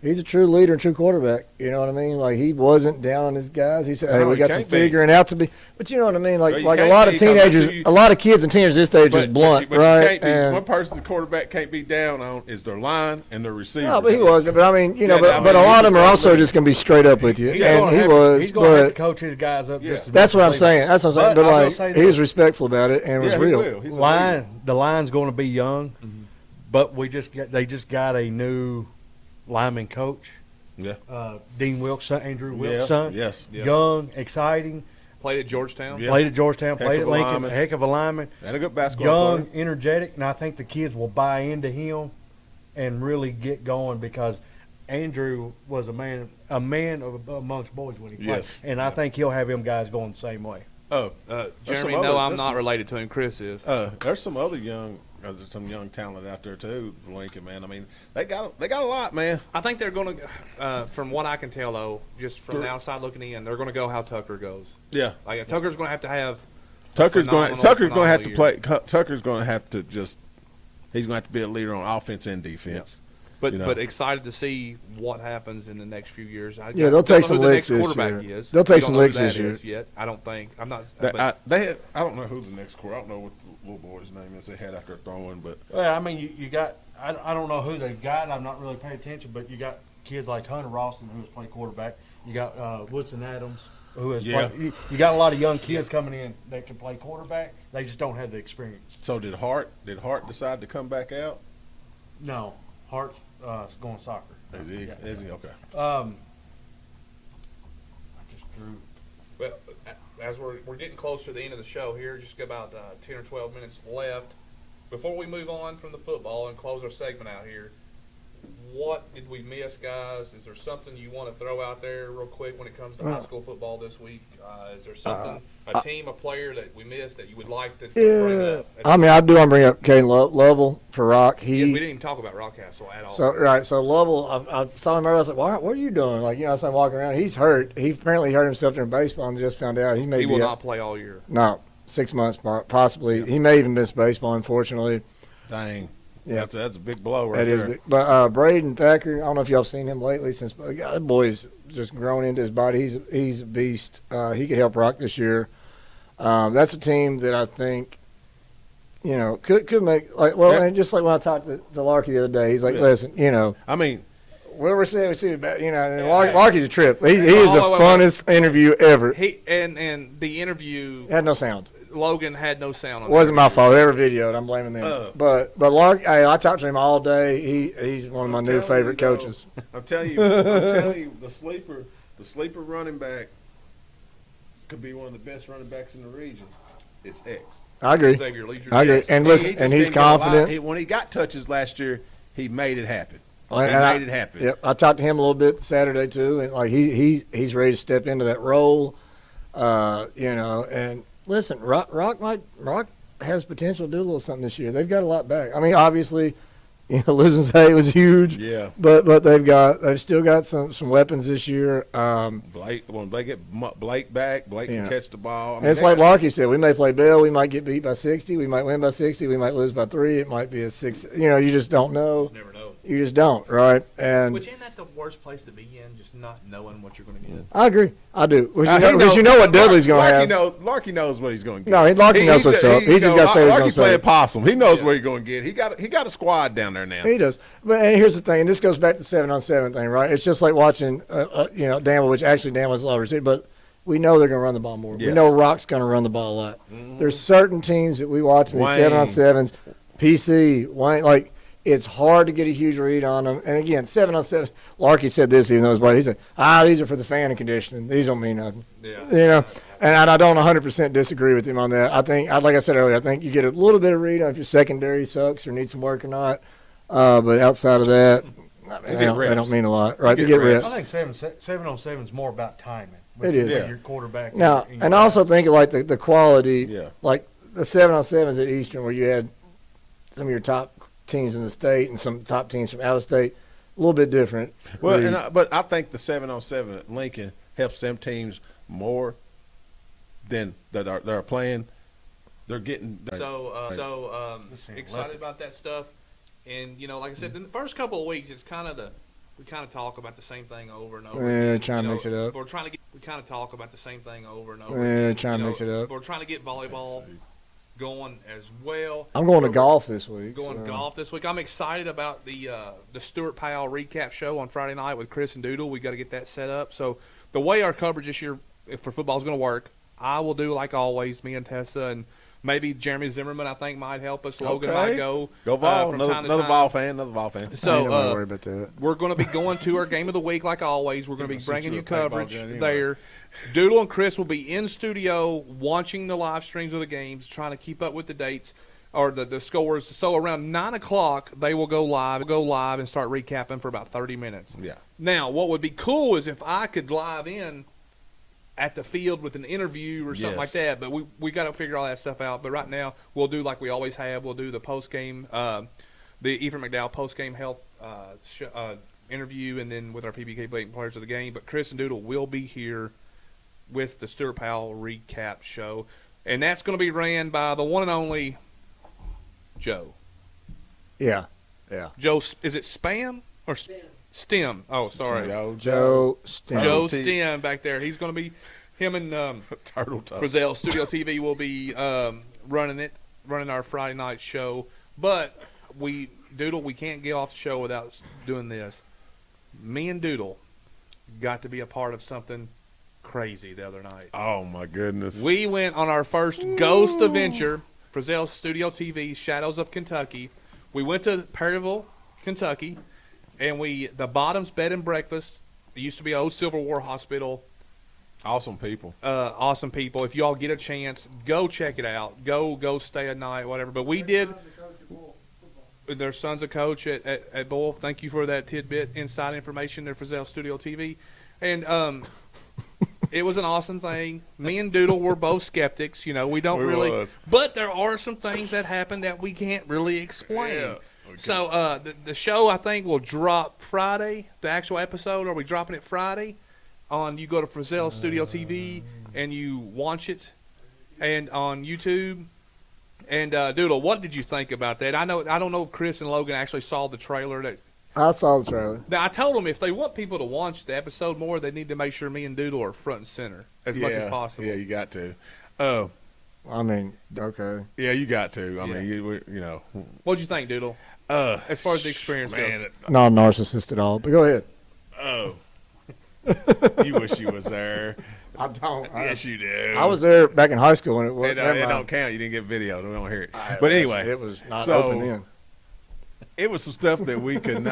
He's a true leader and true quarterback. You know what I mean? Like, he wasn't down on his guys. He said, "Hey, No, we he got some can't be. figuring out to be." But you know what I mean? Well, Like, you like a can't lot of be, 'cause teenagers, listen, you- a lot of kids and teenagers this age is blunt, but right? you can't be. And One person the quarterback can't be down on is their line and their receiver. no, but he wasn't. But I mean, you know, Yeah, but no, a I mean, lot of them are he's also gonna just going to be straight up with you, He's and gonna he have was. He's going to have to But coach his guys up. Yeah. Just as that's much what as I'm they saying. do. That's what I'm saying. But But I will like, say he this. was respectful about it and was Yeah, he real. will. He's a leader. The line's going to be young, but they just got a new lineman coach, Yeah. Dean Wilkes, Andrew Yeah. Wilkes' son. Yes. Yeah. Young, exciting. Played at Georgetown. Yeah. Played at Georgetown. Heck Played of at a Lincoln. lineman. A heck of a lineman. And a good basketball Young, player. energetic, and I think the kids will buy into him and really get going because Andrew was a man amongst boys when he played, Yes. and I think he'll have him guys going the same way. Oh, There's Jeremy, some no, other- I'm there's not some- related to him. Chris is. there's some other young talent out there too. Lincoln, man. I mean, they got a lot, man. I think they're going to, from what I can tell, though, just from the outside looking in, they're going to go how Tucker goes. Yeah. Like Tucker's going to have. Tucker's going to phenomenal have to year. play. Tucker's going to have to just. He's going to have to be a leader on offense and defense. But you know. but excited to see what happens in the next few years. Yeah, they'll don't take know some who the licks next this quarterback year. is. They'll We take don't some know who licks that this year. is Yet I don't think I'm not. That- But I don't know who the next quarter. I don't know what the little boy's name is they had out there throwing, but Well, I mean, you got I don't know who they've got. I'm not really paying attention, but you got kids like Hunter Ralston who has played quarterback. You got Woodson Adams who has Yeah. played. You got a lot of young kids coming in that can play quarterback. They just don't have the experience. so did Hart decide to come back out? No, Hart's going soccer. Is he? Yeah. Is he? Okay. I just drew. well, as we're getting close to the end of the show here, just about 10 or 12 minutes left. Before we move on from the football and close our segment out here, what did we miss, guys? Is there something you want to throw out there real quick when it comes to high school football this week? Is there something, a team, a player that we missed that you would like to bring Yeah, up? I mean, I do want to bring up Caden Lovell for Rock. Yeah, we He didn't even talk about Rockcastle at all. so Lovell. I saw him earlier. I was like, "What are you doing?" Like, you know, I saw him walking around. He's hurt. He apparently hurt himself during baseball and just found out he may he be will out- not play all year. No, 6 months possibly. He may even miss baseball. Unfortunately, Dang. Yeah. That's a big blow right that is. there. Big. But Braden Thacker. I don't know if y'all have seen him lately. Since that boy's just grown into his body. He's a beast. He could help Rock this year. That's a team that I think, you know, could make like well, Yeah. and just like when I talked to Larky the other day, he's like, Yeah. listen, you know, I mean, where we're seeing, you know, and Yeah. Larky's a trip. He is the wait. funnest interview ever. He and the interview, Had no sound. Logan had no sound on. It wasn't my the interview. fault. Whoever videoed, I'm blaming them. But Lark, hey, I talked to him all day. He's one of my I'm new telling favorite you, though, coaches. I'm telling you, the sleeper running back could be one of the best running backs in the region. It's X. I agree. Xavier Leisure. I agree. Yes. And He listen, just and he's didn't get a lot. confident. When he got touches last year, he made it happen. He And I- made it happen. Yep, I talked to him a little bit Saturday too, and like he's ready to step into that role. You know, and listen, Rock has potential to do a little something this year. They've got a lot back. I mean, obviously, you know, losing Zay was huge. Yeah. But they've still got some weapons this year. When they get Blake back, Blake Yeah. can catch the ball. I And mean, it's they like got- Larky said, we may play Bill, we might get beat by 60, we might win by 60, we might lose by 3, it might be a 6. You know, you just don't know. Never know. You just don't, right? And Which isn't that the worst place to be in? Just not knowing what you're going to get. I agree, I do. Because He you know what Dudley's going to have. Larky knows what he's going to get. No, Larky knows what's up. He just gotta say what he's Larky gonna playing say. possum. He knows Yeah. what he's going to get. He got a squad down there now. He does. But and here's the thing, and this goes back to 7-on-7 thing, right? It's just like watching, you know, Danville, which actually Danville's a lot of receiver, but we know they're going to run the ball more. We Yes. know Rock's going to run the ball a lot. There's certain teams that we watch in these Wayne. 7-on-7s, PC, Wayne, like, it's hard to get a huge read on them. And again, 7-on-7, Larky said this, even though his buddy, he said, these are for the fan and conditioning. These don't mean nothing. Yeah. You know, and I don't 100% disagree with him on that. I think, like I said earlier, I think you get a little bit of read on if your secondary sucks or needs some work or not. But outside of that, I mean, they reps. don't mean a lot, right? You They get get reps. reps. I think 7-on-7 is more about timing. It is. With Yeah. your quarterback. Now, your and I also think of like the quality, Yeah. like the 7-on-7s at Eastern, where you had some of your top teams in the state and some top teams from out of state, a little bit different. Well, read. but I think the 7-on-7 at Lincoln helps them teams more than that are playing. They're getting So Let's see, excited about that stuff. And, you know, like I said, in the first couple of weeks, it's kind of we kind of talk about the same thing over and over. Yeah, again. trying to mix it up. We're trying to get. We kind of talk about the same thing over and over. Yeah, again. trying to mix it up. We're trying to get volleyball going as well. I'm going to golf this week. Going so. golf this week. I'm excited about the Stuart Powell recap show on Friday night with Chris and Doodle. We got to get that set up. So the way our coverage this year for football is going to work, I will do like always. Me and Tessa and maybe Jeremy Zimmerman, I think, might help us. Logan might go. Go Vol. from Another, time to another time. Vol fan. Another Vol fan. I ain't So gonna worry about that. we're going to be going to our game of the week like always. We're going to be Shoot bringing you you a paintball coverage gun anyway. there. Doodle and Chris will be in studio watching the live streams of the games, trying to keep up with the dates or the scores. So around 9 o'clock, they will go live and start recapping for about 30 minutes. Yeah. Now, what would be cool is if I could live in at the field with an interview or something like Yes. that. But we got to figure all that stuff out. But right now, we'll do like we always have. We'll do the post-game, the Ephraim McDowell post-game health interview, and then with our PBK Blatant players of the game. But Chris and Doodle will be here with the Stuart Powell recap show. And that's going to be ran by the one and only Joe. Yeah. Joe, is it Spam or Stem? Oh, sorry. Joe Stem. Joe T. Stem back there. He's going to be him and Turtle Toes. Frazzell Studio TV will be running our Friday night show. But Doodle, we can't get off the show without doing this. Me and Doodle got to be a part of something crazy the other night. Oh my goodness. We went on our first ghost adventure, Frazzell Studio TV, Shadows of Kentucky. We went to Perryville, Kentucky, and the Bottoms Bed and Breakfast. It used to be old Civil War Hospital. Awesome people. Awesome people. If you all get a chance, go check it out. Go stay a night, whatever. But we did. Their son's a coach at Bull. Thank you for that tidbit, inside information there, Frazzell Studio TV. And it was an awesome thing. Me and Doodle were both skeptics. We don't We really. was. But there are some things that happen that we can't really explain. Yeah. So the show, I think, will drop Friday, the actual episode. Are we dropping it Friday? You go to Frazzell Studio TV and you watch it, and on YouTube. And Doodle, what did you think about that? I don't know if Chris and Logan actually saw the trailer. I saw the trailer. Now, I told them if they want people to watch the episode more, they need to make sure me and Doodle are front and center as much as possible. Yeah, you got to. I mean, okay. Yeah, you got to. I Yeah. mean, you know. What'd you think, Doodle? As far as the experience goes. Not a narcissist at all. But go ahead. Oh. You wish you was there. I don't. Yes, you do. I was there back in high school when it was. It don't count. You didn't get video. We don't hear it. But But anyway, it was not so- open then. it was some stuff that we could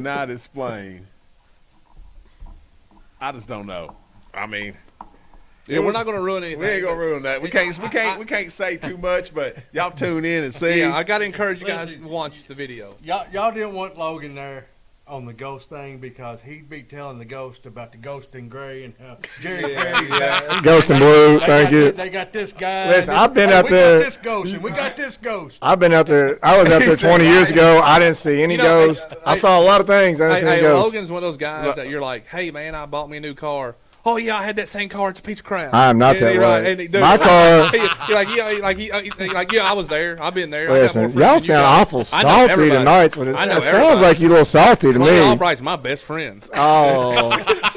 not explain. I just don't know. I mean, Yeah, we're not going to ruin anything. we ain't gonna ruin that. We can't say too much, but y'all tune in and see. Yeah, I got to encourage you guys Listen. to watch the video. Y'all didn't want Logan there on the ghost thing because he'd be telling the ghost about the ghost in gray and how Jerry Perry's back. Ghost and Blue, thank you. They got this guy. Listen, this- I've been hey, out we there- got this ghost and we got this ghost. I've been out there. I was out there 20 years ago. I didn't see any ghosts. I saw a lot of things. I didn't see any ghosts. Logan's one of those guys that you're like, hey, man, I bought me a new car. Oh, yeah, I had that same car. It's a piece of crap. I am not And that you're way. and dude, My car- You're like, yeah, I was there. I've been there. Listen, I got more y'all friends than you sound got. awful I know salty everybody. tonight. When it I know sounds everybody. like you a little salty to Clay me. Albright's my best friend. Oh.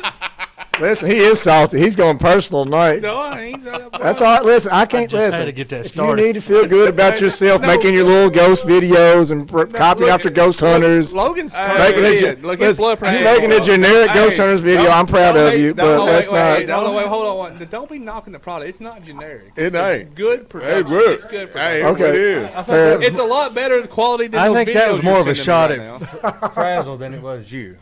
Listen, he is salty. He's going personal tonight. No, I ain't. That's all right. Listen, I can't just had listen. to get that If started. you need to feel good about yourself, No. making your little ghost videos and copying after ghost hunters, Logan's making it. a, Look, his blood listen, pressure. you making a generic ghost hunters video. I'm proud don't of hate- you, don't but hate- that's wait, not. Wait, hold on. Don't be knocking the product. It's not generic. It ain't. Good production. Hey, look. It's good Hey, production. Okay. it is. Fair. It's a lot better quality than I those think videos that was more you're of a sending shot me at right now. Frazzell than it was you.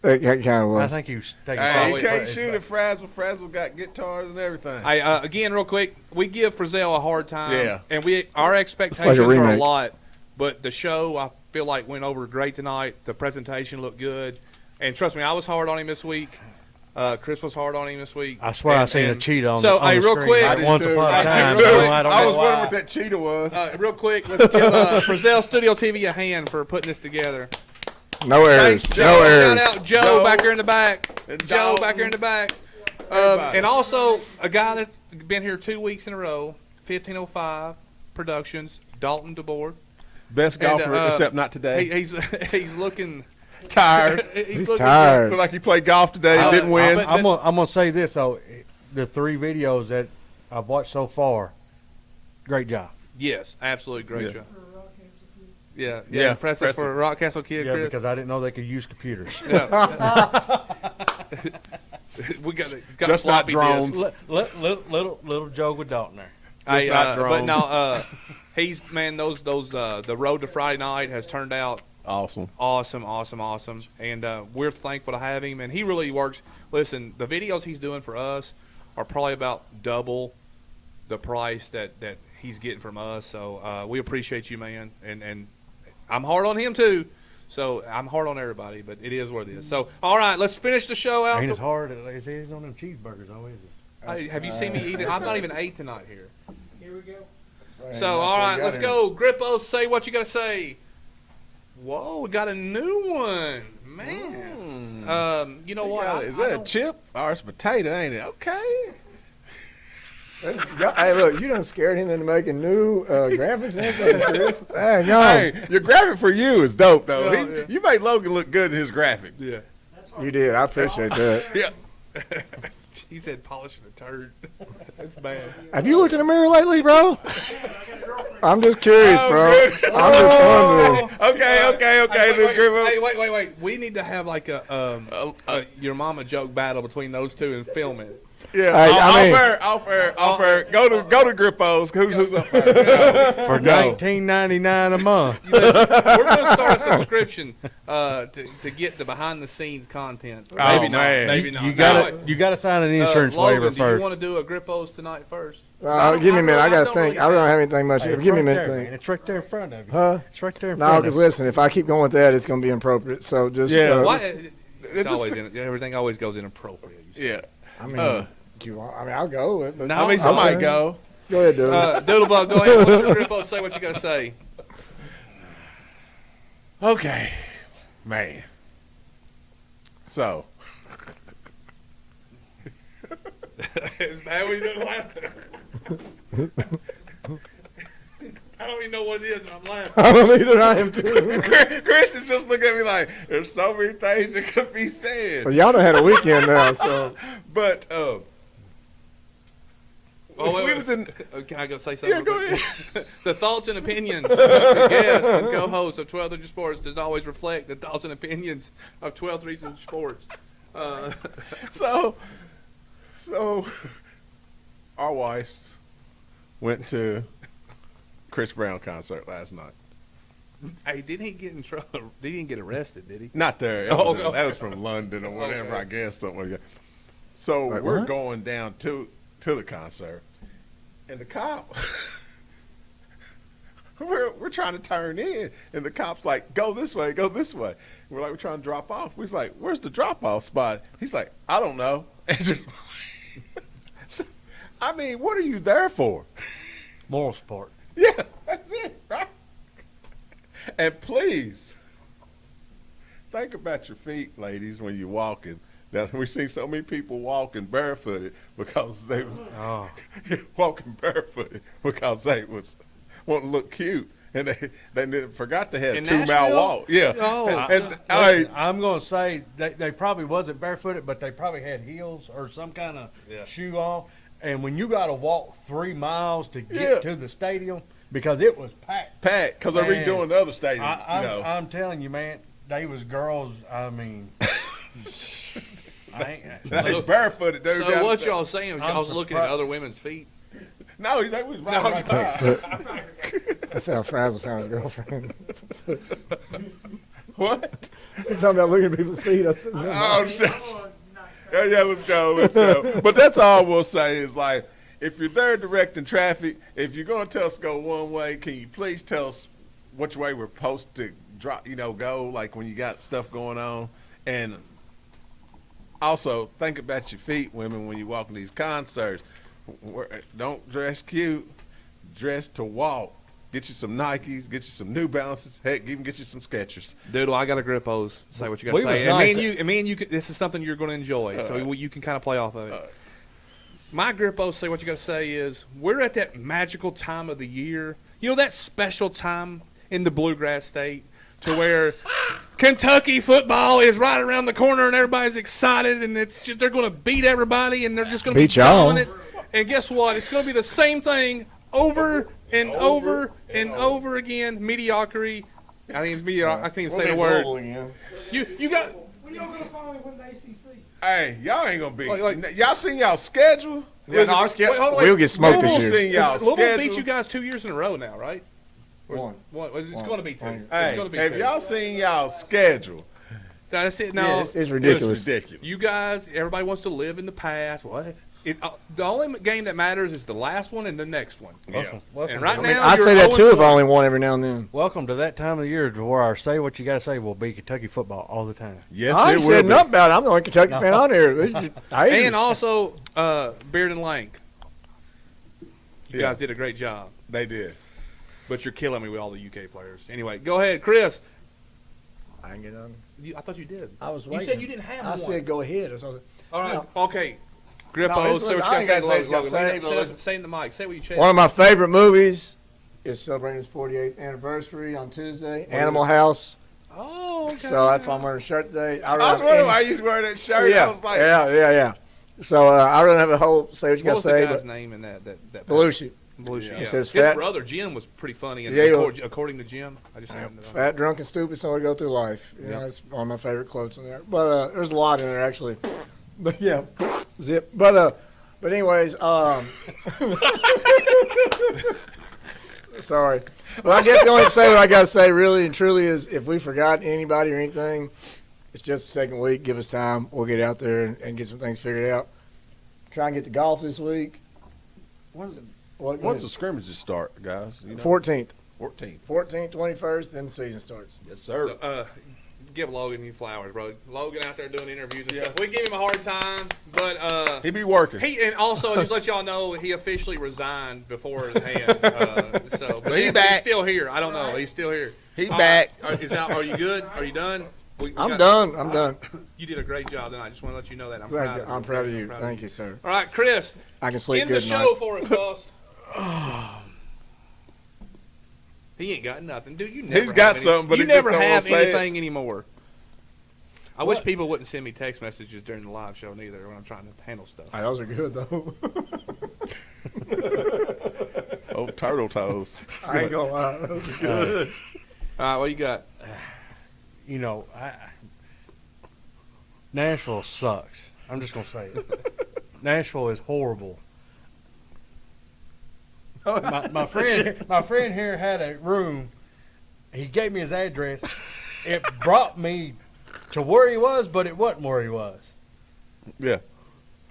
It kind of I was. think you was taking Hey, probably- you can't shoot at Frazzell. Frazzell got guitars and everything. Again, real quick, we give Frazzell a hard time. Yeah. And our expectations like a are a remake. lot, but the show I feel like went over great tonight. The presentation looked good, and trust me, I was hard on him this week. Chris was hard on him this week. I swear I seen a cheat on So, on hey, the real screen. quick- I did Once too. upon a I time. did too. I don't I know was why. wondering what that cheetah was. Real quick, let's give Frazzell Studio TV a hand for putting this together. No errors. Thanks, No Joe. errors. Shout out Joe, Joe. back here in the back. And Joe Dalton. back here in the back. Everybody. And also a guy that's been here 2 weeks in a row, 1505 Productions, Dalton DeBoer. Best And, golfer, except not today. He's looking Tired. He's Look tired. like he played golf today. Oh, Didn't win. bet- I'm gonna say this though, the 3 videos that I've watched so far, great job. Yes, absolutely great Yeah. job. Yeah, Yeah, impressive impressive. for a Rock Castle kid, Yeah, Chris. because I didn't know they could use computers. We got Just not floppy drones. disks. little joke with Dalton there. Hey, not but drones. no, he's man. Those the road to Friday night has turned out Awesome. awesome, and we're thankful to have him. And he really works. Listen, the videos he's doing for us are probably about double the price that he's getting from us. So we appreciate you, man. And I'm hard on him too. So I'm hard on everybody, but it is what it is. So all right, let's finish the show out. Ain't as hard as it is on them cheeseburgers, though, is it? Hey, have you seen me eating? I'm not even ate tonight here. Here we go. So, all right, let's go. Grippo, say what you got to say. Whoa, we got a new one. Man. You know what? Is that a chip or it's potato, ain't it? Okay. Hey, look, you done scared him into making new graphics and everything, Chris. Dang, no. Hey, your graphic for you is dope, though. Yeah, yeah. You made Logan look good in his graphic. Yeah. You did. I appreciate that. Yeah. He said polishing a turd. That's bad. Have you looked in the mirror lately, bro? I'm just curious, Oh, bro. good. I'm just wondering. Okay, Hey, Luke Grippo. Hey, wait. We need to have like a your mama joke battle between those two and film it. Yeah, Hey, I mean- off air. Go to Grippo's. Who's up there? For $19.99 a month. Listen, we're going to start a subscription to get the behind the scenes content. Oh, Maybe not. man. Maybe not. You gotta sign an insurance Logan, waiver do first. you want to do a Grippo's tonight first? Give me a minute. I got to don't think. really I don't have anything much. Hey, it's Give me a right minute there, to man. think. It's right there in front of you. Huh? It's right there in No, front because of you. listen, if I keep going with that, it's going to be inappropriate. So just, Yeah, Why? just- It's always everything always goes inappropriate. you see. Yeah. I mean, do you want, I mean, I'll go with it. But No, I mean, somebody Okay. go. Go ahead, dude. Doodlebug, go ahead. What's your Grippo? Say what you got to say. Okay, man. So, It's bad when you don't laugh. I don't even know what it is, and I'm laughing. I don't either. I am too. Chris is just looking at me like, there's so many things that could be said. Well, y'all done had a weekend now, so But, Wait. was in. Can I go say something? Yeah, real go quick? ahead. The thoughts and opinions of the guests and co-hosts of 12th Region Sports does not always reflect the thoughts and opinions of 12th Region Sports. So, our wives went to Chris Brown concert last night. Hey, didn't he get in trouble? He didn't get arrested, did he? Not there. Oh, That okay. was from London or whatever, Okay. I guess, something like that. So Wait, we're what? going down to the concert, and the cop, we're trying to turn in, and the cop's like, go this way. We're like, we're trying to drop off. We're like, where's the drop-off spot? He's like, I don't know. And just, so, I mean, what are you there for? Moral support. Yeah, that's it, right? And please, think about your feet, ladies, when you're walking. Now, we've seen so many people walking barefooted because they Oh. walking barefooted because they was wanting to look cute, and they forgot they had a In 2 mile Nashville? walk. Yeah. Oh, and Listen, I'm going to say they probably wasn't barefooted, but they probably had heels or some kind of shoe on. And when you got to walk 3 miles to get Yeah. to the stadium, because it was packed. Pat, because they're Man, redoing the other stadium. I'm telling you, man, they was girls. I mean, I ain't. That's barefooted, dude. So what y'all saying? I'm Y'all's looking at surprised. other women's feet? No, they was right by. that's how Frazzell found his girlfriend. What? He's talking about looking at people's feet. I said, no. Oh, shit. Yeah, let's go. But that's all we'll say is like, if you're there directing traffic, if you're going to tell us to go one way, can you please tell us which way we're supposed to go, like when you got stuff going on? And also, think about your feet, women, when you walk in these concerts. Don't dress cute, dress to walk. Get you some Nikes, get you some New Balances, heck, even get you some Skechers. Doodle, I got a Grippo's. Say what you got to We was say. And nice. me and you, this is something you're going to enjoy, so you can kind of play off of it. My Grippo's say what you got to say is we're at that magical time of the year. You know that special time in the Bluegrass State to where Kentucky football is right around the corner and everybody's excited and it's just, they're going to beat everybody and they're just going to be Beat y'all. dominant. And guess what? It's going to be the same thing over and over and over again. Mediocrity. I think it's mediocre. I can't even say the word. You got. When y'all gonna finally win the ACC? Hey, y'all ain't gonna be. Like- y'all seen y'all schedule? Yeah, no, our Wait, hold on, wait. we'll get smoked Louisville this year. seen y'all Louisville schedule. beat you guys 2 years in a row now, right? One. It's going to be 2. It's Hey, going to be have 2. y'all seen y'all schedule? That's it. No, Yeah, it's ridiculous. It's ridiculous. you guys, everybody wants to live in the past. What? The only game that matters is the last one and the next one. Yeah. Welcome, And right I mean, now, I'd you're say that too if I 0-4. only won every now and then. welcome to that time of the year to where our say what you gotta say will be Kentucky football all the time. Yes, I it ain't will said be. nothing about it. I'm the only Kentucky fan on here. And also, Beard and Lank. You Yeah. guys did a great job, They did. but you're killing me with all the UK players. Anyway, go ahead, Chris. I can get on. I thought you did. I was You waiting. said you didn't have I one. said go ahead. That's all. All right. No. Okay. Grippo, No, say what you I got ain't gotta to say what you gotta say. say, but listen. Say in the mic. Say what you said. One of my favorite movies is celebrating its 48th anniversary on Tuesday. Animal House. Oh, okay. So that's why I'm wearing a shirt today. I was wondering why you was wearing that shirt. Yeah, I was like, yeah. So I really don't have a whole say what you What got was to the say. guy's but name in that Belushi. Belushi. Yeah. Yeah. He says His fat- brother Jim was pretty funny, and Yeah, he was. according to Jim, I just happened to know. Fat, drunk, and stupid, so I go through life. Yeah, Yep. that's one of my favorite quotes in there. But there's a lot in there actually. But yeah, zip. But anyways, sorry. But I guess the only say what I gotta say really and truly is if we forgot anybody or anything, it's just the second week. Give us time. We'll get out there and get some things figured out. Try and get to golf this week. When's What? the scrimmages start, guys? You know? 14th. 14th. 14th, 21st, then the season starts. Yes, sir. So, give Logan your flowers, bro. Logan out there doing interviews and stuff. We give him a hard time, but he be working. and also just let y'all know he officially resigned before his hand. But he he's back. still here. I don't know. He's still here. He All back. right. Are you good? Are you done? We I'm got- done. I'm done. You did a great job tonight. I just want to let you know that. I'm Thank proud you. of you. I'm proud of you. Thank you, sir. All right, Chris, I can sleep end good the tonight. show for us, boss. He ain't got nothing, dude. You never He's got have any- something, but you he just never don't wanna have say it. anything anymore. I wish people wouldn't send me text messages during the live show neither when I'm trying to handle stuff. Hey, those are good though. Oh, turtle toes. I ain't gonna lie. Those are good. All right, what you got? You know, Nashville sucks. I'm just gonna say it. Nashville is horrible. My friend here had a room. He gave me his address. It brought me to where he was, but it wasn't where he was. Yeah.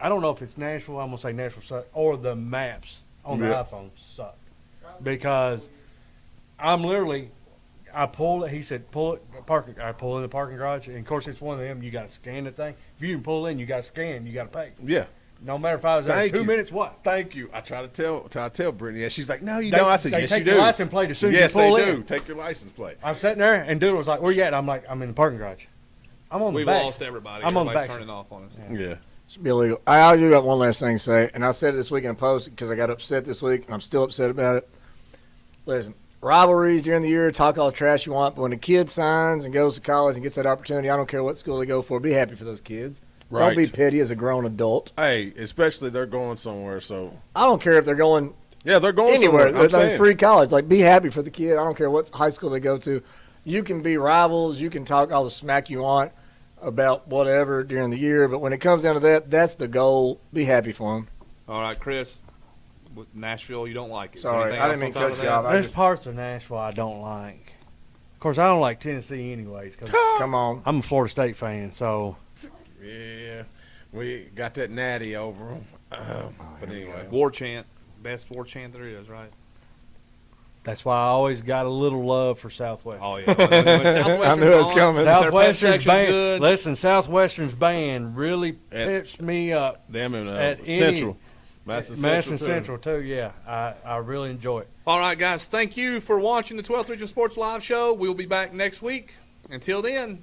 I don't know if it's Nashville. I'm gonna say Nashville sucks, or the maps on the Yeah. iPhone suck, because I'm literally. I pull it. He said, "Pull it, parking." I pull in the parking garage, and of course, it's one of them. You got to scan the thing. If you can pull in, you got to scan. You got to pay. Yeah. No matter if I was there Thank 2 you. minutes, what? Thank you. I try to tell Brittany. And she's like, no, you don't. I said, they yes, take you do. your license plate as soon Yes, as you pull they in. do. Take your license plate. I'm sitting there, and dude was like, "Where you at?" I'm like, "I'm in the parking garage." I'm on We've the back. lost everybody. I'm on the Everybody's back. turning off on us. Yeah. Should be illegal. I do got one last thing to say, and I said it this week in a post because I got upset this week, and I'm still upset about it. Listen, rivalries during the year, talk all the trash you want, but when a kid signs and goes to college and gets that opportunity, I don't care what school they go for. Be happy for those kids. Right. Don't be petty as a grown adult. Hey, especially they're going somewhere, so. I don't care if they're going Yeah, they're going anywhere. somewhere. I'm They're saying. free college. Like, be happy for the kid. I don't care what high school they go to. You can be rivals. You can talk all the smack you want about whatever during the year, but when it comes down to that, that's the goal. Be happy for them. All right, Chris. With Nashville, you don't like it. Sorry, Anything I else didn't mean on to top cut of you that? off. I There's just- parts of Nashville I don't like. Of course, I don't like Tennessee anyways, because Come on. I'm a Florida State fan. So Yeah. We got that natty over them. But anyway. War chant. Best war chant there is, right? that's why I always got a little love for Southwest. Oh, yeah. When I knew it was coming. Their pep Southwestern's section's band. good. Listen, Southwestern's band really And- pips me up. Them in At any- Central. Madison Madison too. Central too. Yeah, I really enjoy it. All right, guys. Thank you for watching the 12th Region Sports Live Show. We'll be back next week. Until then,